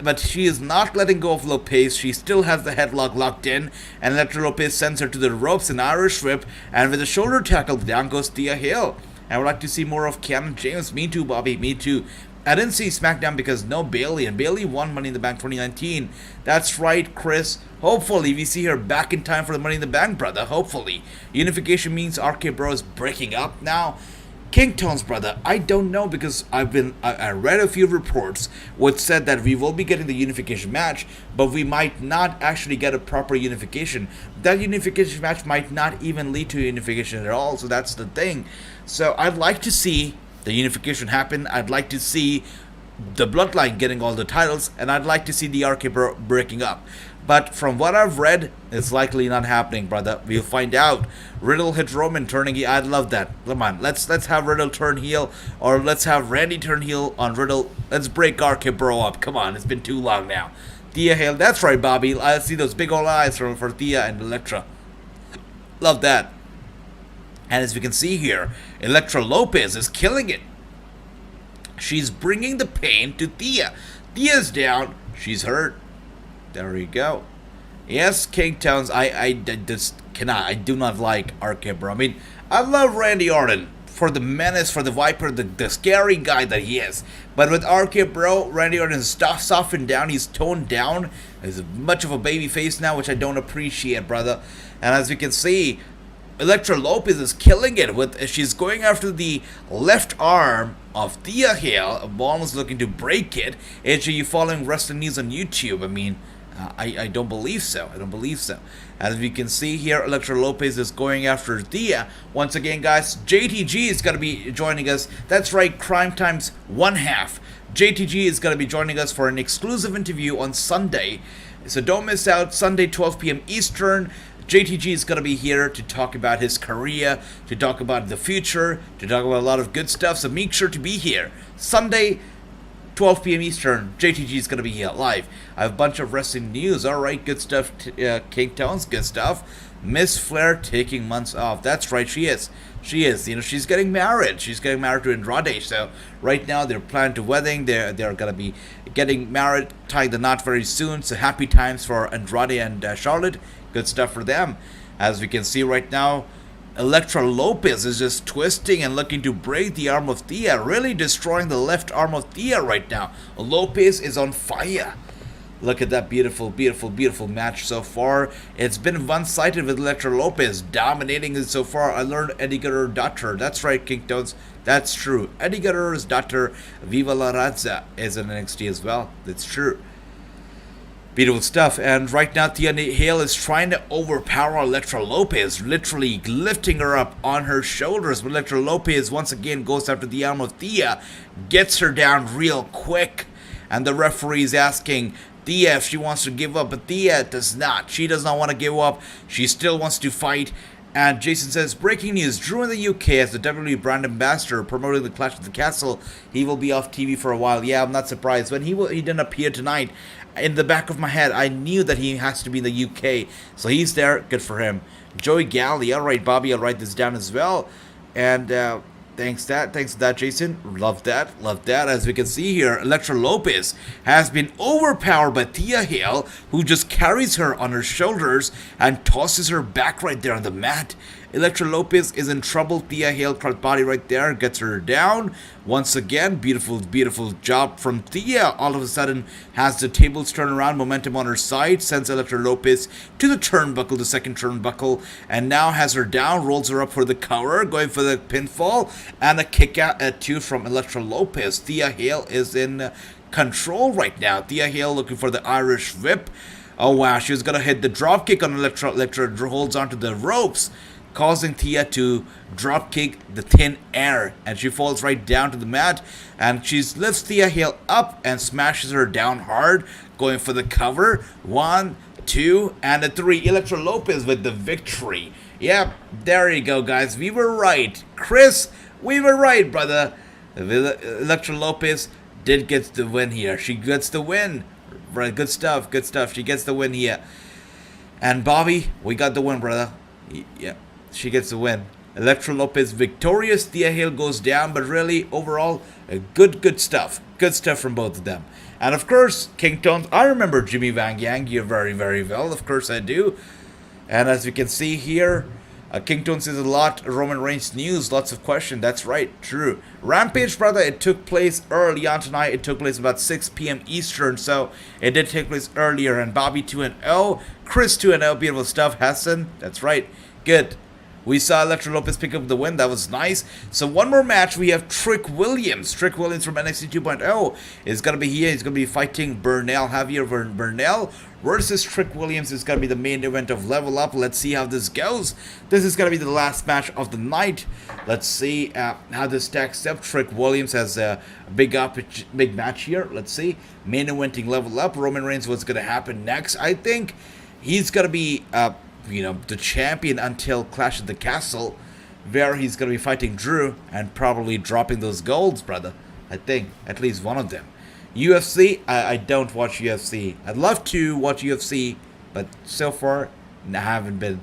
but she is not letting go of Lopez. She still has the headlock locked in, and Elektra Lopez sends her to the ropes, an Irish whip, and with a shoulder tackle, down goes Thea Hale. I would like to see more of Cameron James. Me too, Bobby. Me too. I didn't see SmackDown because no Bayley, and Bayley won Money in the Bank 2019. That's right, Chris. Hopefully, we see her back in time for the Money in the Bank, brother. Hopefully. Unification means RK Bro is breaking up now. King Tones, brother, I don't know, because I read a few reports which said that we will be getting the unification match, but we might not actually get a proper unification. That unification match might not even lead to unification at all, so that's the thing. So I'd like to see the unification happen. I'd like to see the Bloodline getting all the titles, and I'd like to see the RK Bro breaking up. But from what I've read, it's likely not happening, brother. We'll find out. Riddle hit Roman turning heel. I'd love that. Come on, let's have Riddle turn heel, or let's have Randy turn heel on Riddle. Let's break RK Bro up. Come on, it's been too long now. Thea Hale, that's right, Bobby. I see those big old eyes for Thea and Elektra. Love that. And as we can see here, Elektra Lopez is killing it. She's bringing the pain to Thea. Thea's down. She's hurt. There we go. Yes, King Towns, I just cannot. I do not like RK Bro. I mean, I love Randy Orton for the menace, for the Viper, the scary guy that he is. But with RK Bro, Randy Orton is softened down. He's toned down. He's much of a baby face now, which I don't appreciate, brother. And as we can see, Elektra Lopez is killing it. She's going after the left arm of Thea Hale, almost looking to break it. Are you following Wrestling News on YouTube? I mean, I don't believe so. I don't believe so. As we can see here, Elektra Lopez is going after Thea. Once again, guys, JTG is going to be joining us. That's right, Crime Time's 1/2. JTG is going to be joining us for an exclusive interview on Sunday. So don't miss out. Sunday, 12 p.m. Eastern. JTG is going to be here to talk about his career, to talk about the future, to talk about a lot of good stuff. So make sure to be here. Sunday, 12 p.m. Eastern, JTG is going to be here live. I have a bunch of wrestling news. All right, good stuff. King Tones, good stuff. Miss Flair taking months off. That's right, she is. She is. You know, she's getting married. She's getting married to Andrade. So right now they're planning to wedding. They're going to be getting married, tying the knot very soon. So happy times for Andrade and Charlotte. Good stuff for them. As we can see right now, Elektra Lopez is just twisting and looking to break the arm of Thea, really destroying the left arm of Thea right now. Lopez is on fire. Look at that beautiful, beautiful, beautiful match so far. It's been one-sided with Elektra Lopez dominating it so far. I learned Eddie Guerrero's daughter. That's right, King Tones. That's true. Eddie Guerrero's daughter, Viva La Raza, is in NXT as well. That's true. Beautiful stuff. And right now, Thea Hale is trying to overpower Elektra Lopez, literally lifting her up on her shoulders. But Elektra Lopez once again goes after the arm of Thea, gets her down real quick. And the referee is asking Thea if she wants to give up, but Thea does not. She does not want to give up. She still wants to fight. And Jason says, breaking news, Drew in the UK as the WWE brand ambassador promoting the Clash at the Castle. He will be off TV for a while. Yeah, I'm not surprised. When he didn't appear tonight, in the back of my head, I knew that he has to be in the UK. So he's there. Good for him. Joey Galley. All right, Bobby, I'll write this down as well. And thanks for that, Jason. Love that. As we can see here, Elektra Lopez has been overpowered by Thea Hale, who just carries her on her shoulders and tosses her back right there on the mat. Elektra Lopez is in trouble. Thea Hale, body right there, gets her down. Once again, beautiful, beautiful job from Thea. All of a sudden, has the tables turn around, momentum on her side, sends Elektra Lopez to the turnbuckle, the second turnbuckle, and now has her down, rolls her up for the cover, going for the pinfall, and a kick out at 2 from Elektra Lopez. Thea Hale is in control right now. Thea Hale looking for the Irish whip. Oh wow, she was going to hit the drop kick on Elektra. Elektra holds onto the ropes, causing Thea to drop kick the thin air, and she falls right down to the mat, and she lifts Thea Hale up and smashes her down hard, going for the cover. 1, 2, and a 3. Elektra Lopez with the victory. Yep, there you go, guys. We were right. Chris, we were right, brother. Elektra Lopez did get the win here. She gets the win. Right, good stuff, good stuff. She gets the win here. And Bobby, we got the win, brother. Yeah. She gets the win. Elektra Lopez victorious. Thea Hale goes down, but really, overall, good stuff. Good stuff from both of them. And of course, King Tones, I remember Jimmy Wang Yang very, very well. Of course I do. And as we can see here, King Tones says a lot. Roman Reigns news, lots of questions. That's right, true. Rampage, brother, it took place early on tonight. It took place about 6 p.m. Eastern, so it did take place earlier. And Bobby 2-0, Chris 2-0, beautiful stuff. Hassan, that's right, good. We saw Elektra Lopez pick up the win. That was nice. So one more match. We have Trick Williams. Trick Williams from NXT 2.0 is going to be here. He's going to be fighting Burnell. Javier Burnell versus Trick Williams is going to be the main event of Level Up. Let's see how this goes. This is going to be the last match of the night. Let's see how this stacks up. Trick Williams has a big match here. Let's see. Main eventing Level Up. Roman Reigns, what's going to happen next? I think he's going to be, the champion until Clash at the Castle, where he's going to be fighting Drew and probably dropping those golds, brother. I think. At least one of them. UFC, I don't watch UFC. I'd love to watch UFC, but so far, I haven't been.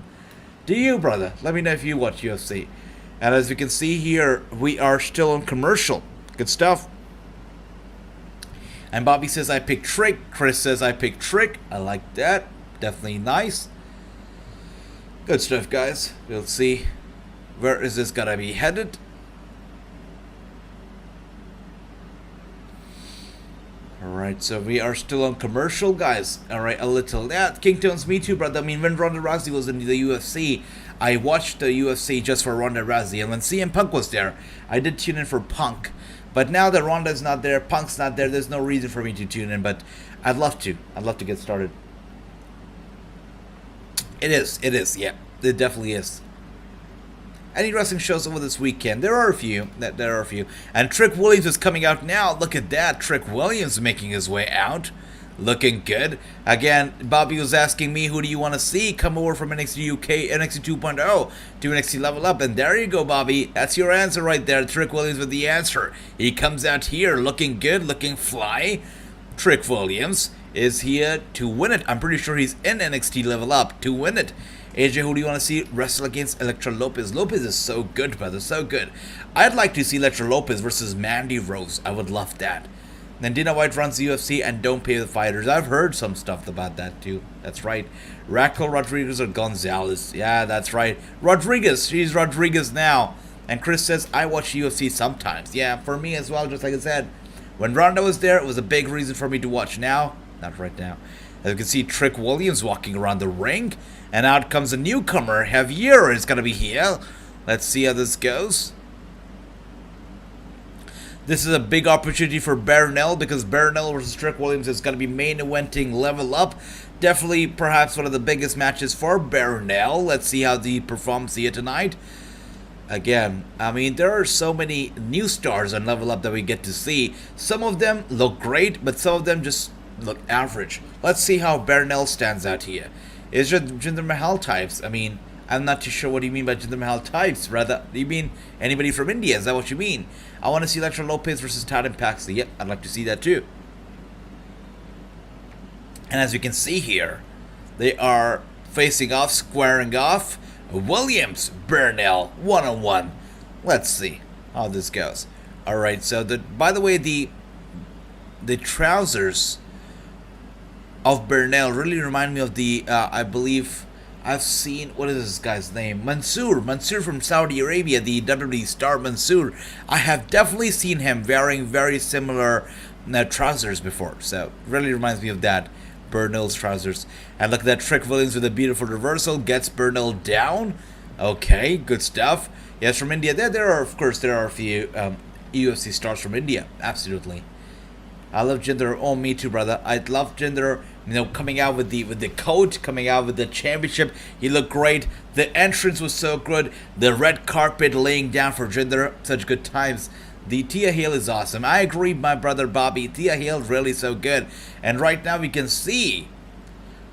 Do you, brother? Let me know if you watch UFC. And as you can see here, we are still on commercial. Good stuff. And Bobby says I picked Trick. Chris says I picked Trick. I like that. Definitely nice. Good stuff, guys. We'll see. Where is this gonna be headed? Alright, so we are still on commercial, guys. Alright, a little. Yeah, King Tones, me too, brother. I mean, when Ronda Rousey was in the UFC, I watched the UFC just for Ronda Rousey. And when CM Punk was there, I did tune in for Punk. But now that Ronda's not there, Punk's not there, there's no reason for me to tune in. But I'd love to. I'd love to get started. It is, yeah. It definitely is. Any wrestling shows over this weekend? There are a few. And Trick Williams is coming out now. Look at that. Trick Williams making his way out. Looking good. Again, Bobby was asking me, who do you want to see come over from NXT UK, NXT 2.0 to NXT Level Up? And there you go, Bobby. That's your answer right there. Trick Williams with the answer. He comes out here looking good, looking fly. Trick Williams is here to win it. I'm pretty sure he's in NXT Level Up to win it. AJ, who do you want to see wrestle against Elektra Lopez? Lopez is so good, brother, so good. I'd like to see Elektra Lopez versus Mandy Rose. I would love that. Then Dana White runs the UFC and don't pay the fighters. I've heard some stuff about that too. That's right. Raquel Rodriguez or Gonzalez. Yeah, that's right. Rodriguez. She's Rodriguez now. And Chris says, I watch UFC sometimes. Yeah, for me as well, just like I said. When Ronda was there, it was a big reason for me to watch. Now, not right now. As you can see, Trick Williams walking around the ring. And out comes a newcomer. Javier is going to be here. Let's see how this goes. This is a big opportunity for Burnell because Burnell versus Trick Williams is going to be main eventing Level Up. Definitely, perhaps one of the biggest matches for Burnell. Let's see how he performs here tonight. Again, I mean, there are so many new stars on Level Up that we get to see. Some of them look great, but some of them just look average. Let's see how Burnell stands out here. Is just Jinder Mahal types. I mean, I'm not too sure what you mean by Jinder Mahal types. Rather, you mean anybody from India? Is that what you mean? I want to see Elektra Lopez versus Tatum Paxley. Yep, I'd like to see that too. And as you can see here, they are facing off, squaring off. Williams, Burnell, one-on-one. Let's see how this goes. All right. So by the way, the trousers of Burnell really remind me of the I believe I've seen, what is this guy's name? Mansoor from Saudi Arabia, the WWE star Mansoor. I have definitely seen him wearing very similar trousers before, so really reminds me of that. Burnell's trousers. And look at that, Trick Williams with a beautiful reversal gets Burnell down. Okay, good stuff. Yes, from India. There are a few UFC stars from India. Absolutely. I love Jinder. Oh, me too, brother. I love Jinder. Coming out with the coat, coming out with the championship. He looked great. The entrance was so good. The red carpet laying down for Jinder. Such good times. The Tia Hale is awesome. I agree, my brother Bobby. Tia Hale is really so good. And right now we can see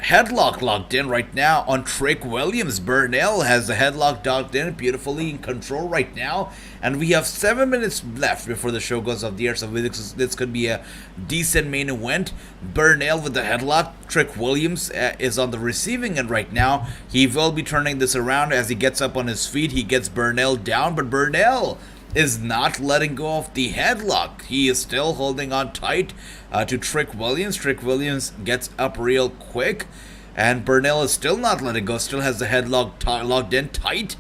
headlock locked in right now on Trick Williams. Burnell has the headlock locked in, beautifully in control right now. And we have 7 minutes left before the show goes off the air. So this could be a decent main event. Burnell with the headlock. Trick Williams is on the receiving end right now. He will be turning this around as he gets up on his feet. He gets Burnell down, but Burnell is not letting go of the headlock. He is still holding on tight to Trick Williams. Trick Williams gets up real quick, and Burnell is still not letting go. Still has the headlock locked in tight,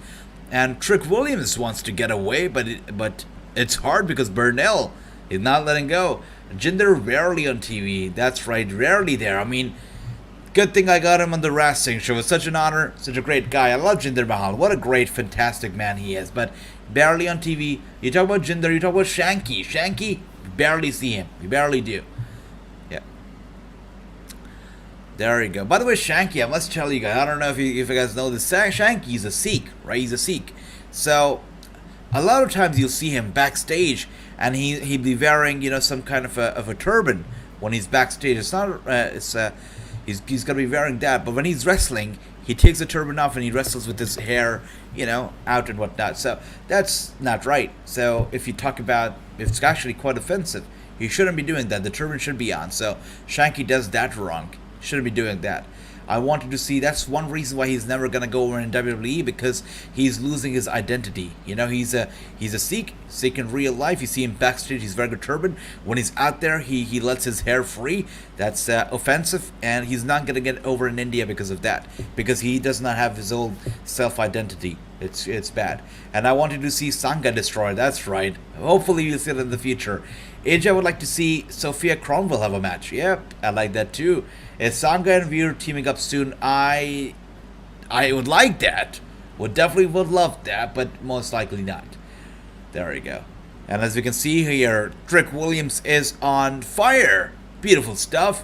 and Trick Williams wants to get away, but it's hard because Burnell is not letting go. Jinder rarely on TV. That's right, rarely there. I mean, Good thing I got him on the Wrassingh show. It's such an honor, such a great guy. I love Jinder Mahal. What a great, fantastic man he is. But barely on TV. You talk about Jinder, you talk about Shanky. Shanky, you barely see him. You barely do. Yeah. There you go. By the way, Shanky, I must tell you guys, I don't know if you guys know this. Shanky's a Sikh, right? He's a Sikh. So, a lot of times you'll see him backstage, and he'd be wearing, some kind of a turban when he's backstage. It's not, he's gonna be wearing that, but when he's wrestling, he takes the turban off and he wrestles with his hair, out and whatnot. So that's not right. So if you talk about, it's actually quite offensive. He shouldn't be doing that. The turban should be on. So Shanky does that wrong. Shouldn't be doing that. I wanted to see, that's one reason why he's never gonna go over in WWE, because he's losing his identity. He's a Sikh in real life. You see him backstage, he's wearing a turban. When he's out there, he lets his hair free. That's offensive, and he's not gonna get over in India because of that, because he does not have his own self-identity. It's bad. And I wanted to see Sangha destroyed. That's right. Hopefully we'll see it in the future. AJ would like to see Sophia Cromwell have a match. Yep, I like that too. If Sangha and Veer teaming up soon, I would like that. Would love that, but most likely not. There you go. And as we can see here, Trick Williams is on fire. Beautiful stuff.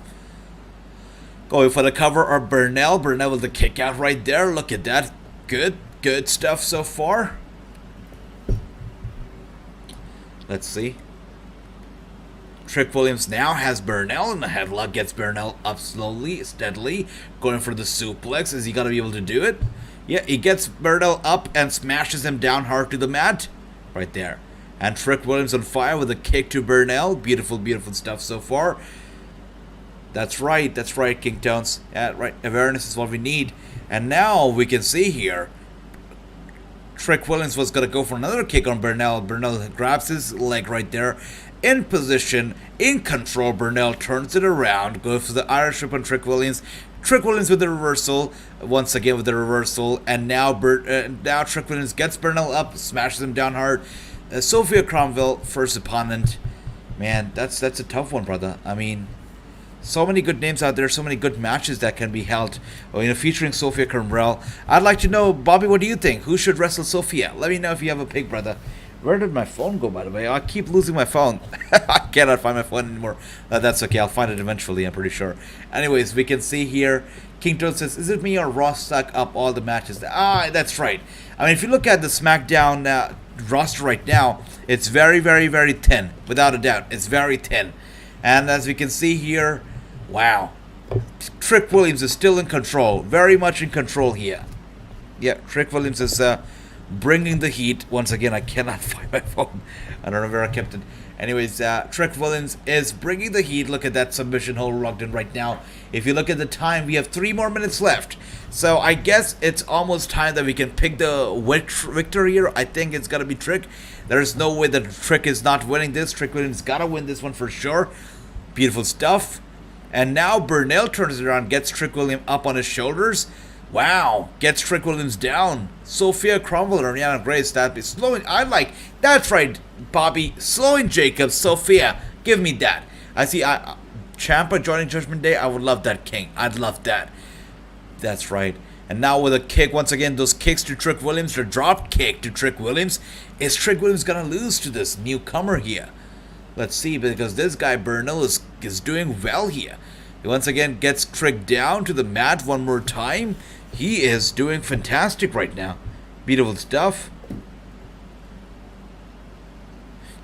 Going for the cover are Burnell. Burnell with the kick out right there. Look at that. Good stuff so far. Let's see. Trick Williams now has Burnell in the headlock, gets Burnell up slowly, steadily, going for the suplex. Is he going to be able to do it? Yeah, he gets Burnell up and smashes him down hard to the mat. Right there. And Trick Williams on fire with a kick to Burnell. Beautiful, beautiful stuff so far. That's right, King Tones. Yeah, right, awareness is what we need. And now we can see here, Trick Williams was going to go for another kick on Burnell. Burnell grabs his leg right there. In position, in control, Burnell turns it around, goes for the Irish whip on Trick Williams. Trick Williams with the reversal, once again with the reversal, and now Trick Williams gets Burnell up, smashes him down hard. Sophia Cromwell, first opponent. Man, that's a tough one, brother. I mean, so many good names out there, so many good matches that can be held, featuring Sophia Cromwell. I'd like to know, Bobby, what do you think? Who should wrestle Sophia? Let me know if you have a pick, brother. Where did my phone go, by the way? I keep losing my phone. I cannot find my phone anymore. That's okay. I'll find it eventually, I'm pretty sure. Anyways, we can see here, King Toad says, is it me or Ross stuck up all the matches? That's right. I mean, if you look at the SmackDown roster right now, it's very, very, very thin. Without a doubt. It's very thin. And as we can see here, wow. Trick Williams is still in control. Very much in control here. Yeah, Trick Williams is bringing the heat. Once again, I cannot find my phone. I don't know where I kept it. Anyways, Trick Williams is bringing the heat. Look at that submission hold locked in right now. If you look at the time, we have 3 more minutes left. So I guess it's almost time that we can pick the victor here. I think it's got to be Trick. There's no way that Trick is not winning this. Trick Williams got to win this one for sure. Beautiful stuff. And now Burnell turns it around, gets Trick Williams up on his shoulders. Wow, gets Trick Williams down. Sophia Cromwell and Ariana Grace, that be slowing. That's right, Bobby. Slowing Jacobs, Sophia. Give me that. I see Ciampa joining Judgment Day. I would love that, King. I'd love that. That's right. And now with a kick, once again, those kicks to Trick Williams, the drop kick to Trick Williams. Is Trick Williams going to lose to this newcomer here? Let's see, because this guy, Burnell, is doing well here. He once again gets Trick down to the mat one more time. He is doing fantastic right now. Beautiful stuff.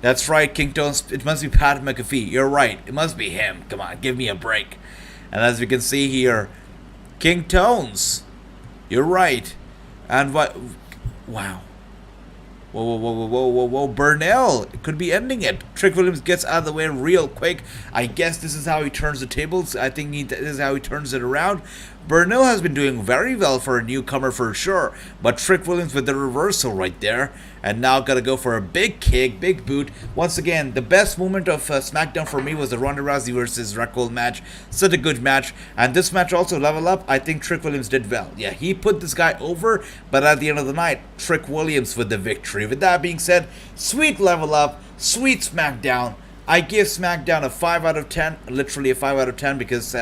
That's right, King Tones. It must be Pat McAfee. You're right. It must be him. Come on, give me a break. And as we can see here, King Tones. You're right. And what? Wow. Whoa. Burnell could be ending it. Trick Williams gets out of the way real quick. I guess this is how he turns the tables. I think this is how he turns it around. Burnell has been doing very well for a newcomer for sure. But Trick Williams with the reversal right there. And now got to go for a big kick, big boot. Once again, the best moment of SmackDown for me was the Ronda Rousey versus Raquel match. Such a good match. And this match also, level up, I think Trick Williams did well. Yeah, he put this guy over. But at the end of the night, Trick Williams with the victory. With that being said, sweet level up, sweet SmackDown. I give SmackDown a 5 out of 10. Literally a 5 out of 10 because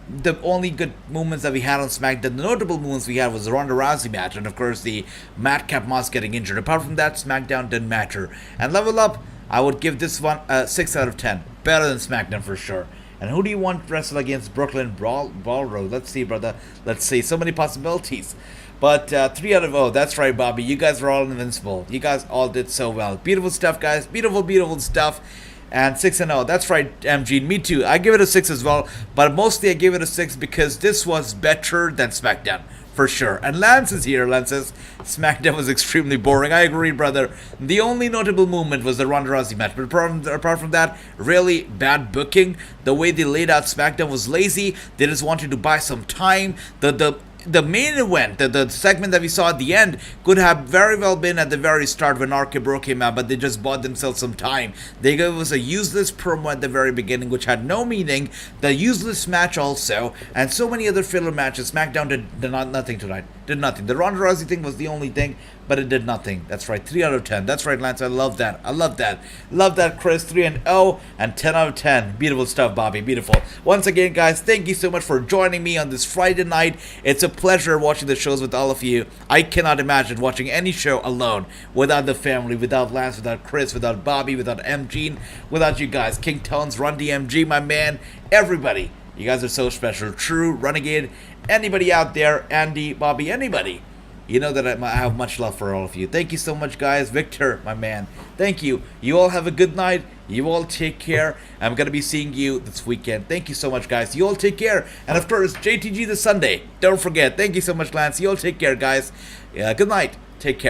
the only good moments that we had on SmackDown, the notable moments we had was the Ronda Rousey match, and of course the Madcap Moss getting injured. Apart from that, SmackDown didn't matter. And Level Up, I would give this one a 6 out of 10. Better than SmackDown for sure. And who do you want to wrestle against Brooklyn Ballroom? Let's see, brother. Let's see. So many possibilities. But 3 out of 0. That's right, Bobby. You guys were all invincible. You guys all did so well. Beautiful stuff, guys. Beautiful, beautiful stuff. And 6 and 0. That's right, MG. Me too. I give it a 6 as well. But mostly I give it a 6 because this was better than SmackDown. For sure. And Lance is here. Lance says SmackDown was extremely boring. I agree, brother. The only notable movement was the Ronda Rousey match. But apart from that, really bad booking. The way they laid out SmackDown was lazy. They just wanted to buy some time. The main event, the segment that we saw at the end, could have very well been at the very start when RK Bro came out, but they just bought themselves some time. They gave us a useless promo at the very beginning, which had no meaning, the useless match also, and so many other filler matches. SmackDown did nothing tonight. Did nothing. The Ronda Rousey thing was the only thing, but it did nothing. That's right, 3 out of 10. That's right, Lance. I love that. I love that. Love that, Chris. 3 and 0 and 10 out of 10. Beautiful stuff, Bobby. Beautiful. Once again, guys, thank you so much for joining me on this Friday night. It's a pleasure watching the shows with all of you. I cannot imagine watching any show alone without the family, without Lance, without Chris, without Bobby, without MG, without you guys. King Tones, Run DMG, my man, everybody. You guys are so special. True, Renegade, anybody out there, Andy, Bobby, anybody. You know that I have much love for all of you. Thank you so much, guys. Victor, my man, thank you. You all have a good night. You all take care. I'm going to be seeing you this weekend. Thank you so much, guys. You all take care. And of course, JTG this Sunday. Don't forget. Thank you so much, Lance. You all take care, guys. Good night. Take care.